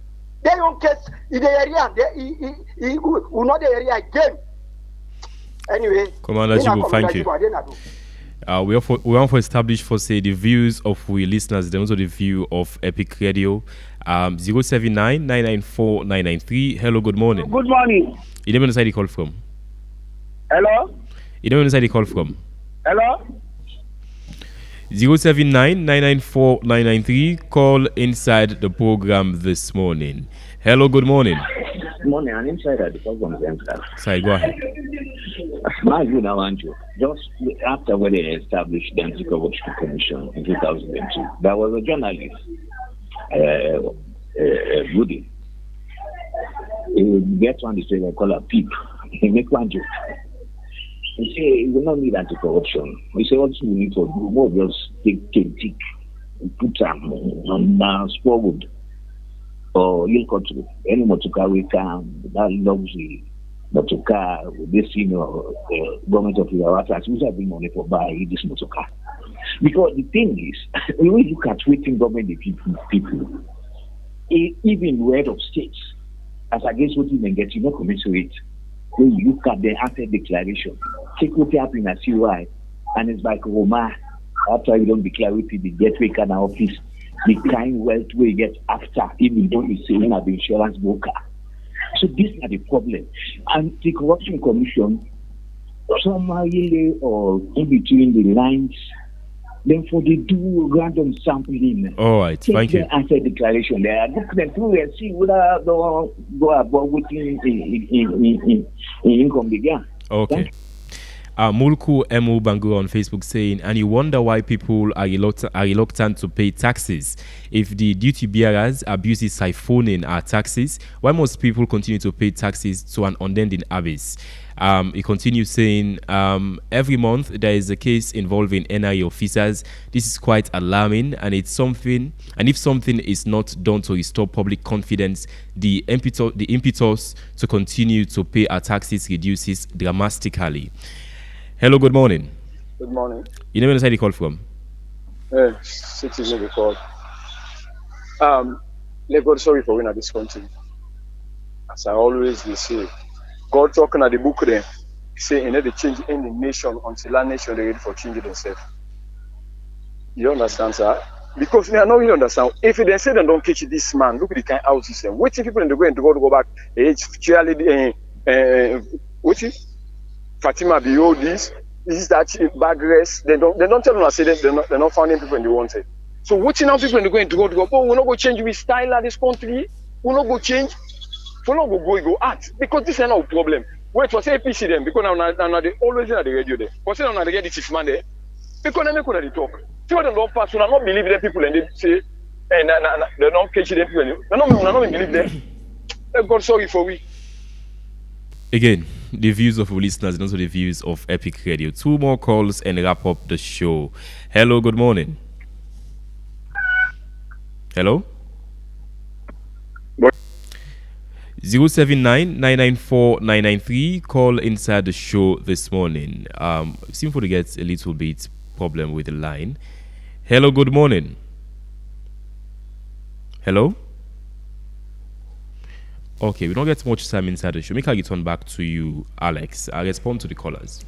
[SPEAKER 17] They don't case in the area, he will not the area again. Anyway,
[SPEAKER 1] Commander Jibo, thank you. We want to establish for say the views of we listeners, then also the view of Epic Radio. 079-994-993. Hello, good morning.
[SPEAKER 18] Good morning.
[SPEAKER 1] You don't know where the call from?
[SPEAKER 18] Hello?
[SPEAKER 1] You don't know where the call from?
[SPEAKER 18] Hello?
[SPEAKER 1] 079-994-993. Call inside the program this morning. Hello, good morning.
[SPEAKER 19] Good morning. I'm inside at the program.
[SPEAKER 1] Sorry, go ahead.
[SPEAKER 19] My view now, Andrew, just after when they established the Anti-Corruption Commission in 2002, there was a journalist, Woody. He gets on the street and call her Peep. He make one joke. He say, we don't need anti-corruption. We say, also we need to do more just take, put them on sport wood or you'll cut to any motocar we can, that luxury motocar with this government of Iraq, we have been money for buy this motocar. Because the thing is, when we look at waiting government the people, even word of states, as against what you can get, you not commensurate. When you look at the asset declaration, take what happened at CY, and it's like Roma. After you don't declare with the gateway kind of office, the kind wealth we get after, even though you say you have the insurance broker. So this is the problem. And the Corruption Commission, somewhere or in between the lines, then for they do random sampling.
[SPEAKER 1] All right, thank you.
[SPEAKER 19] Answer declaration there. Look them through and see whether they go about within in income began.
[SPEAKER 1] Okay. Mulku Emu Bangu on Facebook saying, and you wonder why people are reluctant to pay taxes. If the duty bearers abuses siphoning our taxes, why must people continue to pay taxes to an unending abyss? He continues saying, every month there is a case involving NIA officers. This is quite alarming, and it's something. And if something is not done to restore public confidence, the impetus to continue to pay our taxes reduces dramatically. Hello, good morning.
[SPEAKER 20] Good morning.
[SPEAKER 1] You know where the call from?
[SPEAKER 20] Citizen recall. God, sorry for winning this country. As I always say, God talking at the book there, he say, you know, they change any nation until that nation they're ready for changing themselves. You understand, sir? Because they are not really understand. If they say they don't catch this man, look at the kind of house he said. Waiting people in the way and go back. What is Fatima behold this is that bag rest. They don't tell them. I say they're not finding people in the wanted. So watching how people in the going to go, oh, we're not going to change with style of this country. We're not going to change. We're not going to go act because this is not a problem. Wait for say APC them because now they always at the radio there. Because now they get the 6 man there. Because they make they talk. See what they don't pass. Not believe the people and they say, they don't catch them people. They not believe them. God sorry for we.
[SPEAKER 1] Again, the views of our listeners and also the views of Epic Radio. 2 more calls and wrap up the show. Hello, good morning. Hello? 079-994-993. Call inside the show this morning. Seem to get a little bit problem with the line. Hello, good morning. Hello? Okay, we don't get much time inside the show. Make I return back to you, Alex. I'll respond to the callers.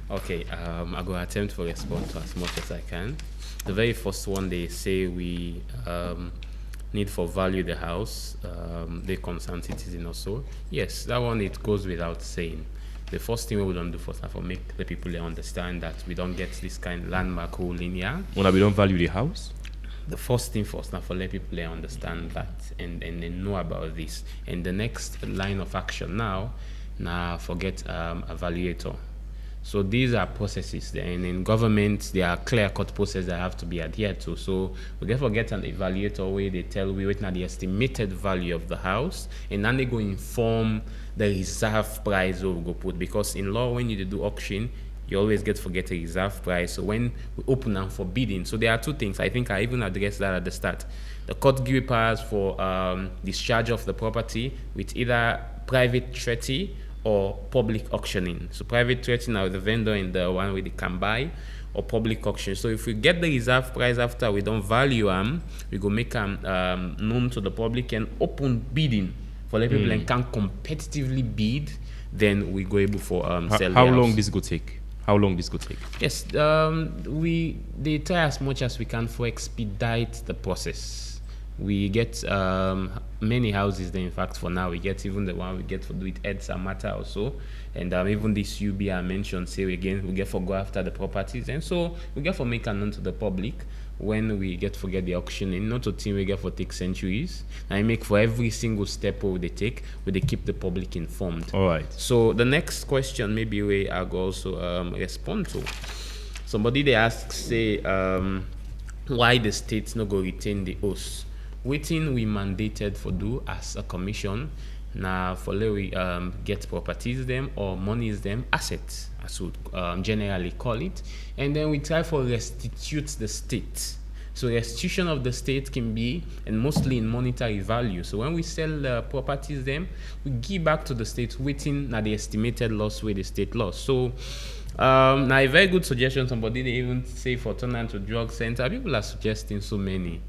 [SPEAKER 9] Okay, I go attempt to respond to as much as I can. The very first one, they say we need for value the house, the concerned citizen also. Yes, that one, it goes without saying. The first thing we don't do first is for make the people understand that we don't get this kind of landmark ruling here.
[SPEAKER 1] When we don't value the house?
[SPEAKER 9] The first thing first now for let people understand that and they know about this. And the next line of action now forget evaluator. So these are processes, and in government there are clear-cut processes that have to be adhered to. So we therefore get an evaluator where they tell we wait now the estimated value of the house, and then they go inform the reserve price we go put, because in law when you do auction you always forget a reserve price. So when we open them for bidding, so there are 2 things. I think I even addressed that at the start. The court give powers for discharge of the property with either private treaty or public auctioning. So private treaty now the vendor in the one where they can buy, or public auction. So if we get the reserve price after we don't value them, we go make them known to the public and open bidding for the people and can competitively bid. Then we go able for sell.
[SPEAKER 1] How long this go take? How long this could take?
[SPEAKER 9] Yes, they try as much as we can for expedite the process. We get many houses there. In fact, for now, we get even the one we get for do it Edsa matter also, and even this UB I mentioned. Say again, we get for go after the properties, and so we get for make a known to the public when we get for get the auctioning. Not a team we get for take centuries. I make for every single step where they take, where they keep the public informed.
[SPEAKER 1] All right.
[SPEAKER 9] So the next question maybe we I go also respond to. Somebody they ask say why the states no go retain the oath. Waiting we mandated for do as a commission now for let we get properties them or monies them assets as we generally call it, and then we try for restitute the state. So restitution of the state can be and mostly in monetary value. So when we sell the properties them, we give back to the state waiting now the estimated loss where the state lost. So now a very good suggestion. Somebody they even say for turn to drug center. People are suggesting so many.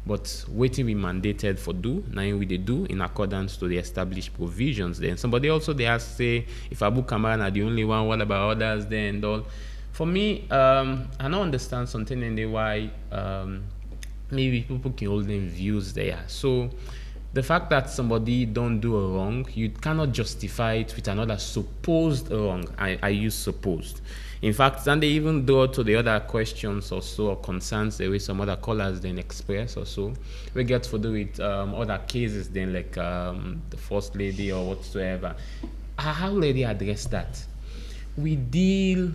[SPEAKER 9] But waiting we mandated for do, now we they do in accordance to the established provisions. Then somebody also they ask say if Abu Kamara are the only one, what about others then and all. For me, I don't understand something in the why maybe people can hold them views there. So the fact that somebody don't do a wrong, you cannot justify it with another supposed wrong. I use supposed. In fact, and they even go to the other questions or so, or concerns the way some other callers then express or so. We get to do with other cases then like the First Lady or whatsoever. How lady address that? We deal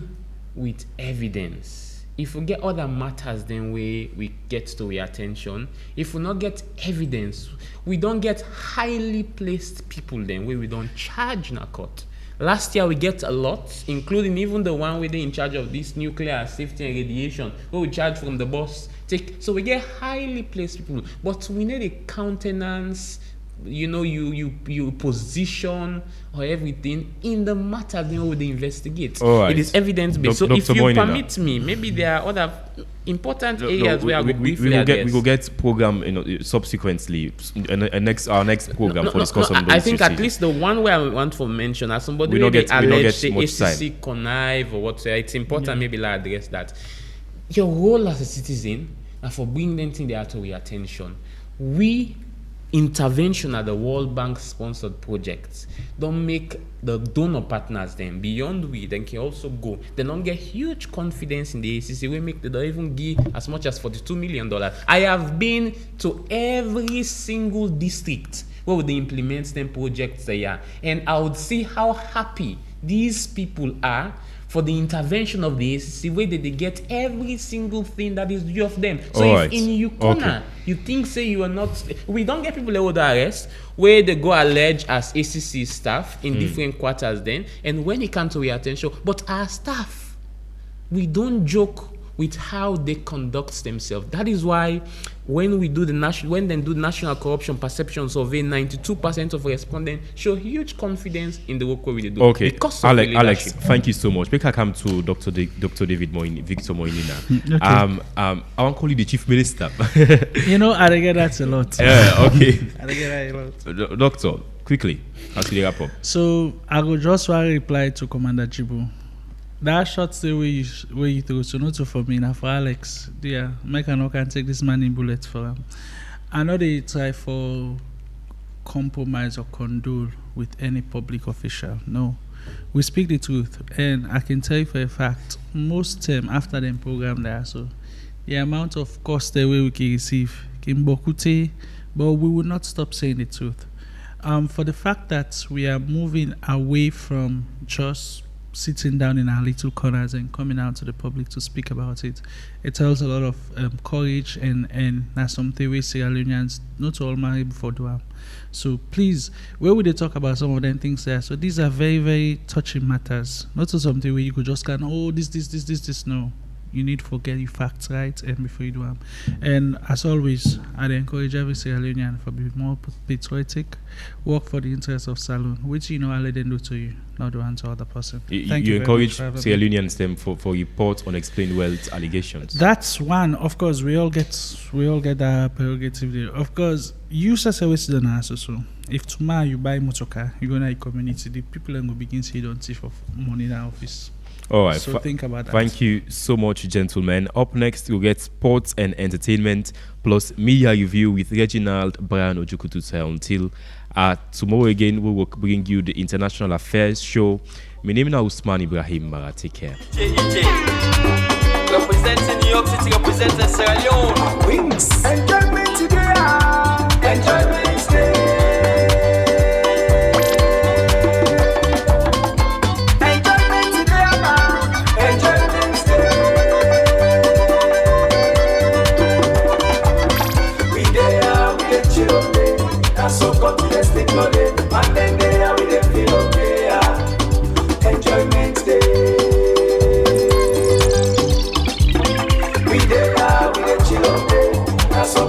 [SPEAKER 9] with evidence. If we get other matters, then we get to the attention. If we not get evidence, we don't get highly placed people then where we don't charge in a court. Last year we get a lot, including even the one where they in charge of this nuclear safety and radiation, where we charge from the boss. So we get highly placed people, but we need a countenance. You position or everything in the matter then they investigate.
[SPEAKER 1] Right.
[SPEAKER 9] It is evidence based. So if you permit me, maybe there are other important areas where we
[SPEAKER 1] will get program subsequently our next program for discussion on those.
[SPEAKER 9] I think at least the one where I want to mention as somebody who alleged the ACC connive or whatsoever, it's important maybe I address that. Your role as a citizen and for bringing them things there to your attention. We intervention at the World Bank sponsored projects don't make the donor partners then beyond we then can also go. They don't get huge confidence in the ACC. We make they don't even give as much as $42 million. I have been to every single district where they implement them projects there, and I would see how happy these people are for the intervention of the ACC, where they get every single thing that is due of them. So if in your corner, you think, say you are not... We don't get people under arrest where they go allege as ACC staff in different quarters then, and when it comes to your attention, but our staff, we don't joke with how they conduct themselves. That is why when they do the national corruption perception survey, 92% of respondents show huge confidence in the work we do.
[SPEAKER 1] Okay,
[SPEAKER 9] because of
[SPEAKER 1] Alex, thank you so much. Make I come to Dr. David Moini, Victor Moini now.
[SPEAKER 10] Okay.
[SPEAKER 1] I want to call you the Chief Minister.
[SPEAKER 10] I get that a lot.
[SPEAKER 1] Yeah, okay.
[SPEAKER 10] I get that a lot.
[SPEAKER 1] Doctor, quickly, as we wrap up.
[SPEAKER 10] So I will just want to reply to Commander Chibu. That short stay where you throw, so not for me, now for Alex. Yeah, make I can take this man in bullets for him. I know they try for compromise or condole with any public official. No, we speak the truth, and I can tell you for a fact, most time after the program there, so the amount of cost that we can receive can bokute, but we will not stop saying the truth. For the fact that we are moving away from just sitting down in our little corners and coming out to the public to speak about it, it tells a lot of courage and that's something we Sierra Leoneans not all marry before doing. So please, where would they talk about some of them things there? So these are very, very touching matters, not something where you could just this. No, you need to get your facts right and before you do them. And as always, I'd encourage every Sierra Leonean for being more patriotic, work for the interests of Salone, which I'll let them do to you, not do to other person.
[SPEAKER 1] You encourage Sierra Leoneans them for report unexplained wealth allegations.
[SPEAKER 10] That's one. Of course, we all get that prerogative there. Of course, you say we see the answer. So if tomorrow you buy motor car, you go to a community, the people are going to begin to see don't thief of money in the office.
[SPEAKER 1] All right.
[SPEAKER 10] So think about that.
[SPEAKER 1] Thank you so much, gentlemen. Up next, we'll get sports and entertainment plus media review with Reginald Brian Ojukutu. Until tomorrow again, we will bring you the International Affairs Show. My name is Usman Ibrahim Mara. Take care.
[SPEAKER 2] Representing New York City, representing Sierra Leone. Wings. Enjoyment today. Enjoyment today. So come to the stick on it, and then they are with the feel okay. Enjoyment day. We there with the chill okay. So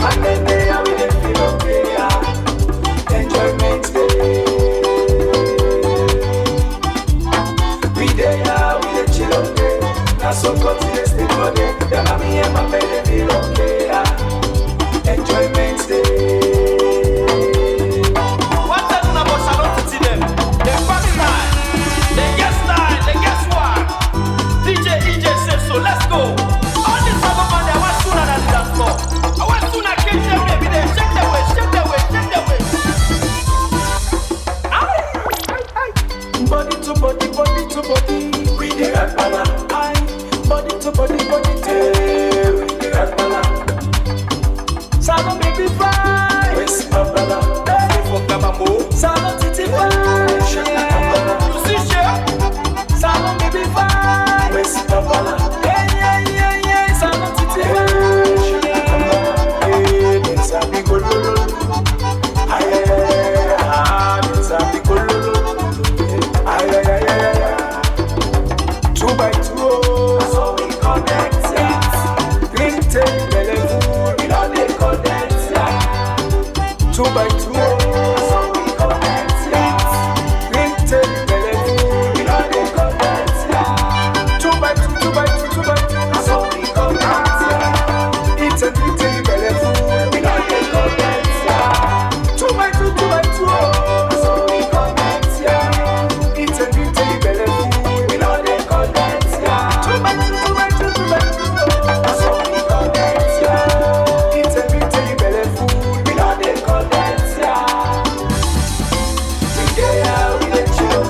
[SPEAKER 2] Monday, we dey feel okay, enjoyment day. We dey here, we dey chill okay. Na so come to the state for them. Them and me and my baby feel okay, enjoyment day.
[SPEAKER 3] What tell them about Salon to see them? They fast style, they get style, they get swag. DJ EJ says so, let's go. All this other man, they want sooner than that floor. I want sooner catch them, baby. They shake their way, shake their way, shake their way.
[SPEAKER 2] Body to body, body to body. We dey got bala. Body to body, body to we dey got bala. Salon baby fly. West Babala. Hey, for Kabamo. Salon titi fly. You see share? Salon baby fly. West Babala. Hey, Salon titi fly. Hey, there's a big gololo. There's a big gololo. 2 by 2, so we connect it. Green tape, bellevue, we don't dey connect it. 2 by 2, so we connect it. Green tape, bellevue, we don't dey connect it. 2 by 2, 2 by 2, 2 by 2, so we connect it. It's a green tape, bellevue, we don't dey connect it. 2 by 2, 2 by 2, so we connect it. It's a green tape, bellevue, we don't dey connect it. 2 by 2, 2 by 2, 2 by 2, so we connect it. It's a green tape, bellevue, we don't dey connect it. We dey here, we dey chill.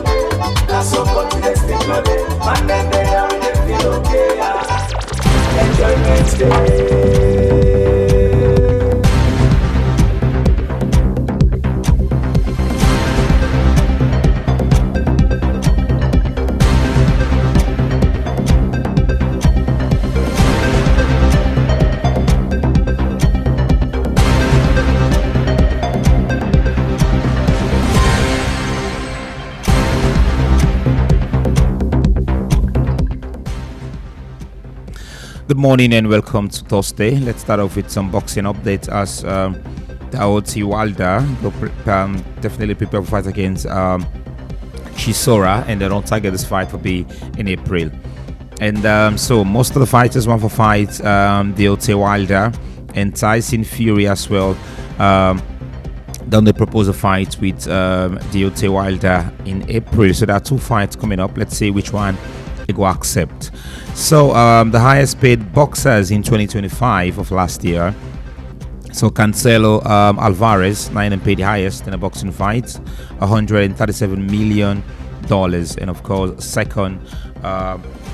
[SPEAKER 2] That's so fun to the stick no dey. Man, then dey here, we dey feel okay. Enjoyment day.
[SPEAKER 19] Good morning and welcome to Thursday. Let's start off with some boxing updates as Deontay Wilder definitely prepare for fight against Chisora, and they don't target this fight will be in April. And so most of the fighters want for fight Deontay Wilder and Tyson Fury as well. Then they propose a fight with Deontay Wilder in April. So there are 2 fights coming up. Let's see which one they go accept. So the highest paid boxers in 2025 of last year. So Cancelo Alvarez, 9 and paid the highest in a boxing fight, $137 million. And of course, second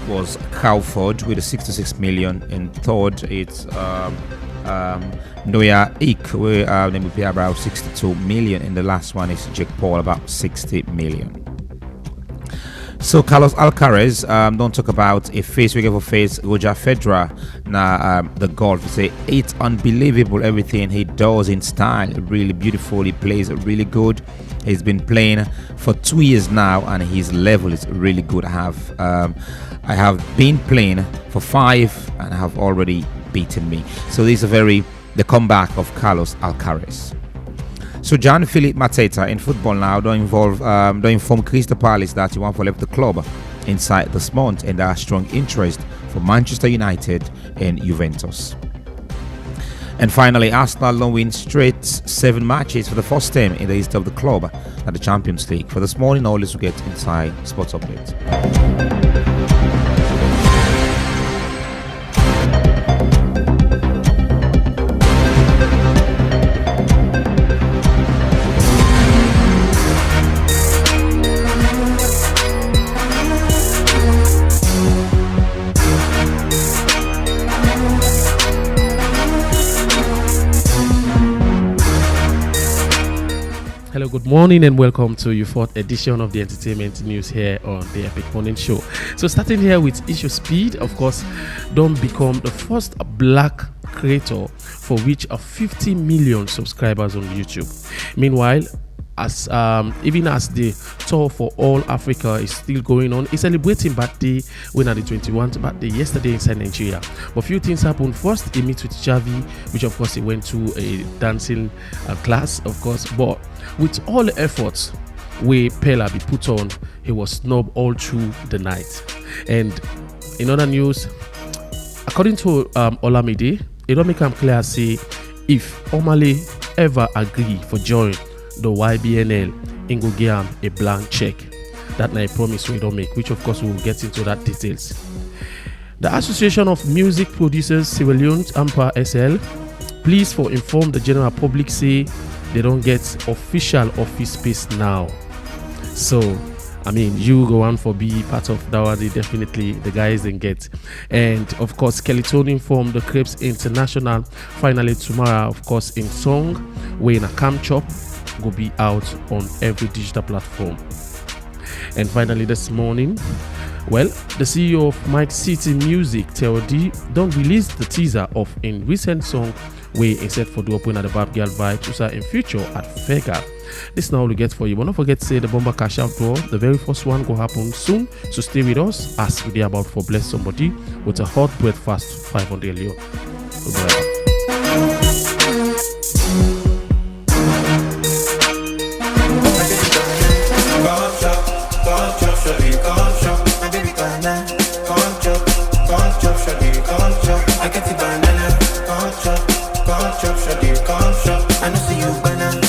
[SPEAKER 19] was Crawford with a $66 million. And third, it's Noya Eek, where they will pay about $62 million. And the last one is Jake Paul, about $60 million. So Carlos Alcaraz, don't talk about a face we get for face Roger Federer. Now the golf, say it's unbelievable everything he does in style, really beautiful. He plays really good. He's been playing for 2 years now, and his level is really good. I have been playing for 5 and have already beaten me. So this is the comeback of Carlos Alcaraz. So John-Philippe Mateta in football now don't inform Crystal Palace that he wants to leave the club inside this month, and there are strong interest for Manchester United and Juventus. And finally, Arsenal don't win straight 7 matches for the first time in the history of the club at the Champions League. For this morning, all this will get inside sports update.
[SPEAKER 21] Hello, good morning and welcome to your 4th edition of the entertainment news here on the Epic Morning Show. So starting here with Issue Speed, of course, don't become the first black creator for which of 50 million subscribers on YouTube. Meanwhile, as even as the tour for all Africa is still going on, he's celebrating birthday when at the 21st birthday yesterday inside Nigeria. But few things happened. First, he meets with Javi, which of course he went to a dancing class, of course. But with all the efforts where Pella be put on, he was snubbed all through the night. And in other news, according to Olamide, it don't make him clear say if Omale ever agree for join the YBNL, he go give him a blank check. That na a promise we don't make, which of course we will get into that details. The Association of Music Producers Sierra Leone, AMPA SL, please for inform the general public say they don't get official office space now. So I mean, you go on for be part of Dawadi, definitely the guys didn't get. And of course, Kelly from the Crepes International finally tomorrow, of course, in song, where in a cam chop will be out on every digital platform. And finally this morning, well, the CEO of Mike City Music, Theody, don't release the teaser of in recent song where he said for the open at the Bab Girl vibe to in future at Fega. This now we get for you. But don't forget to say the Bomber Cash Out draw. The very first one will happen soon. So stay with us as we are about for bless somebody with a hot breakfast 500 Leo.
[SPEAKER 2] I know see you banana.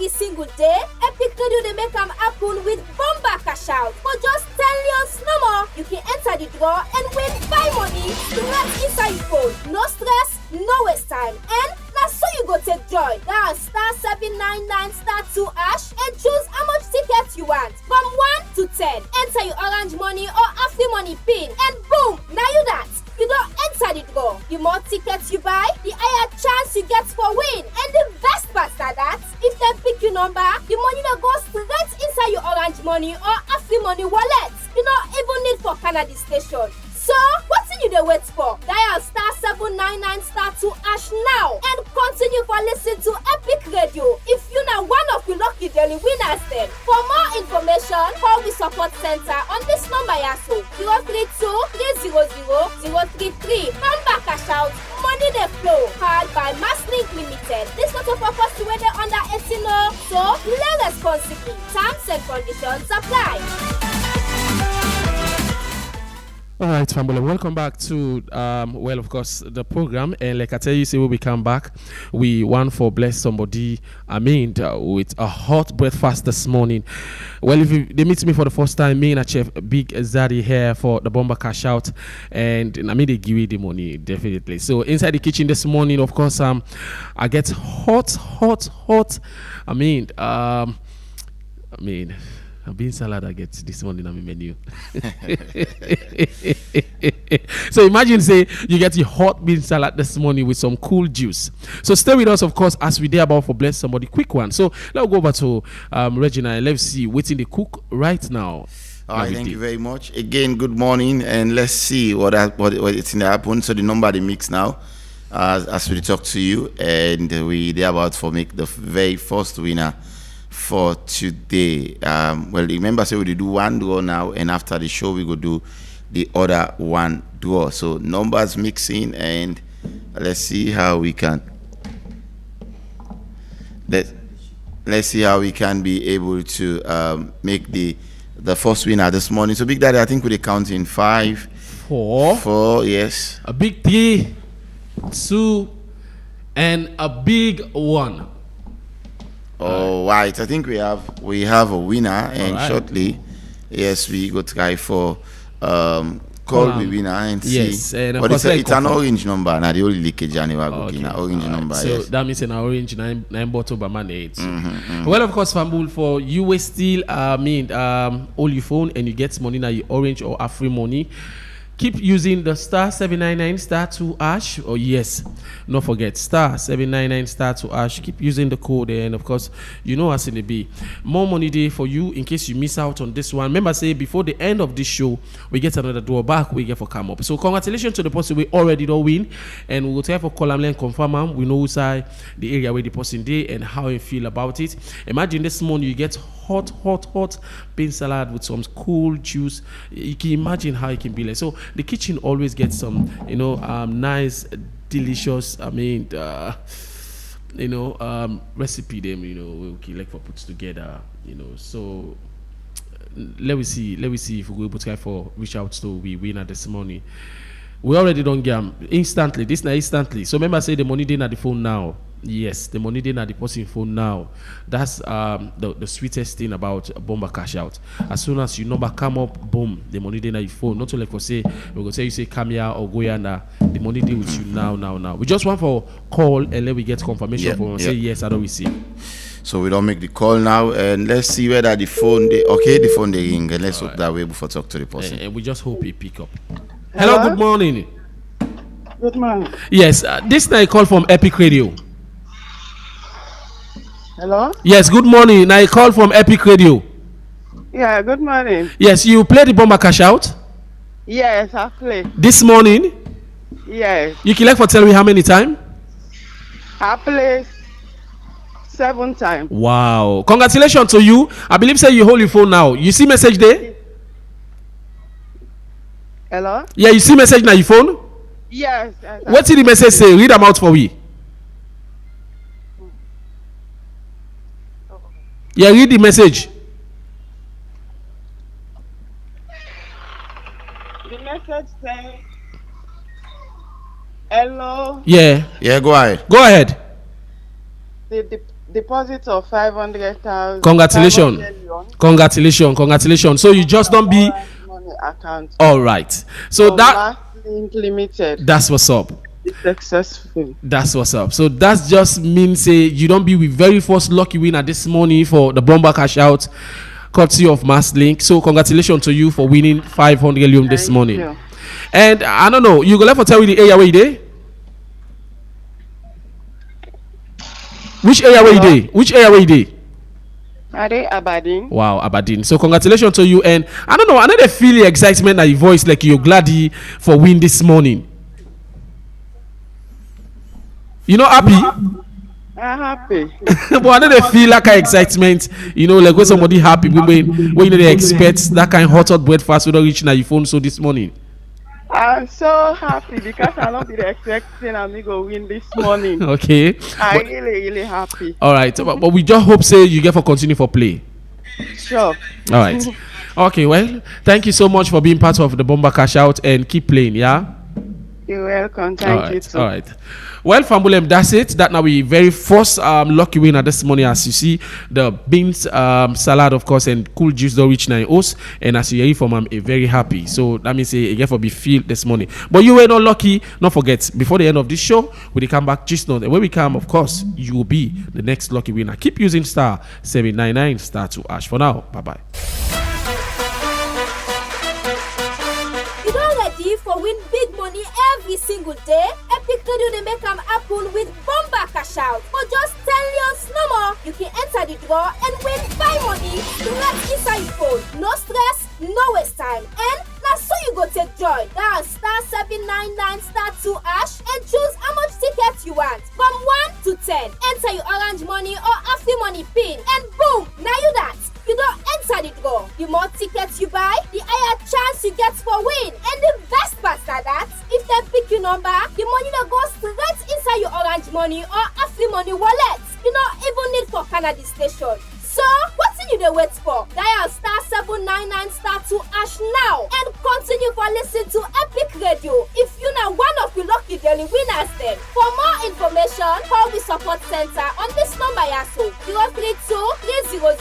[SPEAKER 4] Single day, Epic Radio they make them happen with Bomba Cash Out. For just 10 years no more, you can enter the draw and win 5 money straight inside your phone. No stress, no waste time. And now so you go take joy. Now star 799 star 2 hash and choose how much tickets you want. From 1 to 10. Enter your orange money or Afri money pin and boom, now you that. You don't enter the draw. The more tickets you buy, the higher chance you get for win. And the best part is that if they pick your number, the money that goes straight inside your orange money or Afri money wallet. You don't even need for Canada station. So, what's you dey wait for? Dial star 799 star 2 hash now and continue for listening to Epic Radio. If you now one of the lucky daily winners then. For more information, call the support center on this number yaso 032 300 033. Number cash out, money dey flow. Powered by Masslink Limited. This not a purpose to whether under 18 so play responsibly. Terms and conditions apply.
[SPEAKER 21] All right, family, welcome back to, well, of course, the program. And like I tell you, say when we come back, we want for bless somebody, with a hot breakfast this morning. Well, if they meet me for the first time, me and a chef Big Zaddy here for the Bomber Cash Out. And they give you the money, definitely. So inside the kitchen this morning, of course, I get hot. A bean salad I get this morning on my menu. So imagine say you get your hot bean salad this morning with some cool juice. So stay with us, of course, as we dare about for bless somebody. Quick one. So let's go over to Regina and let's see what's in the cook right now.
[SPEAKER 7] All right, thank you very much. Again, good morning, and let's see what it's in the happen. So the number they mix now, as we talk to you, and we dare about for make the very first winner for today. Well, remember, say we do one draw now, and after the show we go do the other one draw. So numbers mixing, and let's see how we can let's see how we can be able to make the first winner this morning. So Big Daddy, I think we count in 5, 4, yes,
[SPEAKER 21] a big 3, 2, and a big 1.
[SPEAKER 7] All right, I think we have a winner, and shortly, yes, we go try for call the winner and
[SPEAKER 9] yes,
[SPEAKER 7] see.
[SPEAKER 9] And
[SPEAKER 7] but it's an orange number. Now the only leakage anyway orange number.
[SPEAKER 9] So
[SPEAKER 7] yes.
[SPEAKER 9] that means an orange nine bottle by man 8. Well, of course, Fambul, for you will still hold your phone and you get money now, you orange or free money. Keep using the star 799 star 2 hash. Oh yes, not forget star 799 star 2 hash. Keep using the code and of course you know as in the be more money day for you in case you miss out on this one. Remember, say before the end of this show we get another draw back we get for come up. So congratulations to the person we already don't win, and we will tell for column line confirm am. We know who's the area where the person day and how you feel about it. Imagine this morning you get hot bean salad with some cool juice. You can imagine how it can be like. So the kitchen always gets some nice delicious recipe them we like for put together so let me see if we go able to try for reach out to we win at this morning. We already don't get instantly. This now instantly. So remember, say the money in at the phone now. Yes, the money in at the person phone now. That's the sweetest thing about Bomba Cash Out. As soon as your number come up, boom, the money in at your phone. Not to like for say we go say you say come here or go here now. The money deal with you now. We just want for call and let we get confirmation from say yes, I don't receive.
[SPEAKER 7] So we don't make the call now, and let's see whether the phone the phone they ring, and let's hope that way before talk to the person.
[SPEAKER 9] And we just hope he pick up. Hello, good morning.
[SPEAKER 5] Good morning.
[SPEAKER 9] Yes, this night call from Epic Radio.
[SPEAKER 5] Hello?
[SPEAKER 9] Yes, good morning. I call from Epic Radio.
[SPEAKER 5] Yeah, good morning.
[SPEAKER 9] Yes, you play the Bomber Cash Out?
[SPEAKER 5] Yes, I play.
[SPEAKER 9] This morning?
[SPEAKER 5] Yes.
[SPEAKER 9] You can like for tell me how many times?
[SPEAKER 5] I play 7 times.
[SPEAKER 9] Wow. Congratulations to you. I believe say you hold your phone now. You see message there?
[SPEAKER 5] Hello?
[SPEAKER 9] Yeah, you see message now your phone?
[SPEAKER 5] Yes.
[SPEAKER 9] What did the message say? Read them out for we. Yeah, read the message.
[SPEAKER 5] The message says, hello.
[SPEAKER 7] Yeah, go ahead.
[SPEAKER 9] Go ahead.
[SPEAKER 5] The deposit of 500,000.
[SPEAKER 9] Congratulations. So you just don't be
[SPEAKER 5] money account.
[SPEAKER 9] all right. So that
[SPEAKER 5] Link Limited.
[SPEAKER 9] that's what's up.
[SPEAKER 5] It's successful.
[SPEAKER 9] That's what's up. So that just means say you don't be with very first lucky winner this morning for the Bomber Cash Out, courtesy of Masslink. So congratulations to you for winning 500 million this morning.
[SPEAKER 5] You.
[SPEAKER 9] And I don't know, you go left for tell me the area where you dey? Which area where you dey? Which area where you dey?
[SPEAKER 5] Are they Aberdeen?
[SPEAKER 9] Wow, Aberdeen. So congratulations to you. And I don't know, I know they feel the excitement in your voice like you're glad for win this morning. You know, happy?
[SPEAKER 5] I'm happy.
[SPEAKER 9] But I know they feel that kind of excitement, like when somebody happy, when they expect that kind of hot breakfast without reaching your phone so this morning.
[SPEAKER 5] I'm so happy because I don't be expecting I'm go win this morning.
[SPEAKER 9] Okay.
[SPEAKER 5] I'm really happy.
[SPEAKER 9] All right. But we just hope say you get for continue for play.
[SPEAKER 5] Sure.
[SPEAKER 9] All right. Okay, well, thank you so much for being part of the Bomber Cash Out and keep playing, yeah?
[SPEAKER 5] You're welcome. Thank you too.
[SPEAKER 9] All right. Well, Fambulem, that's it. That now we very first lucky winner this morning. As you see, the beans salad, of course, and cool juice don't reach 9 hours. And as you hear from I'm very happy. So that means you get for be filled this morning. But you were not lucky. Don't forget, before the end of this show, when they come back, just know that when we come, of course, you will be the next lucky winner. Keep using star 799 star 2 hash. For now, bye-bye.
[SPEAKER 4] You don't ready for win big money every single day? Epic Radio they make them happen with Bomber Cash Out. For just 10 years no more, you can enter the draw and win 5 money straight inside your phone. No stress, no waste time. And now so you go take joy. Dial star 799 star 2 hash and choose how much tickets you want. From 1 to 10. Enter your orange money or after money pin. And boom, now you that. You don't enter the draw. The more tickets you buy, the higher chance you get for win. And the best part is that if they pick your number, the money that goes straight inside your orange money or after money wallet. You don't even need for Canada station. So, what's you dey wait for? Dial star 799 star 2 hash now and continue for listening to Epic Radio. If you know one of the lucky daily winners then. For more information, call the support center on this number yaso 032 300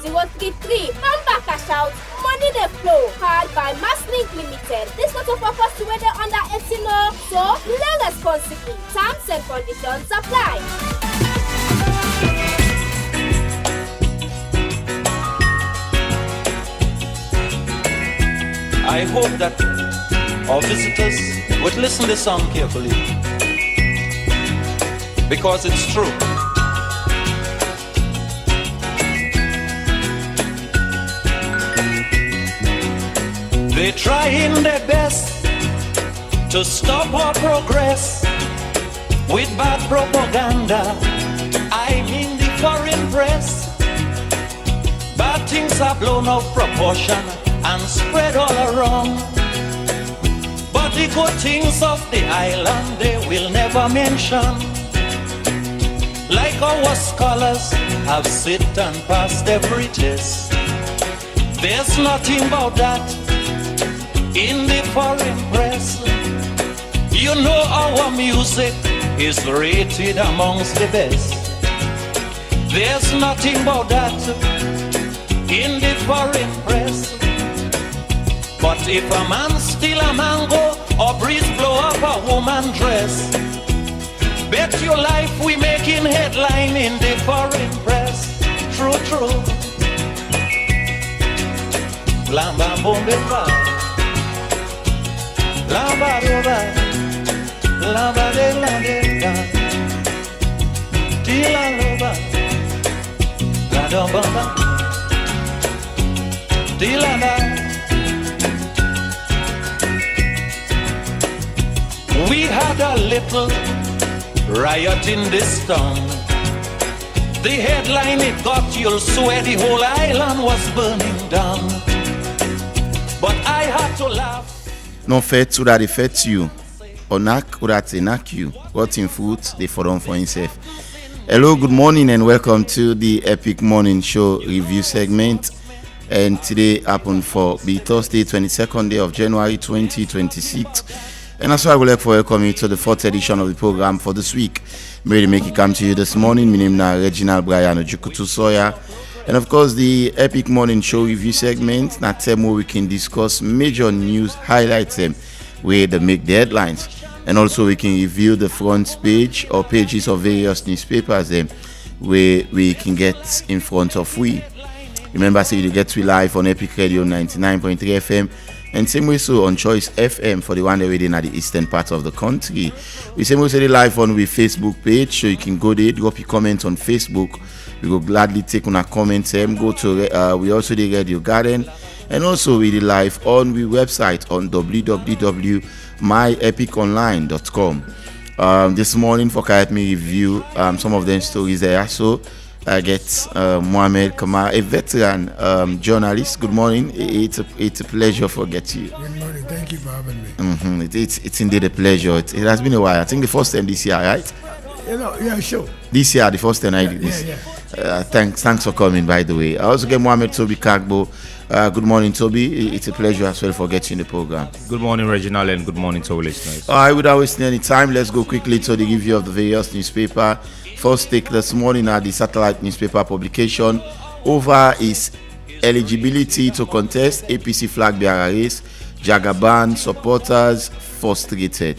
[SPEAKER 4] 033 free. Bamba cash out, money they flow. Powered by Masslink Limited. This not a purpose to whether under 18 or so play responsibly. Terms and conditions apply.
[SPEAKER 6] I hope that our visitors would listen to this song carefully, because it's true. They're trying their best to stop our progress with bad propaganda. I mean the foreign press. Bad things are blown out of proportion and spread all around. But the good things of the island they will never mention. Like our scholars have sit and passed every test. There's nothing about that in the foreign press. You know our music is rated amongst the best. There's nothing about that in the foreign press. But if a man steal a mango or breeze blow up a woman dress, bet your life we making headline in the foreign press. True, true. Lamba bomba, lamba doba, lamba de la de da, tila loba, la domba, tila da. We had a little riot in this town. The headline it got, you'll swear the whole island was burning down. But I had to laugh.
[SPEAKER 7] Non fait ou that affects you. Onak ou that enact you. What in food they for on for himself. Hello, good morning and welcome to the Epic Morning Show review segment. And today happened for the Thursday 22nd day of January 2026. And that's why I would like to welcome you to the 4th edition of the program for this week. I'm ready to make it come to you this morning. My name is Reginald Brian Ojukutu Soya. And of course, the Epic Morning Show review segment, na time where we can discuss major news highlights them where they make the headlines. And also we can review the front page or pages of various newspapers them where we can get in front of we. Remember, say you get to live on Epic Radio 99.3 FM. And same way so on Choice FM for the one that within at the eastern part of the country. We same way so the live on with Facebook page, so you can go there, drop your comments on Facebook. We will gladly take on our comments. Go to we also the Radio Garden, and also we the live on the website on www.myepiconline.com. This morning for Kayat me review some of them stories there. So I get Mohamed Kamara, a veteran journalist. Good morning. It's a pleasure for getting you.
[SPEAKER 22] Good morning. Thank you for having me.
[SPEAKER 7] It's indeed a pleasure. It has been a while. I think the first time this year, right?
[SPEAKER 22] Yeah, sure.
[SPEAKER 7] This year, the first time I did this. Thanks for coming, by the way. I also get Mohamed Toby Kagbo. Good morning, Toby. It's a pleasure as well for getting the program.
[SPEAKER 23] Good morning, Reginald, and good morning to our listeners.
[SPEAKER 7] All right, without wasting any time, let's go quickly to the review of the various newspaper. First take this morning at the satellite newspaper publication over his eligibility to contest APC flag bearer race. Jagaban supporters frustrated.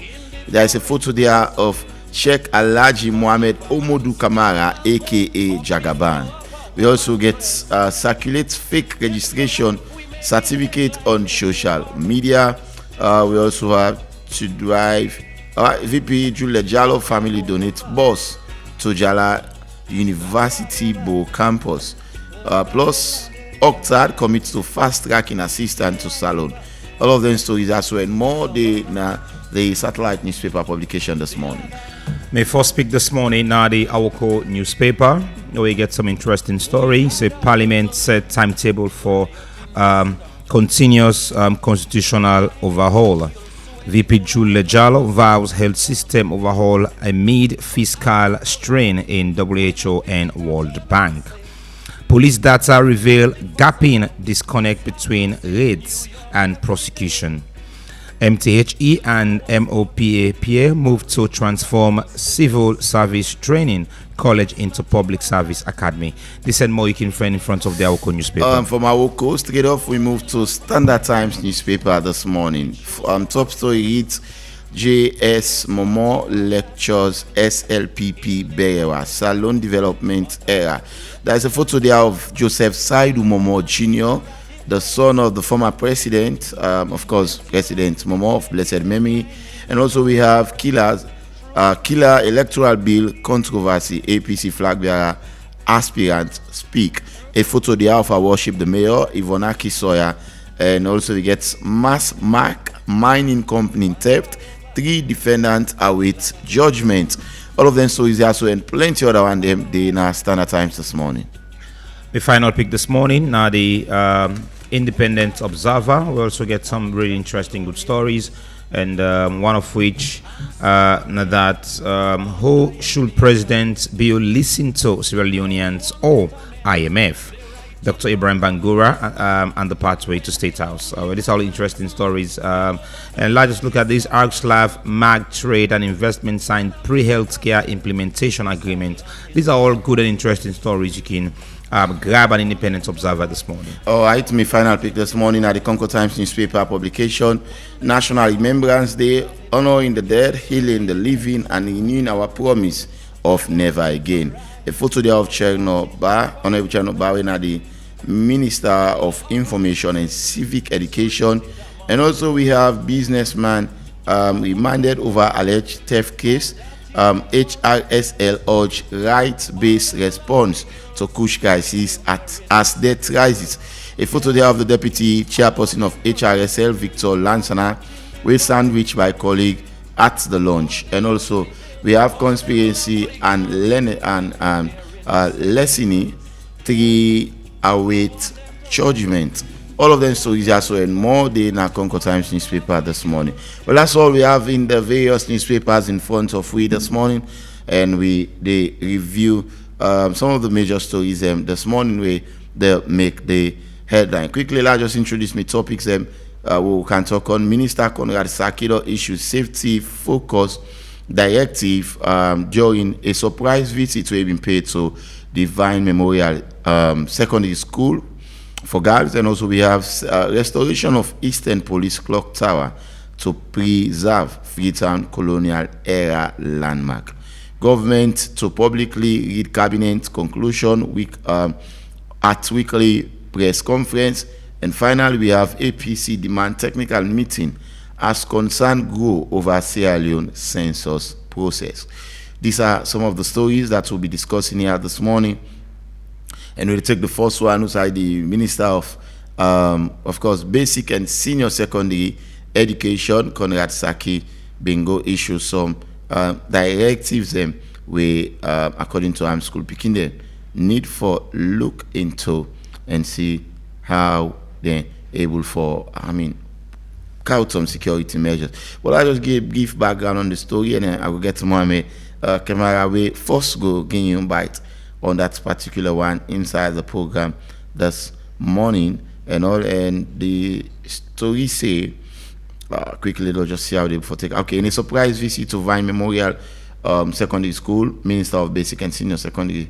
[SPEAKER 7] There is a photo there of Sheikh Alhaji Mohammed Omodu Kamara, aka Jagaban. We also get circulate fake registration certificate on social media. We also have to drive VP Julia Jallo family donate bus to Jala University Bo campus. Plus, Octad commits to fast tracking assistant to Salon. All of them stories as well and more the satellite newspaper publication this morning.
[SPEAKER 23] May first speak this morning now the Awoko newspaper. We get some interesting stories. A parliament set timetable for continuous constitutional overhaul. VP Julia Jallo vows health system overhaul amid fiscal strain in WHO and World Bank. Police data reveal gaping disconnect between raids and prosecution. MTHE and MOPAPA move to transform civil service training college into public service academy. This and more you can find in front of the Awoko newspaper.
[SPEAKER 7] From Awoko, straight off, we move to Standard Times newspaper this morning. Top story reads, JS Momo lectures SLPP Berewa Salon Development Era. There is a photo there of Joseph Saidu Momo Jr., the son of the former president, of course, President Momo of blessed memory. And also we have killer electoral bill controversy, APC flag bearer aspirant speak. A photo there of our worship the mayor, Ivonaki Sawyer. And also we get mass mark mining company theft. 3 defendants await judgment. All of them stories also and plenty other one them in our Standard Times this morning.
[SPEAKER 23] The final pick this morning, now the Independent Observer. We also get some really interesting good stories, and one of which who should President Bill listen to, Sierra Leoneans or IMF? Dr. Ibrahim Bangura and the pathway to State House. These are all interesting stories. And let's just look at this. ArcSlav, Mag Trade and Investment signed pre-healthcare implementation agreement. These are all good and interesting stories. You can grab an Independent Observer this morning. All right, my final pick this morning at the Concord Times newspaper publication. National Remembrance Day, honoring the dead, healing the living, and renewing our promise of never again. A photo there of Honorable Cherno Ba, the Minister of Information and Civic Education. And also we have businessman remanded over alleged theft case. HRSL urge rights-based response to Kush crisis as death rises. A photo there of the Deputy Chairperson of HRSL, Victor Lansana, with sandwich by colleague at the launch. And also we have conspiracy and Lessini 3 await judgment. All of them stories also and more in our Concord Times newspaper this morning. Well, that's all we have in the various newspapers in front of we this morning, and they review some of the major stories this morning. They make the headline. Quickly, let's just introduce me topics we can talk on. Minister Conrad Sakido issues safety focus directive during a surprise visit to have been paid to Divine Memorial Secondary School for girls. And also we have restoration of Eastern Police Clock Tower to preserve Freetown colonial era landmark. Government to publicly read cabinet conclusion at weekly press conference. And finally we have APC demand technical meeting as concern grow over Sierra Leone census process. These are some of the stories that we'll be discussing here this morning. And we'll take the first one, who's the Minister of course, Basic and Senior Secondary Education, Conrad Saki Bingo, issues some directives according to Armed School picking them need for look into and see how they're able for, out some security measures. Well, I just give background on the story, and then I will get to my camera way first go give you a bite on that particular one inside the program this morning and all. And the story say quickly, they'll just see how they take. Okay, in a surprise visit to Vine Memorial Secondary School, Minister of Basic and Senior Secondary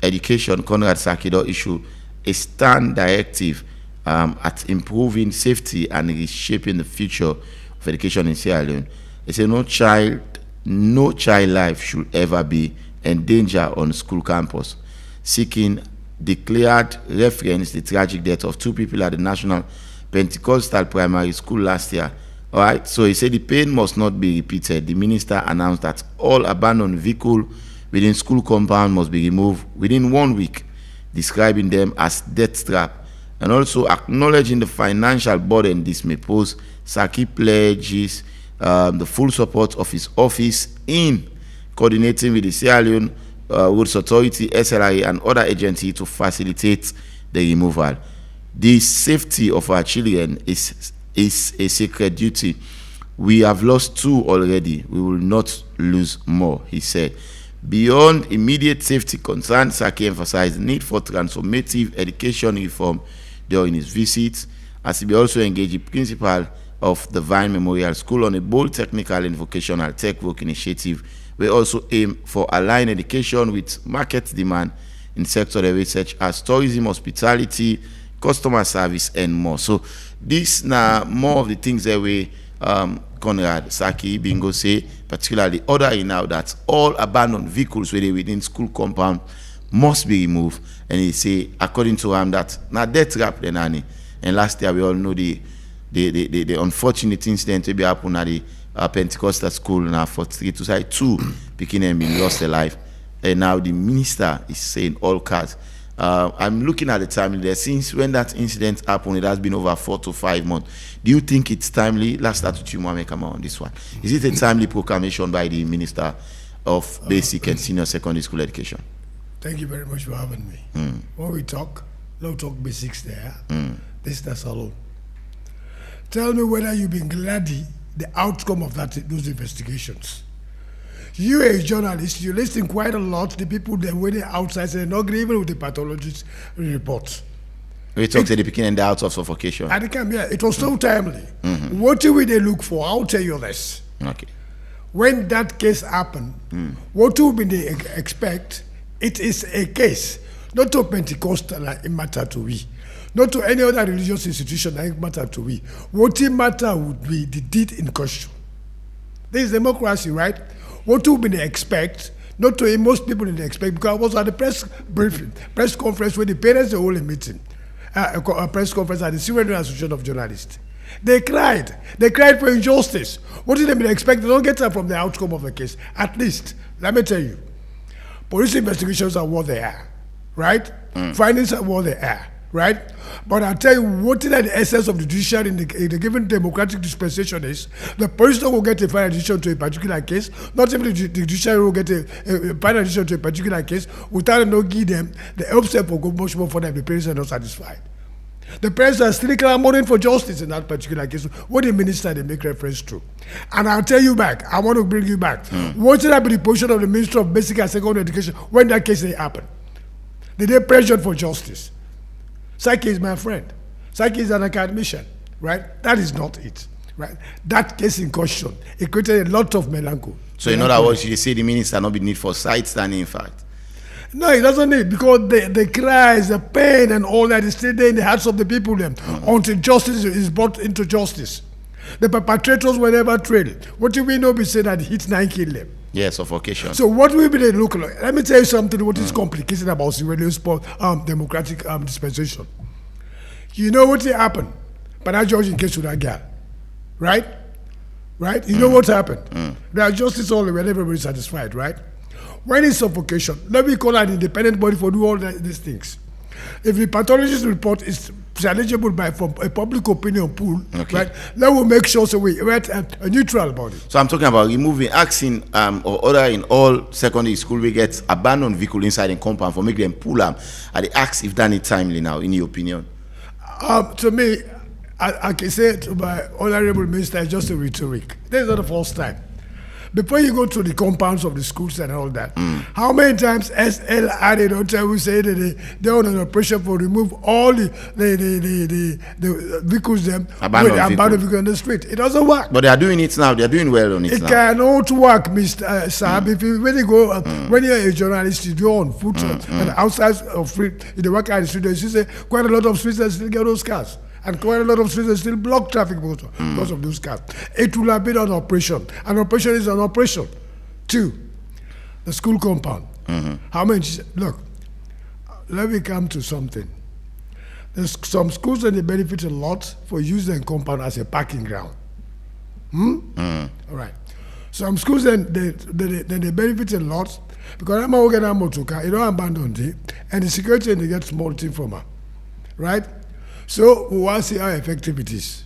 [SPEAKER 23] Education Conrad Sakido issued a stand directive at improving safety and reshaping the future of education in Sierra Leone. They say no child life should ever be in danger on school campus. Seeking declared reference the tragic death of 2 people at the National Pentecostal Primary School last year. All right, so he said the pain must not be repeated. The minister announced that all abandoned vehicles within school compound must be removed within 1 week, describing them as death trap. And also acknowledging the financial burden this may pose, Saki pledges the full support of his office in coordinating with the Sierra Leone Roads Authority, SLRA, and other agencies to facilitate the removal. The safety of our children is a sacred duty. We have lost 2 already. We will not lose more, he said. Beyond immediate safety concerns, Saki emphasized the need for transformative education reform during his visits, as he also engaged the principal
[SPEAKER 7] of the Vine Memorial School on a bold technical and vocational tech work initiative. We also aim for aligned education with market demand in sectors such as tourism, hospitality, customer service, and more. So this now more of the things that we Conrad Saki Bingo say, particularly ordering now that all abandoned vehicles within school compound must be removed. And he say, according to him, that now death trap the nanny. And last year we all know the unfortunate incident to be happened at the Pentecostal school now for 3 to say 2 picking and being lost their life. And now the minister is saying all cars. I'm looking at the time there. Since when that incident happened, it has been over 4 to 5 months. Do you think it's timely? Let's start with you, Mohamed Kama, on this one. Is it a timely proclamation by the Minister of Basic and Senior Secondary School Education?
[SPEAKER 22] Thank you very much for having me. When we talk, no talk basics there. That's alone. Tell me whether you've been glad the outcome of those investigations. You, a journalist, you listen quite a lot. The people that waiting outside say not even with the pathologist reports.
[SPEAKER 7] We talked at the beginning the out of suffocation.
[SPEAKER 22] At the camp, yeah, it was so timely. What do we they look for? I'll tell you this.
[SPEAKER 7] Okay.
[SPEAKER 22] When that case happened, what do we they expect? It is a case, not to Pentecostal it matter to we, not to any other religious institution it matter to we. What it matter would be the deed in question. This is democracy, right? What do we expect? Not to most people didn't expect, because I was at the press conference where the parents were all in meeting, a press conference at the Syrian Association of Journalists. They cried for injustice. What did they expect? They don't get that from the outcome of the case. At least, let me tell you, police investigations are what they are, right? Findings are what they are, right? But I'll tell you what is the essence of the judiciary in the given democratic dispensation is the police will get a final decision to a particular case, not even the judiciary will get a final decision to a particular case without not give them the upset for go much more for them. The parents are not satisfied. The parents are still clamoring for justice in that particular case. What the minister they make reference to. And I'll tell you back, I want to bring you back. What should have been the position of the Minister of Basic and Secondary Education when that case happened? Did they pressure for justice? Saki is my friend. Saki is an academician, right? That is not it, right? That case in question, it created a lot of melancholy.
[SPEAKER 7] So in other words, you say the minister not be need for side standing, in fact.
[SPEAKER 22] No, it doesn't need, because the cries, the pain, and all that is still there in the hearts of the people until justice is brought into justice. The perpetrators were never trailed. What do we know? We say that hit 9 kill them.
[SPEAKER 7] Yes, suffocation.
[SPEAKER 22] So what will be the look like? Let me tell you something. What is complicated about Sierra Leone's democratic dispensation? You know what happened? But I judge in case of that girl, right? Right? You know what happened? There are justice all the way, and everybody's satisfied, right? When it's suffocation, let me call an independent body for do all these things. If the pathologist report is challengeable from a public opinion pool, right, then we'll make sure we're at a neutral body.
[SPEAKER 7] So I'm talking about removing, asking or ordering all secondary school we get abandoned vehicle inside the compound for make them pull them. Are they ask if that is timely now, in your opinion?
[SPEAKER 22] To me, I can say to my honorable minister, it's just a rhetoric. This is not the first time. Before you go to the compounds of the schools and all that, how many times SLR they don't tell you say that they're on an operation for remove all the vehicles abandoned vehicles on the street? It doesn't work.
[SPEAKER 7] But they are doing it now. They are doing well on it now.
[SPEAKER 22] It cannot work, Mr. Saab. If you really go, when you're a journalist, you go on foot and outside of street, in the work at the street, you see quite a lot of streets that still get those cars. And quite a lot of streets still block traffic because of those cars. It will have been an operation. An operation is an operation. 2, the school compound. How many? Look, let me come to something. There's some schools that they benefit a lot for using the compound as a parking ground. All right. Some schools then they benefit a lot because I'm a motoka, you don't abandon it, and the security and they get small thing from her. Right? So we want to see how effective it is.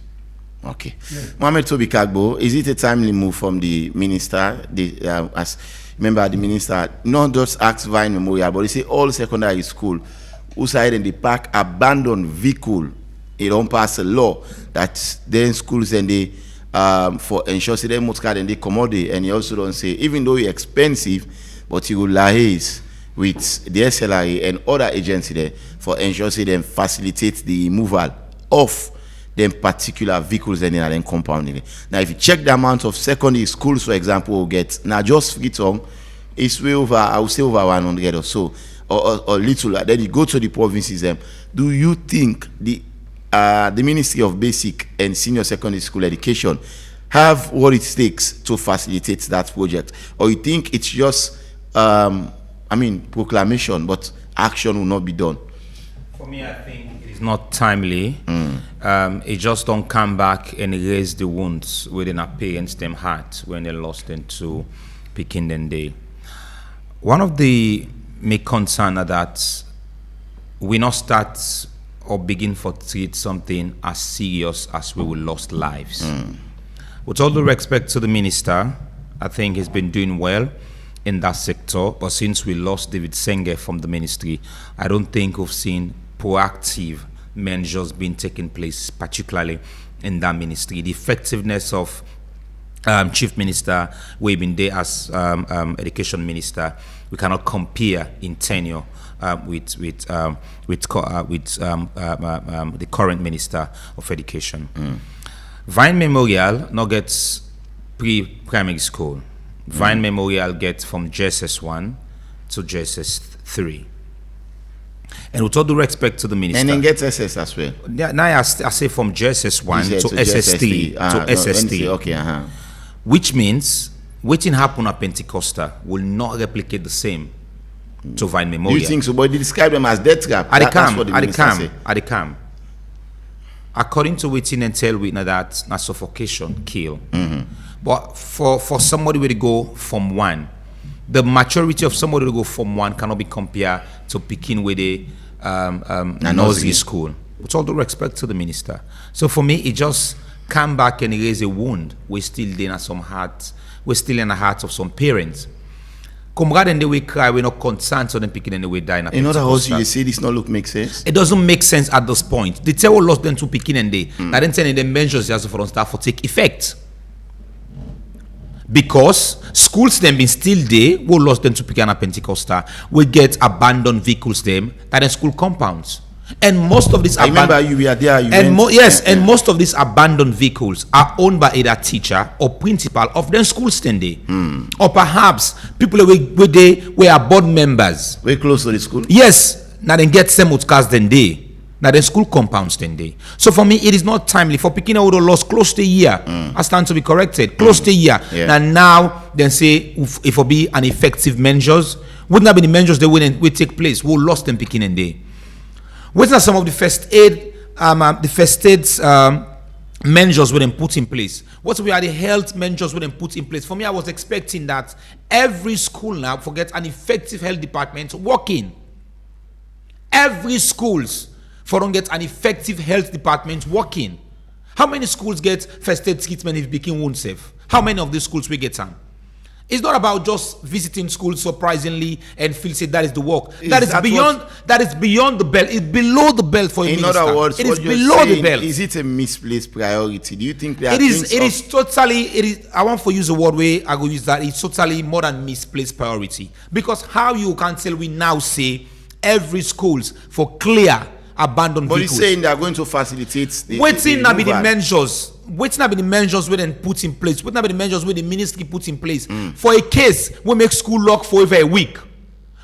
[SPEAKER 7] Okay. Yeah. Mohamed Toby Kagbo, is it a timely move from the minister? As remember, the minister not just asked Vine Memorial, but he say all secondary school who side in the park abandoned vehicle. It don't pass a law that then schools and they for ensure say them card and they commodity, and he also don't say even though it's expensive, but he will liaise with the SLRA and other agency there for ensure say them facilitate the removal of them particular vehicles in a compound. Now, if you check the amount of secondary schools, for example, will get now just Freetown, it's way over, I would say over 100 or so, or little. Then you go to the provinces. Do you think the Ministry of Basic and Senior Secondary School Education have what it takes to facilitate that project, or you think it's just proclamation, but action will not be done?
[SPEAKER 23] For me, I think it is not timely. It just don't come back and erase the wounds within our parents' them heart when they lost them to Pikin Day. One of the main concern that we not start or begin for treat something as serious as we will lost lives. With all due respect to the minister, I think he's been doing well in that sector, but since we lost David Senge from the ministry, I don't think we've seen proactive measures being taken place, particularly in that ministry. The effectiveness of Chief Minister, we've been there as Education Minister, we cannot compare in tenure with the current Minister of Education. Vine Memorial now gets pre-primary school. Vine Memorial gets from JSS 1 to JSS 3. And with all due respect to the minister,
[SPEAKER 7] and then gets SS as well.
[SPEAKER 23] Yeah, now I say from JSS 1 to SS3 to SS3.
[SPEAKER 7] Okay,
[SPEAKER 23] which means waiting happen at Pentecostal will not replicate the same to Vine Memorial.
[SPEAKER 7] Do you think so? But they describe them as death trap.
[SPEAKER 23] At the camp. According to waiting and tell we know that na suffocation kill. But for somebody where to go from one, the maturity of somebody to go from one cannot be compared to picking with a nursery school. With all due respect to the minister. So for me, it just come back and erase a wound. We're still in some hearts. We're still in the hearts of some parents. Come rather than the way cry, we're not concerned so them picking and the way dying.
[SPEAKER 7] In other words, you say this not look make sense.
[SPEAKER 23] It doesn't make sense at this point. The terror lost them to picking and they. Now then telling them measures just for start for take effect. Because schools them been still there, we lost them to Picana Pentecostal, we get abandoned vehicles them that in school compounds. And most of these most of these abandoned vehicles are owned by either teacher or principal of them schools then day. Or perhaps people where are board members.
[SPEAKER 7] Very close to the school.
[SPEAKER 23] Yes. Now then get some cars then day. Now the school compounds then day. So for me, it is not timely. For Pekina would have lost close to a year. I stand to be corrected. Close to a year.
[SPEAKER 7] Yeah.
[SPEAKER 23] Now then say if it be an effective measures, wouldn't have been the measures that will take place. We lost them Pekina day. What are some of the first aid measures we then put in place? What were the health measures we then put in place? For me, I was expecting that every school now forget an effective health department working. Every schools for don't get an effective health department working. How many schools get first aid treatment if became wound safe? How many of these schools we get some? It's not about just visiting schools surprisingly and feel say that is the work. That is beyond the belt. It's below the belt for a minister.
[SPEAKER 7] In other words,
[SPEAKER 23] it is below the belt.
[SPEAKER 7] Is it a misplaced priority? Do you think that
[SPEAKER 23] it is totally I want to use a word where I will use that. It's totally more than misplaced priority. Because how you can tell we now say every schools for clear abandoned vehicles.
[SPEAKER 7] But you're saying they are going to facilitate the
[SPEAKER 23] waiting now be the measures. Waiting now be the measures we then put in place. Waiting now be the measures where the ministry put in place. For a case we make school lock for over a week.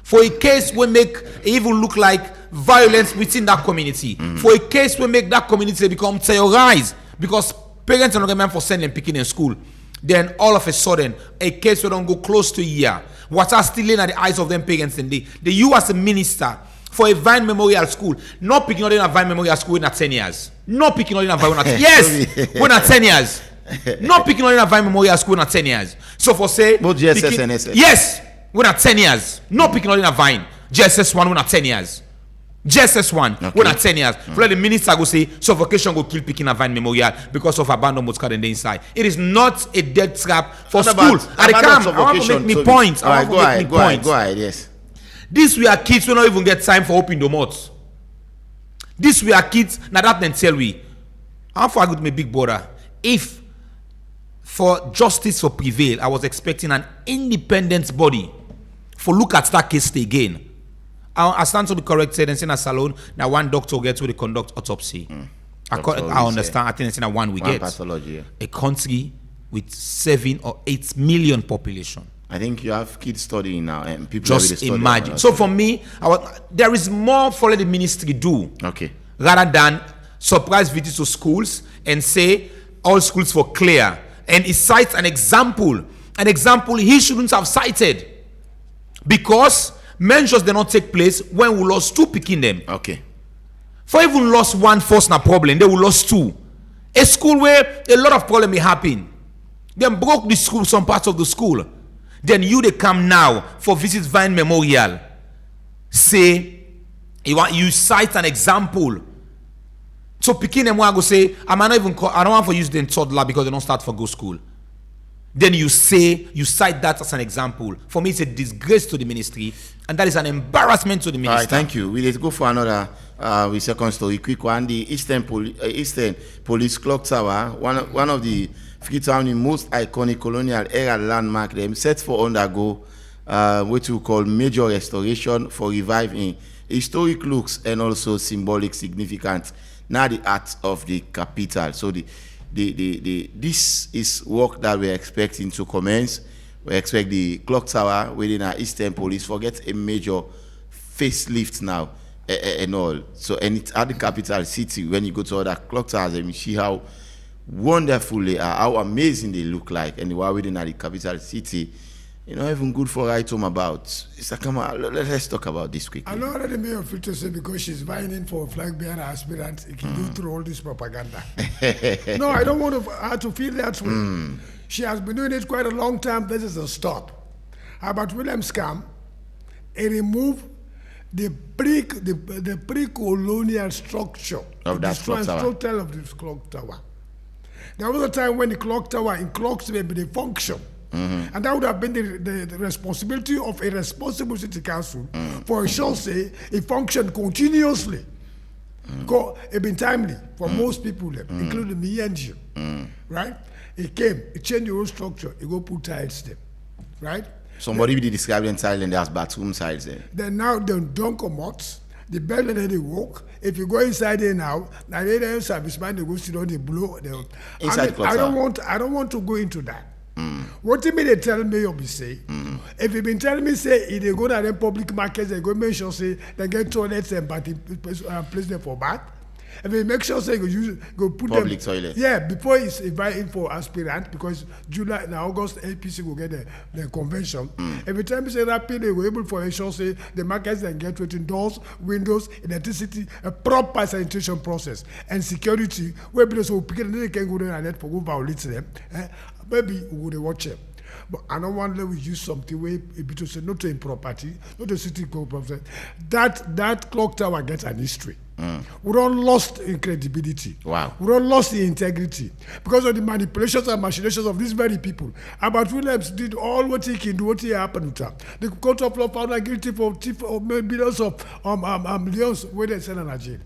[SPEAKER 23] For a case we make it even look like violence within that community. For a case we make that community become terrorized because parents are not meant for sending picking in school. Then all of a sudden a case we don't go close to a year. What are still in at the eyes of them parents and the you as a minister for a Vine Memorial School, not picking on a Vine Memorial School in 10 years. Not picking on a Vine Memorial Yes, we're not 10 years. Not picking on a Vine Memorial School in 10 years. So for say
[SPEAKER 7] both JSS and SS.
[SPEAKER 23] Yes, we're not 10 years. Not picking on a Vine. JSS 1, we're not 10 years. JSS 1, we're not 10 years. For the minister go say suffocation go kill picking a Vine Memorial because of abandoned motor in the inside. It is not a death trap for school. I want to make me points.
[SPEAKER 7] Go ahead, yes.
[SPEAKER 23] This we are kids who don't even get time for opening the mouth. This we are kids, now that then tell we. I'm for my big brother. If for justice to prevail, I was expecting an independent body for look at that case again. I stand to be corrected and send a salon. Now one doctor will get to the conduct autopsy. I understand. I think it's in one we get.
[SPEAKER 7] Pathology. Yeah.
[SPEAKER 23] A country with 7 or 8 million population.
[SPEAKER 7] I think you have kids studying now, and people
[SPEAKER 23] just imagine. So for me, there is more for the ministry do.
[SPEAKER 7] Okay.
[SPEAKER 23] Rather than surprise visits to schools and say all schools were clear, and he cites an example he shouldn't have cited, because measures did not take place when we lost 2 picking them.
[SPEAKER 7] Okay.
[SPEAKER 23] For even lost 1 force na problem, they will lost 2. A school where a lot of problem may happen. Then broke the school, some parts of the school. Then they come now for Visit Vine Memorial. Say, you cite an example. So picking them go say, I don't want to use them toddler because they don't start for go school. Then you cite that as an example. For me, it's a disgrace to the ministry, and that is an embarrassment to the ministry.
[SPEAKER 7] All right, thank you. Let's go for another second story. Quick one. The Eastern Police Clock Tower, one of the Freetown's most iconic colonial era landmark, them set for undergo what we call major restoration for reviving historic looks and also symbolic significance. Now the art of the capital. So this is work that we're expecting to commence. We expect the clock tower within our Eastern Police forget a major facelift now and all. So, and it's at the capital city. When you go to other clock towers, and you see how wonderful they are, how amazing they look like, and while within the capital city, even good for write home about. Mr. Kama, let's talk about this quickly.
[SPEAKER 22] I know already Mayor Filter said because she's vying in for flag bearer aspirant, it can go through all this propaganda. No, I don't want her to feel that way. She has been doing it quite a long time. This is a stop. About William Scam, he removed the pre-colonial structure
[SPEAKER 7] of that clock tower.
[SPEAKER 22] Of this clock tower. There was a time when the clock tower in clocks may be the function. And that would have been the responsibility of a responsible city council for sure say it functioned continuously. It been timely for most people, including me and you. Right? It came, it changed the whole structure, it go put tiles there. Right?
[SPEAKER 7] Somebody will describe the tile as bathroom tiles there.
[SPEAKER 22] Then now they don't come out. The bed that they walk. If you go inside there now they serviceman they go sit on the blow.
[SPEAKER 7] Inside
[SPEAKER 22] I don't want to go into that. What do you mean they tell me you be say? If you been telling me say if they go to the public markets, they go make sure say they get toilets and place them for bath. If you make sure say go put
[SPEAKER 7] public
[SPEAKER 22] them
[SPEAKER 7] toilet.
[SPEAKER 22] Yeah, before it's inviting for aspirant because July and August APC will get the convention. Every time you say rapidly they were able for ensure say the markets then get written doors, windows, electricity, a proper sanitation process and security where people so pick it they can go there and let for go violate them. Maybe we would watch them. But I don't want to use something where to say not to improperty, not to city property. That clock tower gets an history. We don't lost in credibility.
[SPEAKER 7] Wow.
[SPEAKER 22] We don't lost in integrity because of the manipulations and machinations of these very people. Albert Williams did all what he can do, what he happened to him. The court of law found him guilty for billions of millions where they sent him to jail.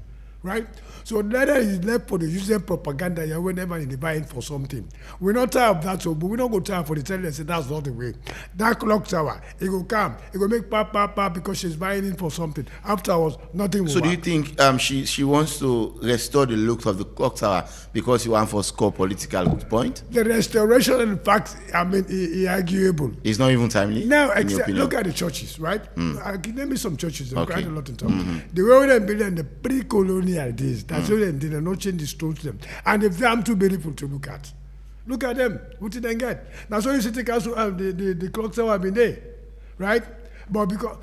[SPEAKER 22] Right? So neither is left for the using propaganda here whenever they buy for something. We're not tired of that, so but we don't go tired for the telling and say that's not the way. That clock tower, it will come, it will make pa because she's buying in for something. Afterwards, nothing will
[SPEAKER 7] So
[SPEAKER 22] work.
[SPEAKER 7] do you think she wants to restore the look of the clock tower because she wants to score political point?
[SPEAKER 22] The restoration, in fact, arguable.
[SPEAKER 7] It's not even timely.
[SPEAKER 22] Now, look at the churches, right? I can name me some churches. They quite a lot in town. The way they built in the pre-colonial days. That's why they did not change the stones to them. And the damn too beautiful to look at. Look at them. What did they get? That's why you see the council, the clock tower have been there. Right? But because,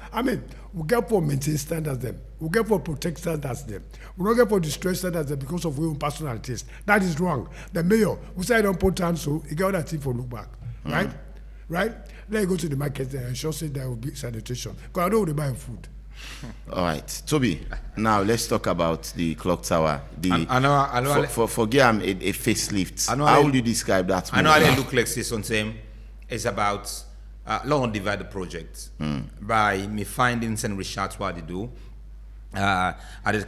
[SPEAKER 22] we get for maintain standards them. We get for protect standards them. We don't get for destroy standards them because of our own personal taste. That is wrong. The mayor, who said don't put time so, he got that thing for look back. Right? Right? Let go to the market there and sure say there will be sanitation. Because I don't want to buy food.
[SPEAKER 7] All right, Toby. Now let's talk about the clock tower. Forgive a facelift. How would you describe that?
[SPEAKER 23] I know how they look like this on same. It's about long divide the project by me findings and research what they do. I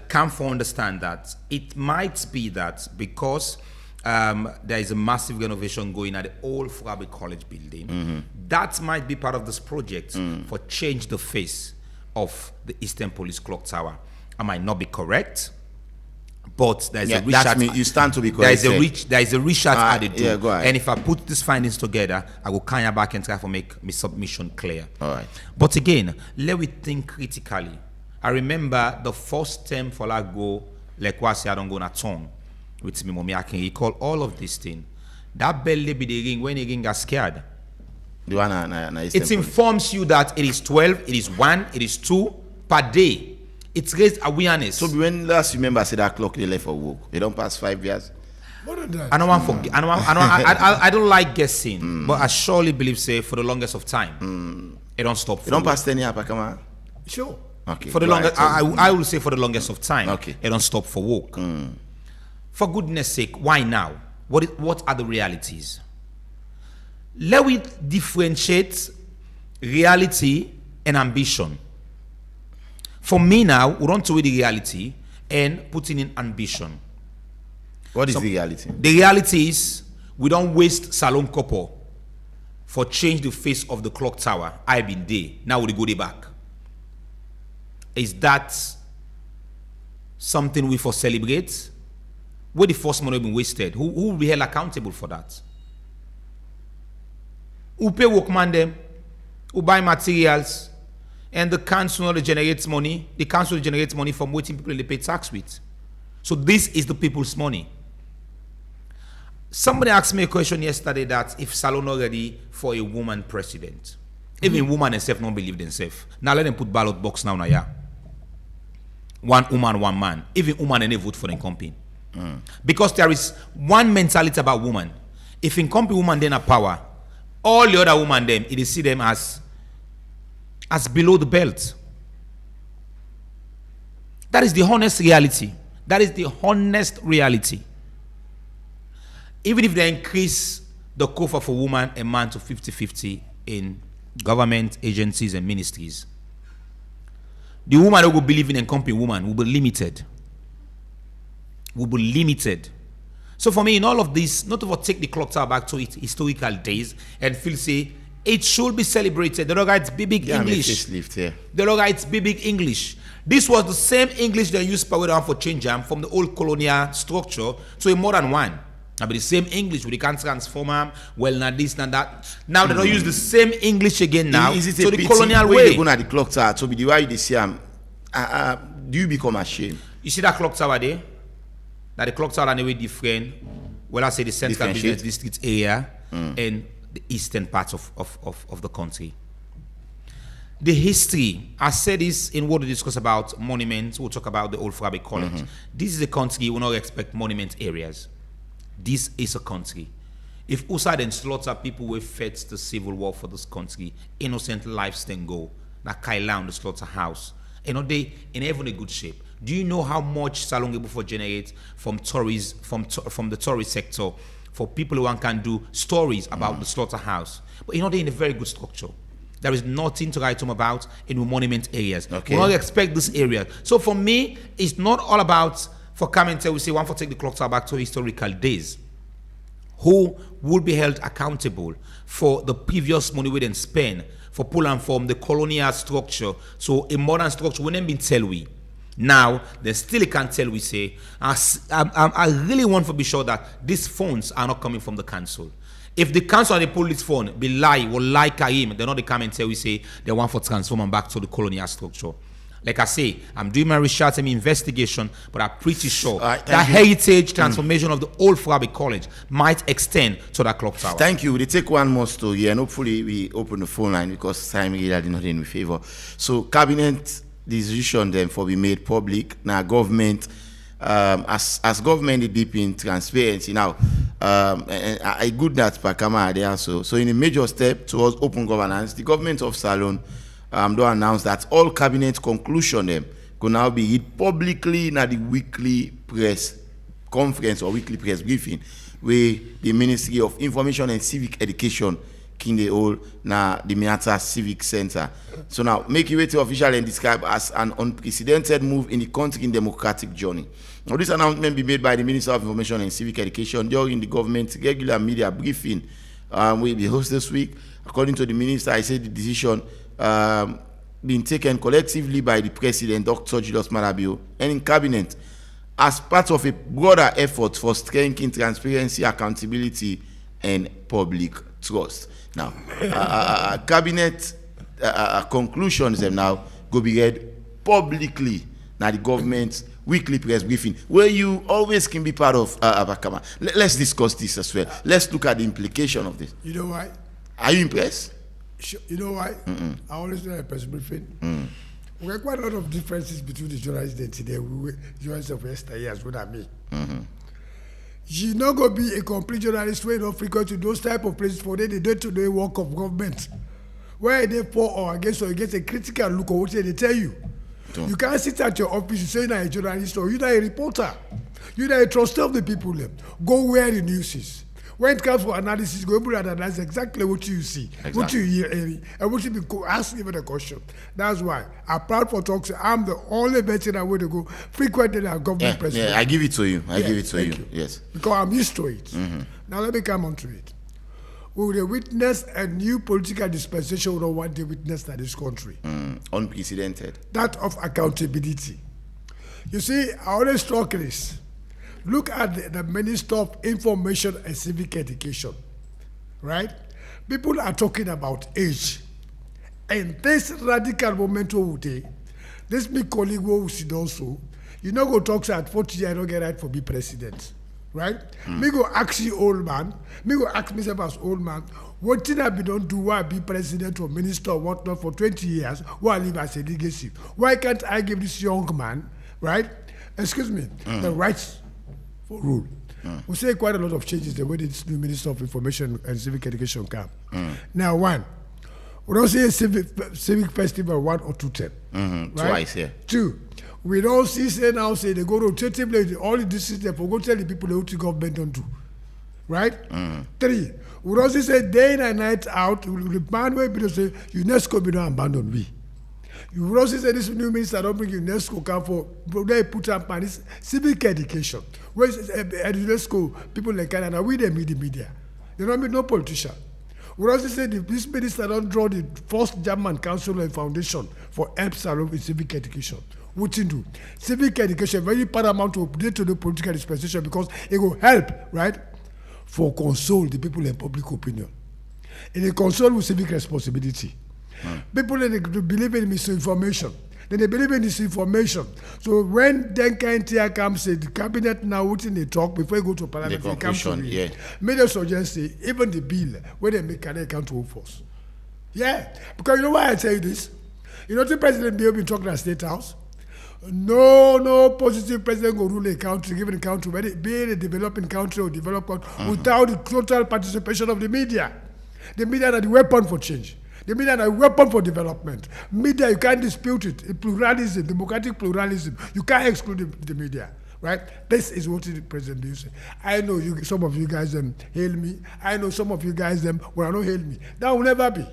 [SPEAKER 23] can't understand that it might be that because there is a massive renovation going at the old Fabric College building. That might be part of this project for change the face of the Eastern Police Clock Tower. I might not be correct, but there's a
[SPEAKER 7] that's
[SPEAKER 23] research.
[SPEAKER 7] me. You stand to be corrected.
[SPEAKER 23] There is a research added to.
[SPEAKER 7] Yeah, go ahead.
[SPEAKER 23] And if I put these findings together, I will carry back and try to make my submission clear.
[SPEAKER 7] All right.
[SPEAKER 23] But again, let me think critically. I remember the first term for go, like what I say, I don't go na tongue with me, mommy. I can recall all of these things. That belly be the ring when the ring got scared.
[SPEAKER 7] The one
[SPEAKER 23] it informs you that it is 12, it is 1, it is 2 per day. It's raised awareness.
[SPEAKER 7] So when last you remember, I said that clock they left for work. They don't pass 5 years.
[SPEAKER 23] I don't want forget. I don't like guessing, but I surely believe say for the longest of time, it don't stop.
[SPEAKER 7] It don't pass 10 years, come on.
[SPEAKER 22] Sure.
[SPEAKER 7] Okay.
[SPEAKER 23] For the longest, I will say for the longest of time,
[SPEAKER 7] okay,
[SPEAKER 23] it don't stop for work. For goodness sake, why now? What are the realities? Let we differentiate reality and ambition. For me now, we want to read the reality and putting in ambition.
[SPEAKER 7] What is the reality?
[SPEAKER 23] The reality is we don't waste Salon Copper for change the face of the clock tower. I've been there. Now we go there back. Is that something we for celebrate? Where the first money been wasted? Who will be held accountable for that? Who pay workman them? Who buy materials? And the council generates money. The council generates money from waiting people they pay tax with. So this is the people's money. Somebody asked me a question yesterday that if Salon not ready for a woman president, even woman themselves don't believe themselves. Now let them put ballot box now. Yeah. One woman, one man. Even woman and they vote for the company. Because there is one mentality about woman. If in company woman then a power, all the other women them, it is see them as below the belt. That is the honest reality. That is the honest reality. Even if they increase the cover for woman and man to 50-50 in government agencies and ministries, the woman who will believe in a company woman will be limited. Will be limited. So for me, in all of this, not to take the clock tower back to its historical days and feel say it should be celebrated. The writes big English. The writes big English. This was the same English they used for change from the old colonial structure to a modern one. Now, but the same English, we can't transform them. Well, now this, now that. Now they don't use the same English again now.
[SPEAKER 7] Is it
[SPEAKER 23] so
[SPEAKER 7] the
[SPEAKER 23] colonial way.
[SPEAKER 7] They go at the clock tower. So the way they see them, do you become ashamed?
[SPEAKER 23] You see that clock tower there? That the clock tower are way different. Well, I say the central business district area and the eastern part of the country. The history, I said this in what we discuss about monuments. We'll talk about the Old Frabe College. This is a country we don't expect monument areas. This is a country. If USA then slaughter people who fed the civil war for this country, innocent lives then go. Like Kailan, the slaughterhouse. They in even a good shape. Do you know how much Salon able to generate from tourists, from the tourist sector, for people who can do stories about the slaughterhouse? But they're in a very good structure. There is nothing to write home about in the monument areas. Okay. We don't expect this area. So for me, it's not all about for commentary. We say one for take the clock tower back to historical days. Who will be held accountable for the previous money we didn't spend for pull and form the colonial structure? So a modern structure wouldn't be tell we. Now, they still can't tell we say, I really want to be sure that these funds are not coming from the council. If the council and the police fund be lie or lie Karim, they're not the come and tell we say they want to transform them back to the colonial structure. Like I say, I'm doing my research and investigation, but I'm pretty sure that heritage transformation of the old Frabe College might extend to that clock tower.
[SPEAKER 7] Thank you. We take one more story and hopefully we open the phone line because time really did not in favor. So cabinet decision then for be made public. Now government, as government is deep in transparency now, and I good that Pakama there also. So in a major step towards open governance, the government of Salon don't announce that all cabinet conclusion them could now be read publicly in the weekly press conference or weekly press briefing where the Ministry of Information and Civic Education king the whole na the Miata Civic Center. So now make it way to official and described as an unprecedented move in the country's democratic journey. Now this announcement be made by the Minister of Information and Civic Education during the government's regular media briefing will be hosted this week. According to the minister, I said the decision being taken collectively by the President, Dr. Julius Malabio, and in Cabinet, as part of a broader effort for strengthening transparency, accountability, and public trust. Now, cabinet conclusions them now go be read publicly now the government's weekly press briefing, where you always can be part of Abakama. Let's discuss this as well. Let's look at the implication of this.
[SPEAKER 22] You know why?
[SPEAKER 7] Are you impressed?
[SPEAKER 22] You know why? I always do a press briefing. We have quite a lot of differences between the journalists today, journalists of yesteryear, as what I mean. You're not going to be a complete journalist when not frequent to those type of places for the day-to-day work of government. Where they for or against a critical look at what they tell you. You can't sit at your office, you say you're a journalist or you're a reporter. You're a trustee of the people. Go where the news is. When it comes for analysis, go able to analyze exactly what you see, what you hear, and what you be ask even a question. That's why I'm proud for talks. I'm the only veteran I want to go frequently at government press.
[SPEAKER 7] Yeah, I give it to you. I give it to you. Yes.
[SPEAKER 22] Because I'm used to it. Now let me come on to it. We will witness a new political dispensation we don't want to witness in this country.
[SPEAKER 7] Unprecedented.
[SPEAKER 22] That of accountability. You see, I always talk this. Look at the Minister of Information and Civic Education, right? People are talking about age. And this radical moment we take, this my colleague who sit also, you know go talk at 40 years, I don't get right for be president, right? Me go ask you old man, me go ask myself as old man, what did I be done do why be president or minister or whatnot for 20 years, why I live as a legacy? Why can't I give this young man, right? Excuse me, the rights for rule. We say quite a lot of changes the way this new Minister of Information and Civic Education come. Now, one, we don't see a civic festival 1 or 2 term. Right?
[SPEAKER 7] Twice, yeah.
[SPEAKER 22] 2, we don't see say now say they go rotatively all the districts they go tell the people what the government don't do. Right? 3, we don't see say day in and night out, the man where people say UNESCO be not abandon we. You will also say this new minister don't bring UNESCO come for they put up on this civic education. Where at UNESCO, people like Canada, we them in the media. You know what I mean? No politician. We also say this minister don't draw the first German council and foundation for help salon in civic education. What you do? Civic education very paramount to update to the political dispensation because it will help, right? For console the people in public opinion. And it console with civic responsibility. People they believe in misinformation. Then they believe in disinformation. So when then kind of comes, say the cabinet now within they talk before you go to parliament,
[SPEAKER 7] The
[SPEAKER 22] they come to
[SPEAKER 7] conclusion,
[SPEAKER 22] me.
[SPEAKER 7] yeah.
[SPEAKER 22] May they suggest say even the bill where they make can account to force. Yeah, because you know why I tell you this? You know the president be talking at State House. No positive president go rule a country, given a country, whether it be a developing country or developed country, without the total participation of the media. The media are the weapon for change. The media are a weapon for development. Media, you can't dispute it. Pluralism, democratic pluralism. You can't exclude the media, right? This is what the president is saying. I know some of you guys hail me. I know some of you guys will not hail me. That will never be.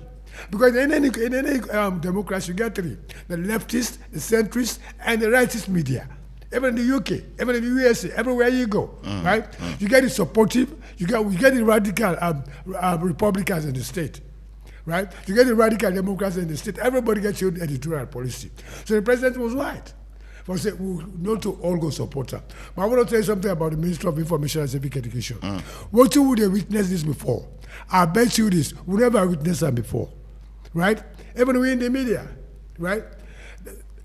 [SPEAKER 22] Because in any democracy, you get 3. The leftist, the centrist, and the rightist media. Even in the UK, even in the USA, everywhere you go, right? You get the supportive, we get the radical Republicans in the state. Right? You get the radical Democrats in the state, everybody gets your editorial policy. So the president was right. For say, we not to all go support her. But I want to tell you something about the Ministry of Information and Civic Education. What you would have witnessed this before? I bet you this, we never witnessed that before. Right? Even we in the media, right?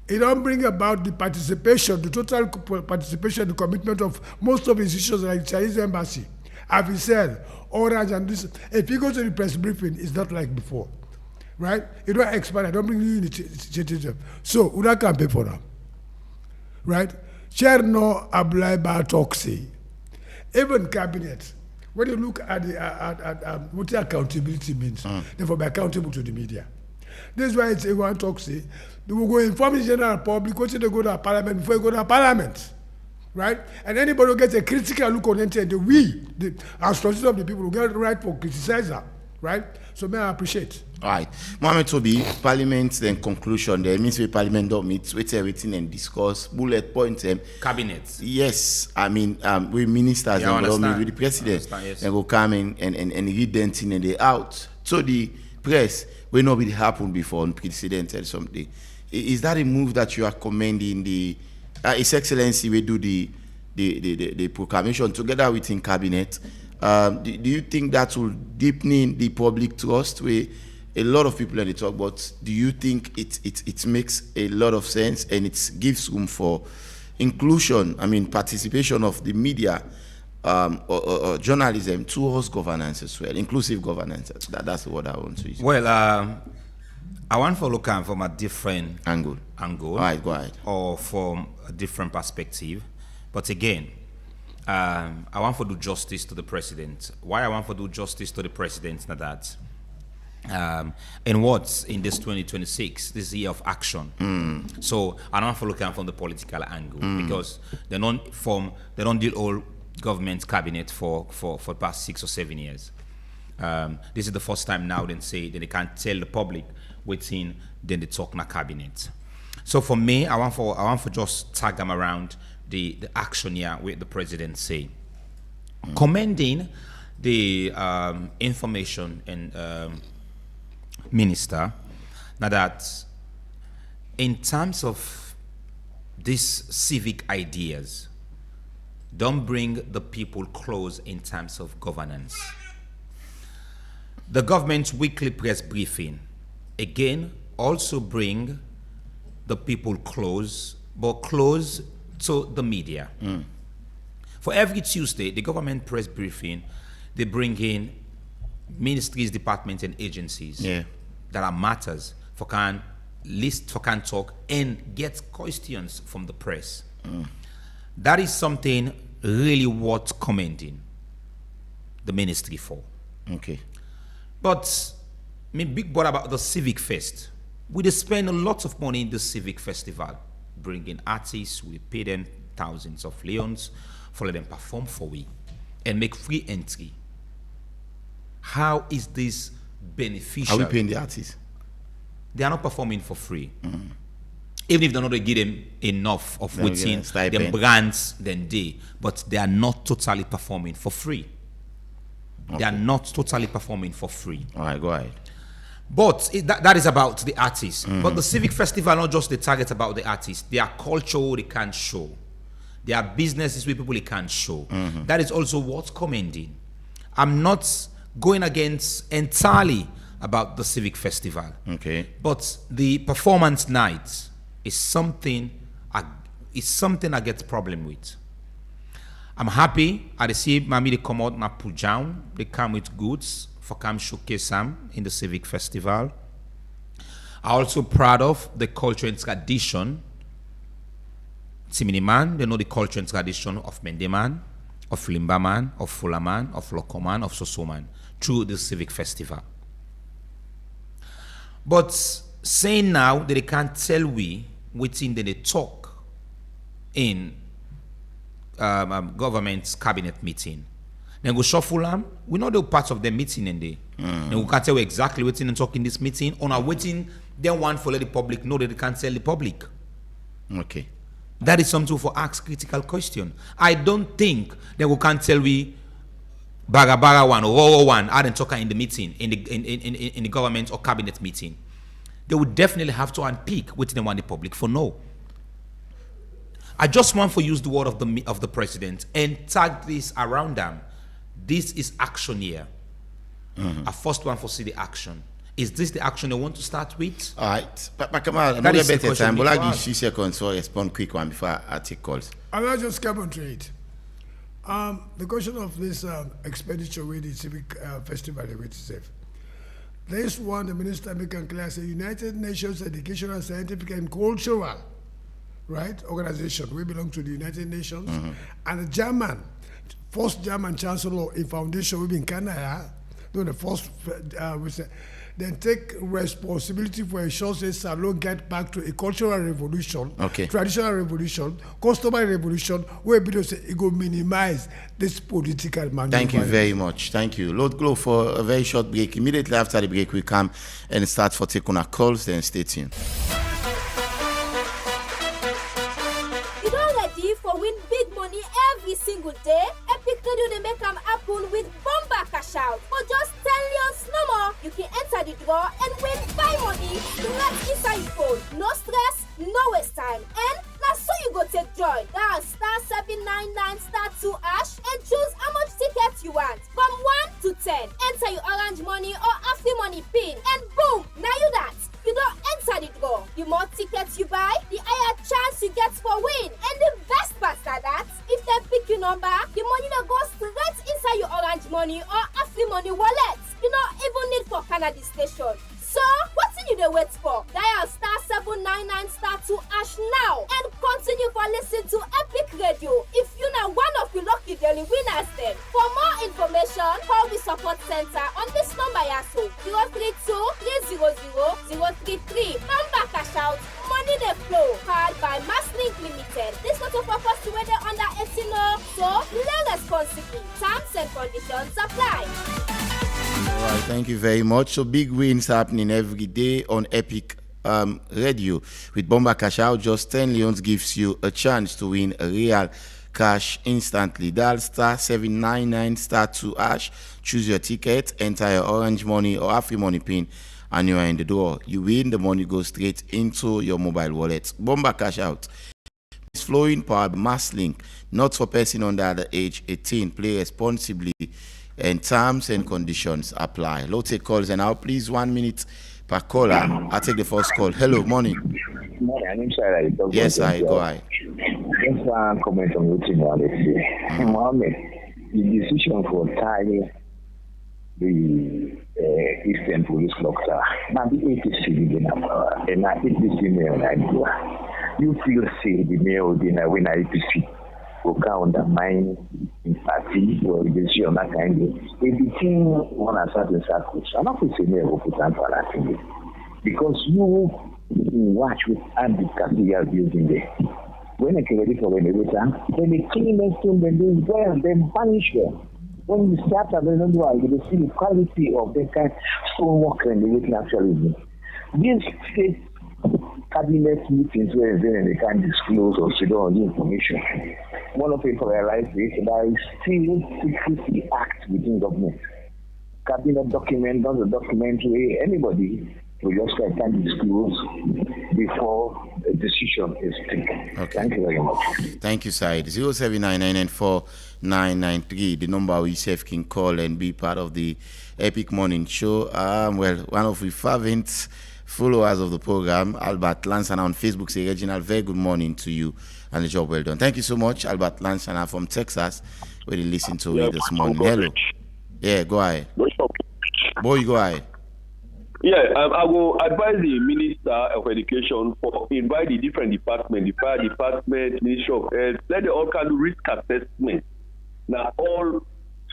[SPEAKER 22] It don't bring about the participation, the total participation, the commitment of most of the institutions like Chinese embassy, Avicel, Orange, and this. If you go to the press briefing, it's not like before, right? You don't expand. I don't bring you initiative. So we don't can pay for them, right? Chair no apply by toxi. Even cabinet. When you look at what the accountability means, therefore be accountable to the media. This is why it's a talk say they will go inform the general public once they go to parliament before you go to parliament. Right? And anybody who gets a critical look on it, as trustees of the people, will get the right for criticizer. Right? So may I appreciate.
[SPEAKER 7] All right. Mohamed Tobi, Parliament, then conclusion. There means we Parliament don't meet, wait everything and discuss, bullet points.
[SPEAKER 23] Cabinet.
[SPEAKER 7] Yes. I mean, we ministers and with the president
[SPEAKER 23] yes.
[SPEAKER 7] and go come and read them thing and they out. So the press will not be happened before, unprecedented something. Is that a move that you are commending the His Excellency will do the the proclamation together within cabinet. Do you think that will deepen the public trust? Where a lot of people in the talk, but do you think it makes a lot of sense and it gives room for inclusion? I mean, participation of the media or journalism towards governance as well, inclusive governance. That's what I want to use.
[SPEAKER 23] Well, I want to look at from a different
[SPEAKER 7] angle.
[SPEAKER 23] All
[SPEAKER 7] right, go ahead.
[SPEAKER 23] Or from a different perspective. But again, I want to do justice to the president. Why I want to do justice to the president? Now that and what's in this 2026, this year of action. So I don't want to look at from the political angle because they don't deal all government cabinet for the past 6 or 7 years. This is the first time now they say that they can't tell the public within then they talk in a cabinet. So for me, I want to just tag them around the action here with the president say, commending the information and minister now that in terms of these civic ideas, don't bring the people close in terms of governance. The government's weekly press briefing, again, also bring the people close, but close to the media. For every Tuesday, the government press briefing, they bring in ministries, departments, and agencies that are matters for can list, for can talk, and get questions from the press. That is something really worth commending the ministry for.
[SPEAKER 7] Okay.
[SPEAKER 23] But me big bother about the Civic Fest. We just spend a lot of money in the Civic Festival, bringing artists, we pay them thousands of leons for let them perform for we and make free entry. How is this beneficial?
[SPEAKER 7] Are we paying the artists?
[SPEAKER 23] They are not performing for free. Even if they're not give them enough of within them brands, then but they are not totally performing for free. They are not totally performing for free.
[SPEAKER 7] All right, go ahead.
[SPEAKER 23] But that is about the artists. But the Civic Festival, not just the target about the artists. They are culture they can show. They are businesses with people they can show. That is also worth commending. I'm not going against entirely about the Civic Festival.
[SPEAKER 7] Okay.
[SPEAKER 23] But the performance night is something I get problem with. I'm happy I see Mami they come out na Pujao. They come with goods for come showcase them in the Civic Festival. I'm also proud of the culture and tradition. Timiniman, they know the culture and tradition of Mendeman, of Limbaman, of Fulaman, of Lokoman, of Sosoman through the Civic Festival. But saying now that they can't tell we within they talk in government's cabinet meeting. Then go shuffle them. We know the part of the meeting in there. Then we can't tell exactly what's in and talk in this meeting. On our waiting, then one for let the public know that they can't tell the public.
[SPEAKER 7] Okay.
[SPEAKER 23] That is something for ask critical question. I don't think that we can't tell we baga one or one I didn't talk in the meeting in the government or cabinet meeting. They would definitely have to unpick what they want the public for no. I just want to use the word of the president and tag this around them. This is action here. I first one for see the action. Is this the action they want to start with?
[SPEAKER 7] All right. But Kamal, I'm not better time, but I'll give you 6 seconds for respond quick one before I take calls.
[SPEAKER 22] I'll just come on to it. The question of this expenditure with the civic festival, which is safe. This one, the minister make a clear, say United Nations Educational, Scientific and Cultural, right, organization. We belong to the United Nations. And the first German chancellor in foundation, we've been Canada, doing the first, we say, then take responsibility for ensure that Salon get back to a cultural revolution, traditional revolution, customer revolution, where people say it will minimize this political maneuver.
[SPEAKER 7] Thank you very much. Thank you. Lord Glow for a very short break. Immediately after the break, we come and start for taking our calls. Then stay tuned.
[SPEAKER 4] You don't ready for win big money every single day? Epic Radio they make them happen with bomba cash out. For just 10 years no more, you can enter the draw and win 5 money right inside your phone. No stress, no waste time. And that's so you go take joy. Dial *799 money or Afri-Money wallet. You don't even need for Canada station. So, what you dey wait for? Dial *799*2# now and continue for listening to Epic Radio if you know one of the lucky daily winners then. For more information, call the support center on this number yaso 032-300-033. Number cash out, money dey flow, powered by Masslink Limited. This not a purpose to whether under 18 so play responsibly. Terms and conditions apply.
[SPEAKER 7] All right, thank you very much. So big wins happening every day on Epic Radio. With Bomba Cash Out, just 10 leons gives you a chance to win a real cash instantly. Dial *799*2#. Choose your ticket, enter your Orange Money or Afri-Money pin, and you are in the door. You win, the money goes straight into your mobile wallet. Bomba Cash Out is flowing powered by Masslink, not for person under the age 18. Play responsibly. And terms and conditions apply. Let's take calls and now, please, 1 minute per caller. I'll take the first call. Hello, morning.
[SPEAKER 19] Morning, I'm
[SPEAKER 7] Yes, I go ahead.
[SPEAKER 19] Just one comment on what you want to say. Mohammed, the decision for tying the Eastern Police Cluster, now the APC begin and I hit this email. You feel say the mail dinner when APC will undermine in party or decision that kind of everything one has certain circles. I'm not going to say will put on for that thing because you watch with advocacy you are building there. When they get ready for when they return, when they kill next to them, they do well, then punish them. When you start at the end, you see the quality of the kind of stonework and the written actually. These state cabinet meetings where they can't disclose or share all the information. One of people realized this, there is still secrecy act within government. Cabinet document, not a document where anybody will just can disclose before a decision is taken.
[SPEAKER 7] Okay.
[SPEAKER 19] Thank you very much.
[SPEAKER 7] Thank you, Said. 079994993, the number we self can call and be part of the Epic Morning Show. Well, one of the fervent followers of the program, Albert Lansana on Facebook, say, Reginald, very good morning to you and the job well done. Thank you so much, Albert Lansana from Texas, where you listen to me this morning. Hello. Yeah, go ahead. Boy, go ahead.
[SPEAKER 8] Yeah, I will advise the Minister of Education for invite the different departments, the fire department, Ministry of Health, let them all kind of risk assessment. Now, all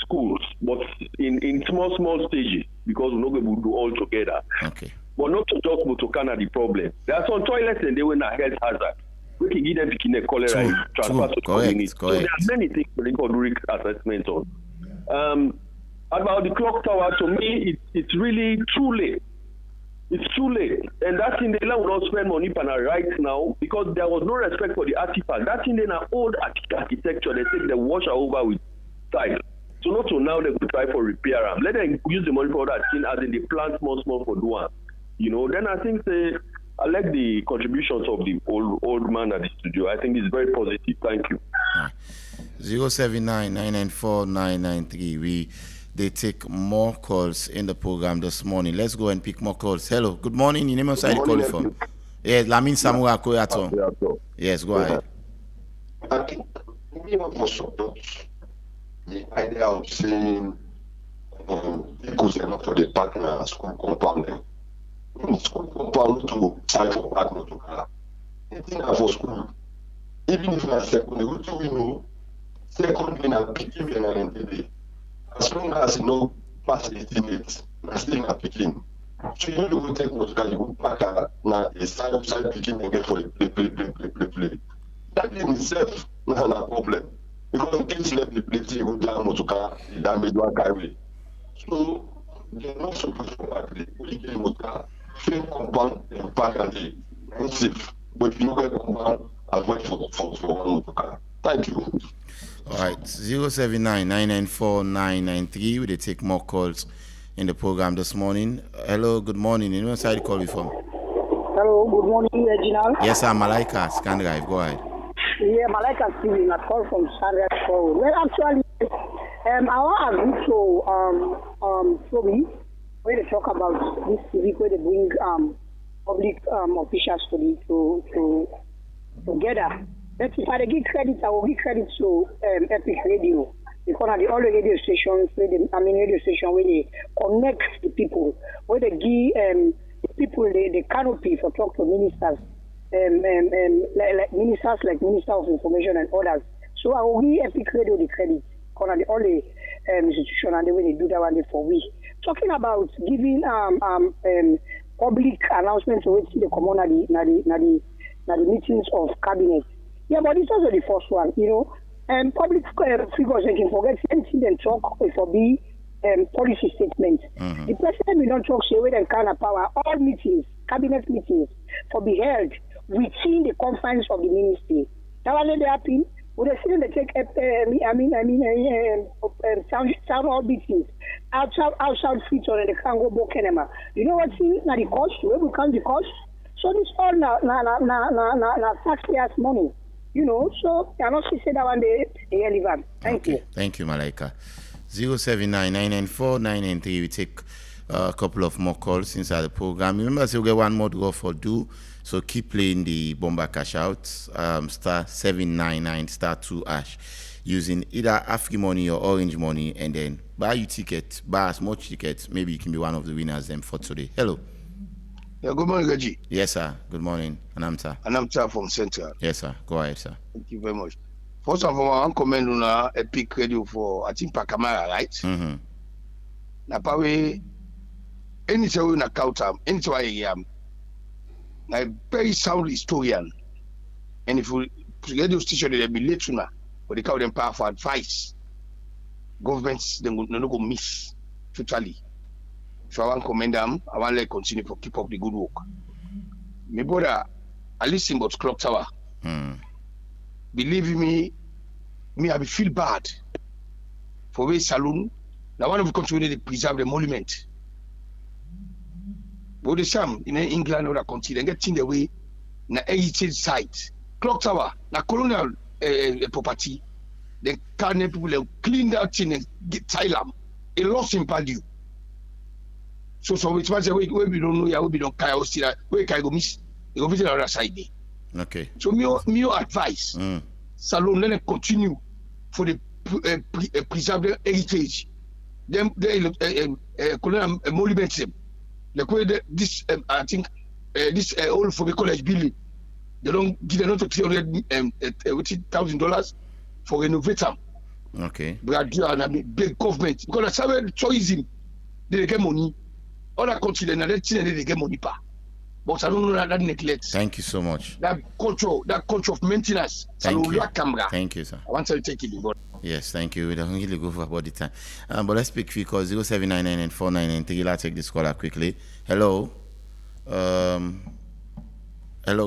[SPEAKER 8] schools, but in small stages, because we're not going to do all together.
[SPEAKER 7] Okay.
[SPEAKER 8] But not to just go to Canada the problem. There are some toilets and they were not health hazard. We can give them to cholera and transfer to community. So there are many things we can do risk assessment on. About the clock tower, to me, it's really too late. It's too late. And that thing, they will not spend money on right now because there was no respect for the artifact. That thing, they are old architecture. They take the wash over with style. So not so now they could try for repair them. Let them use the money for that thing as in the plant small for do one. You know, then I think I like the contributions of the old man at the studio. I think it's very positive. Thank you.
[SPEAKER 7] 079994993. They take more calls in the program this morning. Let's go and pick more calls. Hello, good morning. Your name and side calling from? Yes, Lamin Samura Koyato. Yes, go ahead.
[SPEAKER 11] I think for support the idea of saying because they're not for the partner school compound. School compound to side for partner to color. Anything for school, even if you're secondary, what do we know? Secondary and picking and day. As long as you know past 18 years, I'm still not picking. So you know take what you go back now a side picking and get for the play. That in itself not a problem. Because kids let the play you go down motoka, the damage one carry. So they're not supposed to play. We get motor, film compound and pack and safe. But if you don't get compound, avoid for one motoka. Thank you.
[SPEAKER 7] All right, 079994993. We take more calls in the program this morning. Hello, good morning. Anyone side call you from?
[SPEAKER 16] Hello, good morning, Reginald.
[SPEAKER 7] Yes, I'm Malaika Scandrive. Go ahead.
[SPEAKER 16] Yeah, Malaika speaking. I call from Scandrive. Well, actually, I want to Toby, where they talk about this civic, where they bring public officials together. But if I give credit, I will give credit to Epic Radio. Because at the all the radio stations, radio station where they connect the people, where they give the people the canopy for talk to ministers, like ministers like Minister of Information and others. So I will give Epic Radio the credit. Because at the all the institution and the way they do that one day for we. Talking about giving public announcements to the community, the meetings of cabinet. Yeah, but it's also the first one, you know. And public figures, they can forget anything they talk for the policy statement. Mm-hmm. The president will not talk say with them kind of power. All meetings, cabinet meetings, for be held within the confines of the ministry. That was they happen. Would they see they take sound all meetings outside feature and they can't go book anymore. You know what? See, now the cost, where we count the cost. So this all now taxpayers' money. You know, so I not say that one day irrelevant. Thank you.
[SPEAKER 7] Thank you, Malaika. 079-994-993. We take a couple of more calls inside the program. Remember, so we get one more to go for do. So keep playing the bomber cash out, star 799 star 2 hash, using either Afri money or Orange money, and then buy your ticket, buy as much tickets. Maybe you can be one of the winners then for today. Hello.
[SPEAKER 11] Yeah, good morning, Gaji.
[SPEAKER 7] Yes, sir. Good morning, Anamta.
[SPEAKER 11] Anamta from Central.
[SPEAKER 7] Yes, sir. Go ahead, sir.
[SPEAKER 11] Thank you very much. First of all, I want to commend on Epic Radio for, I think, Pakamara, right?
[SPEAKER 7] Mm-hmm.
[SPEAKER 11] Now, probably, anything we account anything I am, a very sound historian. And if we radio station, they'll be late sooner, but they call them power for advice. Governments, they will not go miss totally. So I want to commend them. I want to continue to keep up the good work. My brother, I listen about Clock Tower. Believe me, I feel bad for a saloon. Now one of the countries where they preserve the monument. But the same in England or the country, they get in the way na heritage site. Clock Tower, na colonial property. They can people clean that thing and get Thailand. It lost in value. So it's much we don't know, we don't care, where can I go miss? You go visit the other side there.
[SPEAKER 7] Okay.
[SPEAKER 11] So me advice, salon let them continue for the preserve the heritage. Them colonial monuments them. Like where this I think this old for the college building, they don't give them not $300,000 for renovate them.
[SPEAKER 7] Okay.
[SPEAKER 11] But they are big government because that's how tourism they get money. Other countries they get money back. But I don't know that neglect.
[SPEAKER 7] Thank you so much.
[SPEAKER 11] That culture of maintenance.
[SPEAKER 7] Thank you. Thank you, sir.
[SPEAKER 11] I want to take it.
[SPEAKER 7] Yes, thank you. We don't really go for about the time. But let's speak few calls 0799 and 4993. Let's take this caller quickly. Hello. Hello,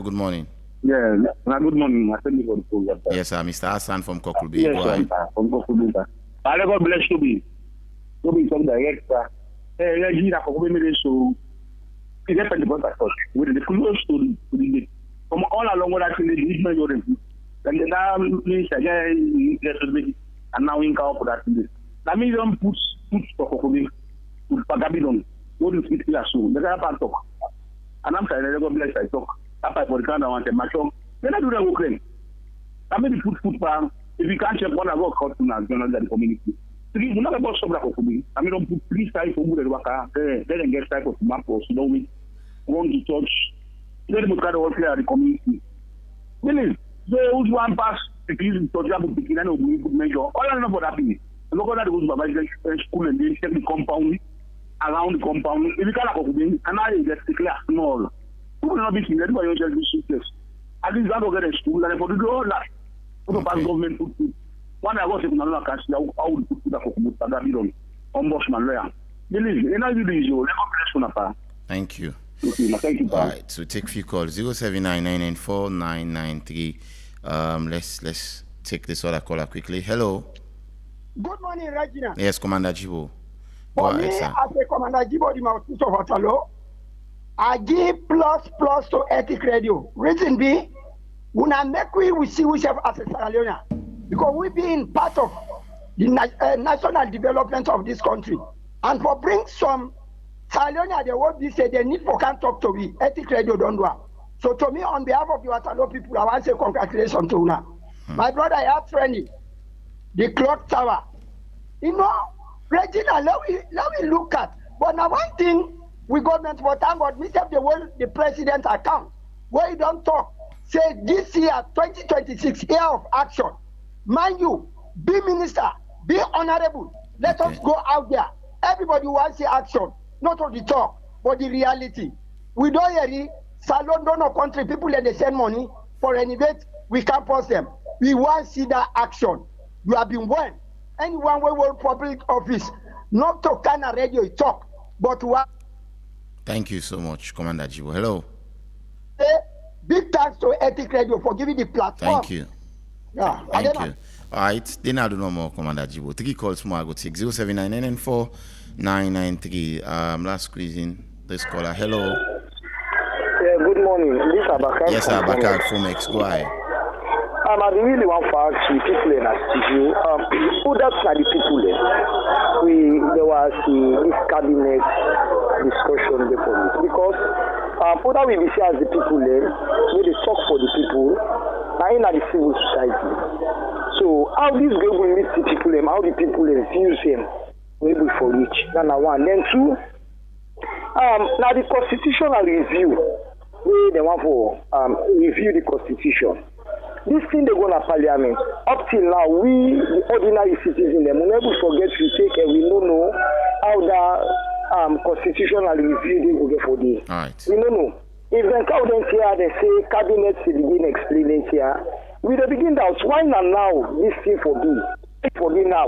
[SPEAKER 7] good morning.
[SPEAKER 12] Yeah, good morning. I thank you for the program.
[SPEAKER 7] Yes, sir. Mr. Hassan from Kokubi.
[SPEAKER 12] Yes, sir. From Kokubi. I God bless you. To be some director. Regina Kokubi so it happened to us with the close to the from all along what actually did not your review. And now means again and now in for that. That means don't put for Kokubi, put Pagabidon, what is it so the guy part talk. And I'm trying to go bless I talk. After for the kind I want a match on. Then I do the Ukraine. I mean put farm. If you can't check one I go out to the community. We're not about Sobra Kokubi. I mean, don't put 3 types of wood and waka, then get type of map or snow week, going to church, then we can all clear the community. Really, those one pass, if you use to jump begin and we could measure. All I know about that is, look at those by school and then check the compound, around the compound. If you can't Kokubi, and I get the class small. You will not be seen, everybody will just be suitless. At least I don't get a school, and for the do all that. For the past government put one I was in another country, I would put that Pagabidon, ombudsman lawyer. Believe me,
[SPEAKER 7] thank you.
[SPEAKER 12] Thank you.
[SPEAKER 7] All right, so take few calls 0799949993. Let's take this other caller quickly. Hello.
[SPEAKER 17] Good morning, Regina.
[SPEAKER 7] Yes, Commander Jibo.
[SPEAKER 17] For me, as a Commander Jibo, the mouthpiece of Watalo, I give plus to Ethic Radio. Reason be, when I make we see we have as a Sierra Leone. Because we've been part of the national development of this country. And for bring some Salonia, they will be say they need for can't talk to me. Ethic Radio don't do. So to me, on behalf of the Watalo people, I want to say congratulations to you now. My brother, I have friendly. The clock tower. Regina, let me look at. But now one thing we government, but thank God, me say the president account where he don't talk. Say this year, 2026, year of action. Mind you, be minister, be honorable. Let us go out there. Everybody wants the action, not on the talk, but the reality. We don't hear it. Salon donor country, people let they send money for renovate, we can't post them. We want to see that action. You have been well. Anyone will work public office, not to kind of radio talk, but to
[SPEAKER 7] Thank you so much, Commander Jibo. Hello.
[SPEAKER 17] Big thanks to Ethic Radio for giving the platform.
[SPEAKER 7] Thank you.
[SPEAKER 17] Yeah,
[SPEAKER 7] Thank you. All right, then I do no more, Commander Jibo. 3 calls more. I go take 07994 993. Last squeezing this caller. Hello.
[SPEAKER 13] Yeah, good morning. This is Abakar.
[SPEAKER 7] Yes, Abakar from X. Go ahead.
[SPEAKER 13] I really want to ask the people in our studio. Who that's like the people there? There was this cabinet discussion before it because who that we be see as the people there, we they talk for the people, now in the civil society. So how this guy will meet the people, how the people views him, maybe for which. That's one. Then two, now the constitutional review, they want for review the constitution. This thing they go to parliament. Up till now, we, the ordinary citizens, we never forget to take and we don't know how the constitutional review they will get for this.
[SPEAKER 7] All right.
[SPEAKER 13] We don't know. If they come down here, they say cabinet will begin explaining here. We will begin out. Why not now? This thing for me now.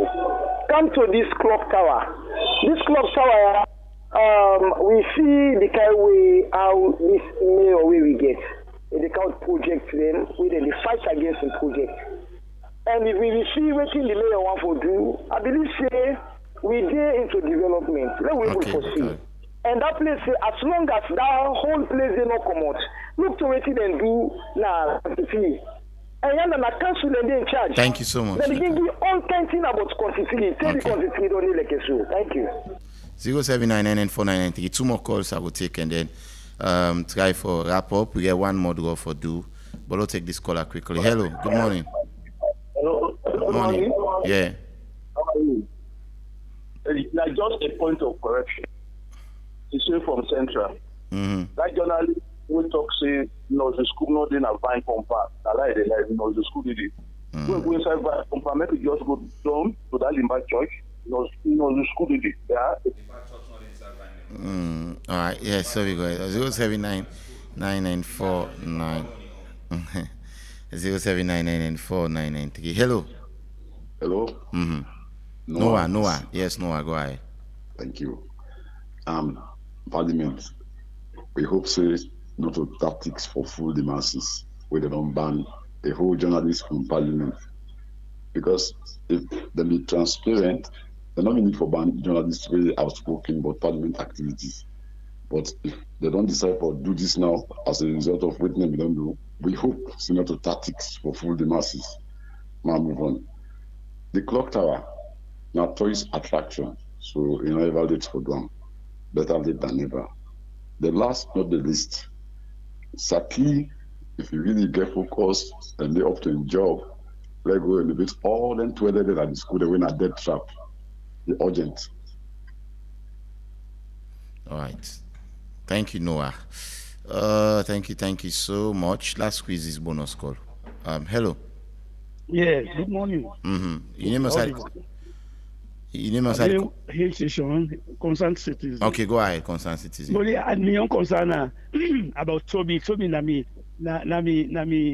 [SPEAKER 13] Come to this clock tower. This clock tower, we see the kind of way how this mayor way we get. They count project then we then fight against the project. And if we see what the mayor want to do, I believe say we get into development. Let we will proceed. And that place as long as that whole place they not come out, look to what they do now see. And then the council and they in charge.
[SPEAKER 7] Thank you so much.
[SPEAKER 13] They begin to all kind thing about constitution. Tell the constitution don't need like a show. Thank you.
[SPEAKER 7] 079994993. 2 more calls I will take and then try for wrap up. We get one more draw for do, but we'll take this caller quickly. Hello, good morning.
[SPEAKER 12] Hello,
[SPEAKER 7] good morning. Yeah.
[SPEAKER 12] How are you? Like just a point of correction. It's from Central. That journalist will talk say the school not in a vine compact. I like it, like the school did it. When we go inside vine compact, maybe just go down to that Limba church. The school did it. Yeah.
[SPEAKER 7] All right. Yeah. Sorry. Go ahead. 079 9949 079994993. Hello.
[SPEAKER 14] Hello.
[SPEAKER 7] Noah. Yes, Noah. Go ahead.
[SPEAKER 14] Thank you. Parliament. We hope so. Not to tactics for fool the masses where they don't ban a whole journalist from Parliament. Because if they be transparent, they're not need for ban journalists really outspoken about Parliament activities. But if they don't decide to do this now as a result of what we don't do, we hope it's not to tactics for fool the masses. Now move on. The clock tower, now tourist attraction, so evaluate for them. Better late than never. The last, not the least. Saki, if you really get focused and they up to a job, let go and elevate all them 12 at the school, they win a dead trap. The urgent.
[SPEAKER 7] All right. Thank you, Noah. Thank you so much. Last squeeze is bonus call. Hello.
[SPEAKER 15] Yes, good morning.
[SPEAKER 7] Your name is
[SPEAKER 15] Hill Station, concerned citizen.
[SPEAKER 7] Okay, go ahead, concerned citizen.
[SPEAKER 15] But I am concerned about Toby na me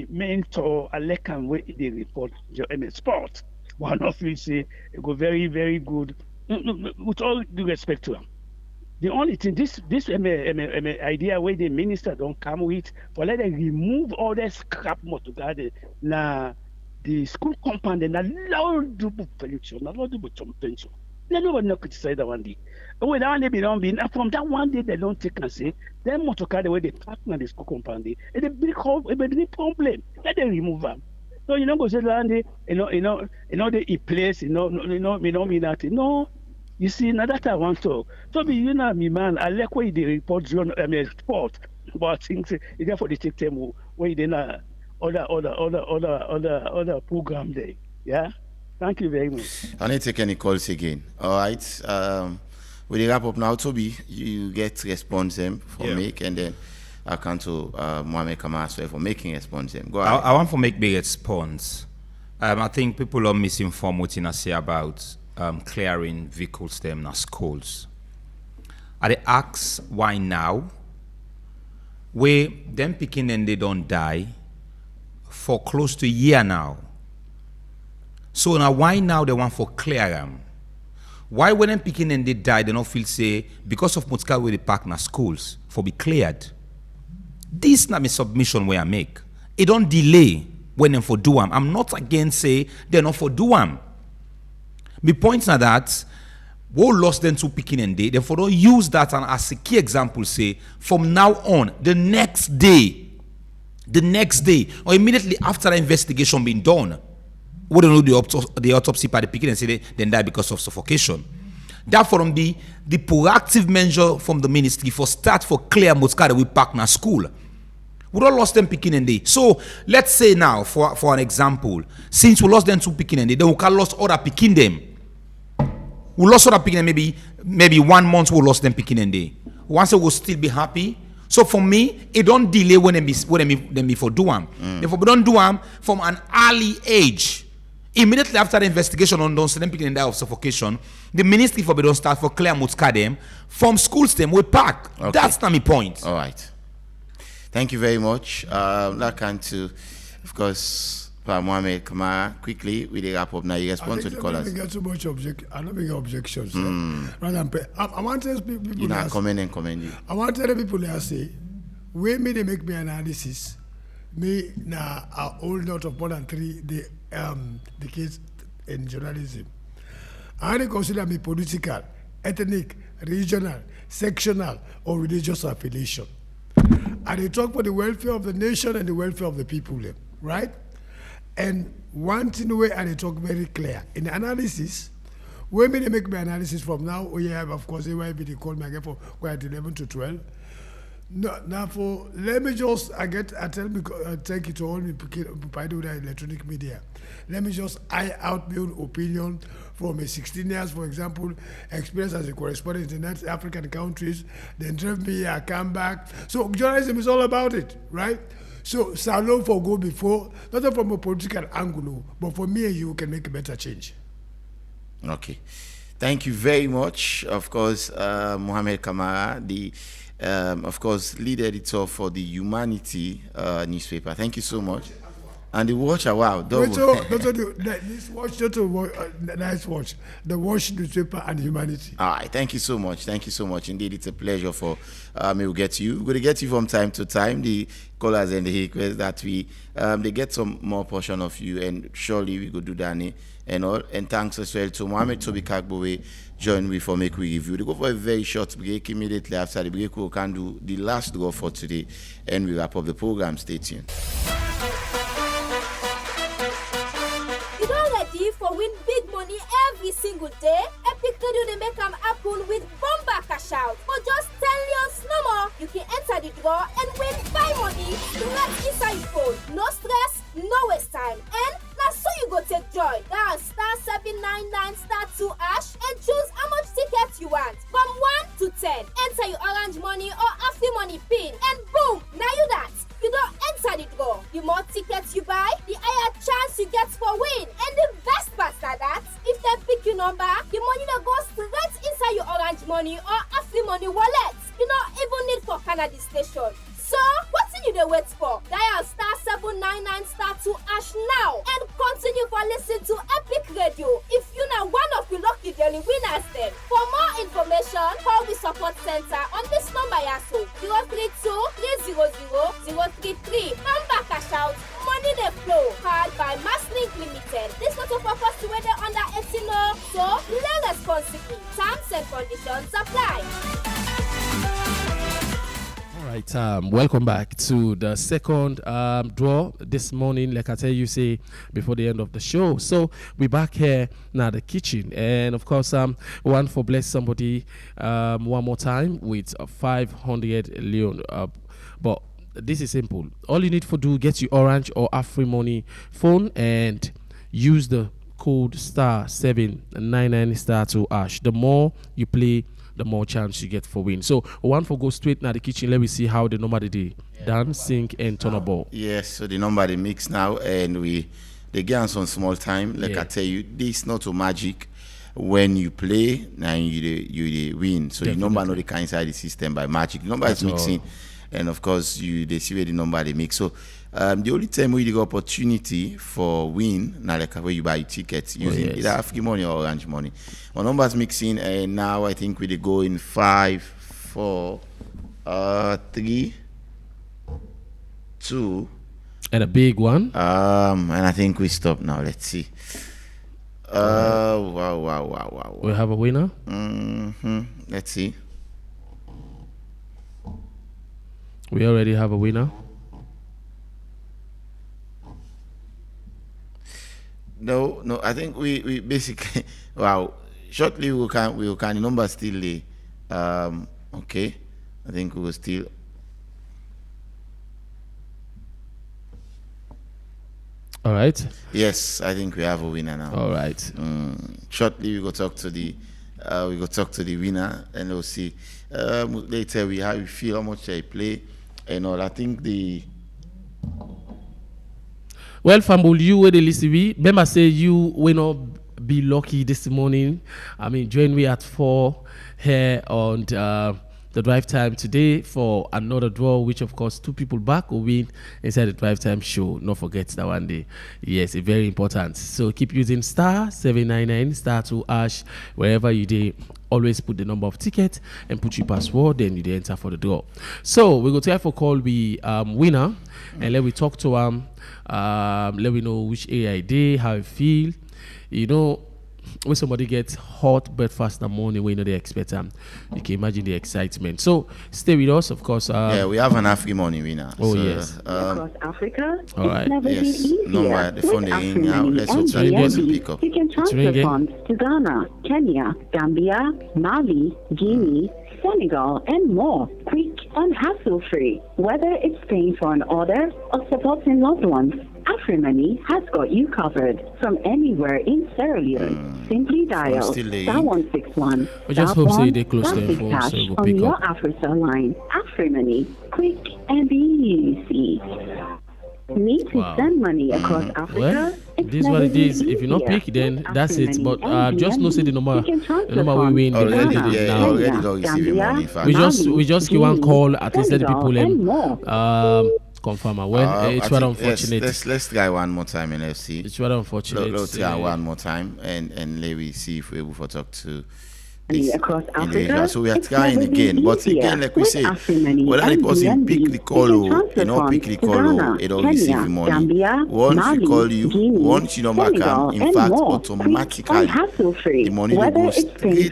[SPEAKER 15] mentor Alekan where they report your MS Sport. One of you say go very, very good. With all due respect to him. The only thing this idea where the minister don't come with, but let them remove all that scrap motor na the school compound and allow double pension, allow double pension. Nobody not criticize that one day. When that one day be don't be from that one day they don't take and say them motor car the way they park in the school compound day. It's a big problem. Let them remove them. So you know go say that day, they place, me nothing. No. You see, now that I want to. So be me man, I like where they report sport, but things it's therefore they take them where they na other program there. Yeah. Thank you very much.
[SPEAKER 7] I need to take any calls again. All right. We wrap up now, Toby. You get response them for make, and then I can to Mohamed Kamara as well for making response them. Go ahead.
[SPEAKER 23] I want to make big response. I think people are misinformed what I say about clearing vehicles them na schools. I they ask why now? Where them picking and they don't die for close to a year now. So now why now they want for clear them? Why when them picking and they die, they don't feel say because of Mutska where they park na schools for be cleared. This not my submission where I make. It don't delay when them for do them. I'm not against say they're not for do them. My point now that we lost them to picking and day. Therefore, don't use that and as a key example. Say from now on, the next day, or immediately after the investigation being done, we don't know the autopsy by the picking and say they then die because of suffocation. That from the proactive measure from the ministry for start for clear Mutska we park na school. We don't lost them picking and day. So let's say now for an example, since we lost them to picking and day, then we can lost other picking them. We lost other picking and maybe 1 month we lost them picking and day. Once we'll still be happy. So for me, it don't delay when them be for do them. Therefore, we don't do them from an early age. Immediately after the investigation on those them picking and die of suffocation, the ministry for don't start for clear Mutska them from schools them we park. Okay. That's not my point.
[SPEAKER 7] All right. Thank you very much. That can to, of course, Mohamed Kamara, quickly, we wrap up now. You respond to the callers.
[SPEAKER 22] I don't too much I don't make objections. I want to tell people.
[SPEAKER 7] You know, comment you.
[SPEAKER 22] I want to tell people that say, when me they make me analysis, me now a whole lot of more than 3 decades in journalism. I don't consider me political, ethnic, regional, sectional, or religious affiliation. And they talk for the welfare of the nation and the welfare of the people, right? And one thing where I talk very clear in the analysis, when they make my analysis from now, we have of course they call me again for quite 11 to 12. No, now for let me just thank you to all me provided with electronic media. Let me just out my own opinion from a 16 years, for example, experience as a correspondent in African countries. Then drive me, I come back. So journalism is all about it, right? So Salon for go before, not from a political angle, but for me and you can make a better change.
[SPEAKER 7] Okay. Thank you very much. Of course, Mohamed Kamara, the of course lead editor for the Humanity newspaper. Thank you so much. And the watch, wow, double.
[SPEAKER 22] This watch, nice watch. The Watch newspaper and Humanity.
[SPEAKER 7] All right, thank you so much. Thank you so much. Indeed, it's a pleasure for me to get you. We're going to get you from time to time. The callers and the requests that we they get some more portion of you, and surely we could do that and all. And thanks as well to Mohamed Toby Kagbowe join me for make we review. They go for a very short break. Immediately after the break, we can do the last draw for today, and we wrap up the program. Stay tuned.
[SPEAKER 4] For win big money every single day, Epic Radio they make them happen with bomba cash out. For just 10 years no more, you can enter the draw and win 5 money straight inside your phone. No stress, no waste time. And that's so you go take joy. Dial *799*2# and choose how much tickets you want. From 1 to 10. Enter your orange money or after money pin. And boom, now you that. You don't enter the draw. The more tickets you buy, the higher chance you get for win. And the best part is that if they pick your number, the money that goes straight inside your orange money or after money wallet. You don't even need for Canada station. So, what do you wait for? Dial *799*2# now and continue for listening to Epic Radio. If you're not one of the lucky daily winners then. For more information, call the support center on this number yaso 032-300-033. Number cash out, money they flow. Card by Masslink Limited. This not a purpose to whether under 18 so play responsibly. Terms and conditions apply.
[SPEAKER 21] Right, welcome back to the second draw this morning. Like I tell you, say before the end of the show. So we're back here now, the kitchen, and of course, one for bless somebody one more time with 500 Leon. But this is simple. All you need to do get your orange or Afri Money phone and use the code star 799 star 2 hash. The more you play, the more chance you get for win. So one for go straight now the kitchen. Let me see how the number they dance, sing, and turn a ball.
[SPEAKER 7] Yes, so the number they mix now, and they get on some small time. Like I tell you, this not a magic. When you play, now you win. So the number not the kind inside the system by magic. The number is mixing, and of course they see where the number they mix. So the only time we get opportunity for win now, like where you buy tickets using either African money or orange money. My numbers mixing, and now I think we go in 5, 4, 3, 2,
[SPEAKER 21] and a big one.
[SPEAKER 7] And I think we stop now. Let's see. Wow.
[SPEAKER 21] We have a winner.
[SPEAKER 7] Let's see.
[SPEAKER 21] We already have a winner.
[SPEAKER 7] No. I think we basically shortly we can the number still okay. I think we will still.
[SPEAKER 21] All right.
[SPEAKER 7] Yes, I think we have a winner now.
[SPEAKER 21] All right.
[SPEAKER 7] Shortly we go talk to the winner, and we'll see later how we feel, how much they play, and all. I think the.
[SPEAKER 21] Well, Fambul, you were the listen. Remember, say you will not be lucky this morning. I mean, join me at 4 here on the drive time today for another draw, which of course 2 people back will win inside the drive time show. Not forget that one day. Yes, it's very important. So keep using star 799 star 2 hash wherever you do. Always put the number of ticket and put your password, then you enter for the draw. So we go try for call the winner, and let we talk to him. Let we know which area I did, how I feel. You know, when somebody gets hot breakfast in the morning when they expect them, you can imagine the excitement. So stay with us, of course.
[SPEAKER 7] We have an African money winner.
[SPEAKER 21] Oh, yes.
[SPEAKER 10] Across Africa,
[SPEAKER 21] all right.
[SPEAKER 10] Never been easier.
[SPEAKER 7] Number, the phone they ring now. Let's hope that it doesn't pick up.
[SPEAKER 10] You can transfer funds to Ghana, Kenya, Gambia, Mali, Guinea, Senegal, and more, quick and hassle-free. Whether it's paying for an order or supporting loved ones, AfriMoney has got you covered from anywhere in Sierra Leone. Simply dial star 161.
[SPEAKER 21] We just hope they close their phone so it will
[SPEAKER 10] on
[SPEAKER 21] pick
[SPEAKER 10] your
[SPEAKER 21] up.
[SPEAKER 10] AfriCell line. AfriMoney, quick and easy. Need to send money across Africa?
[SPEAKER 21] Well, this is what it is. If you not pick, then that's it. But just know say the number we win. We just give one call at least let the people confirm. Well, it's rather unfortunate.
[SPEAKER 7] Let's try one more time and let's see.
[SPEAKER 21] It's rather unfortunate.
[SPEAKER 7] Let's try one more time and let me see if we're able to talk to.
[SPEAKER 10] Across Africa,
[SPEAKER 7] so we are trying again, but again, like we say, whether the person pick the call or not pick the call, it all receive the money. Once we call you, once you number come, in fact, automatically the money will go straight to you.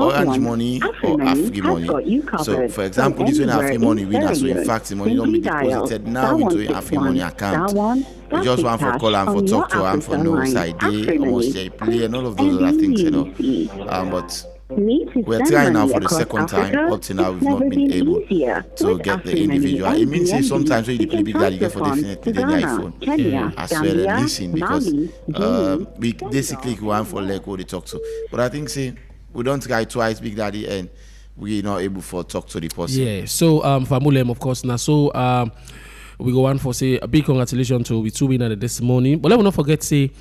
[SPEAKER 7] Orange money or African money. So, for example, this one African money winner. So, in fact, the money don't be deposited now into African money account. We just want for call and for talk to and for no side day, almost say play and all of those other things, you know. But we're trying now for the second time. Up to now, we've not been able to get the individual. It means say sometimes when you play big that you get for definitely the iPhone as well and listen because we basically one for leg who they talk to. But I think say we don't try twice Big Daddy and we're not able to talk to the person.
[SPEAKER 21] Yeah. So Famulem, of course, now so we go on for say a big congratulations to we 2 winners this morning. But let me not forget say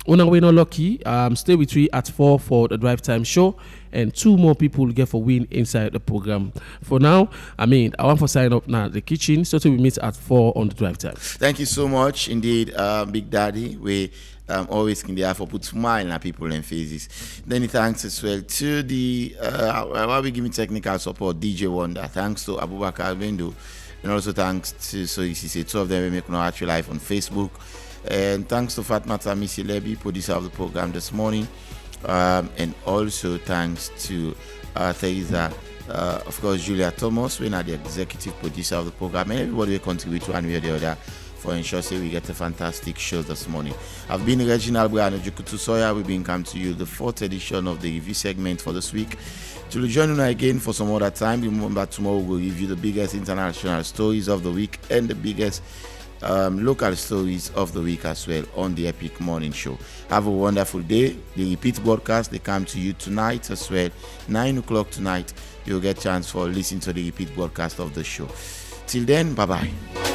[SPEAKER 21] when we're not lucky, stay with me at 4 for the drive time show, and 2 more people get for win inside the program. For now, I want to sign up now the kitchen, so we meet at 4 on the drive time.
[SPEAKER 7] Thank you so much indeed, Big Daddy. We always can there for put smile on people and faces. Then thanks as well to the while we giving technical support, DJ Wonder. Thanks to Abubakar Bendo, and also thanks to say 2 of them we make now actual live on Facebook. And thanks to Fatmata Missy Lebi, producer of the program this morning. And also thanks to Teresa, of course, Julia Thomas, we are the executive producer of the program. And everybody will contribute to one way or the other for ensuring we get a fantastic show this morning. I've been Reginald Brian Jukutu Soya. We've been come to you the 4th edition of the review segment for this week. To join you again for some other time. Remember, tomorrow we'll review the biggest international stories of the week and the biggest local stories of the week as well on the Epic Morning Show. Have a wonderful day. The repeat broadcast, they come to you tonight as well. 9 o'clock tonight, you'll get a chance for listening to the repeat broadcast of the show. Till then, bye-bye.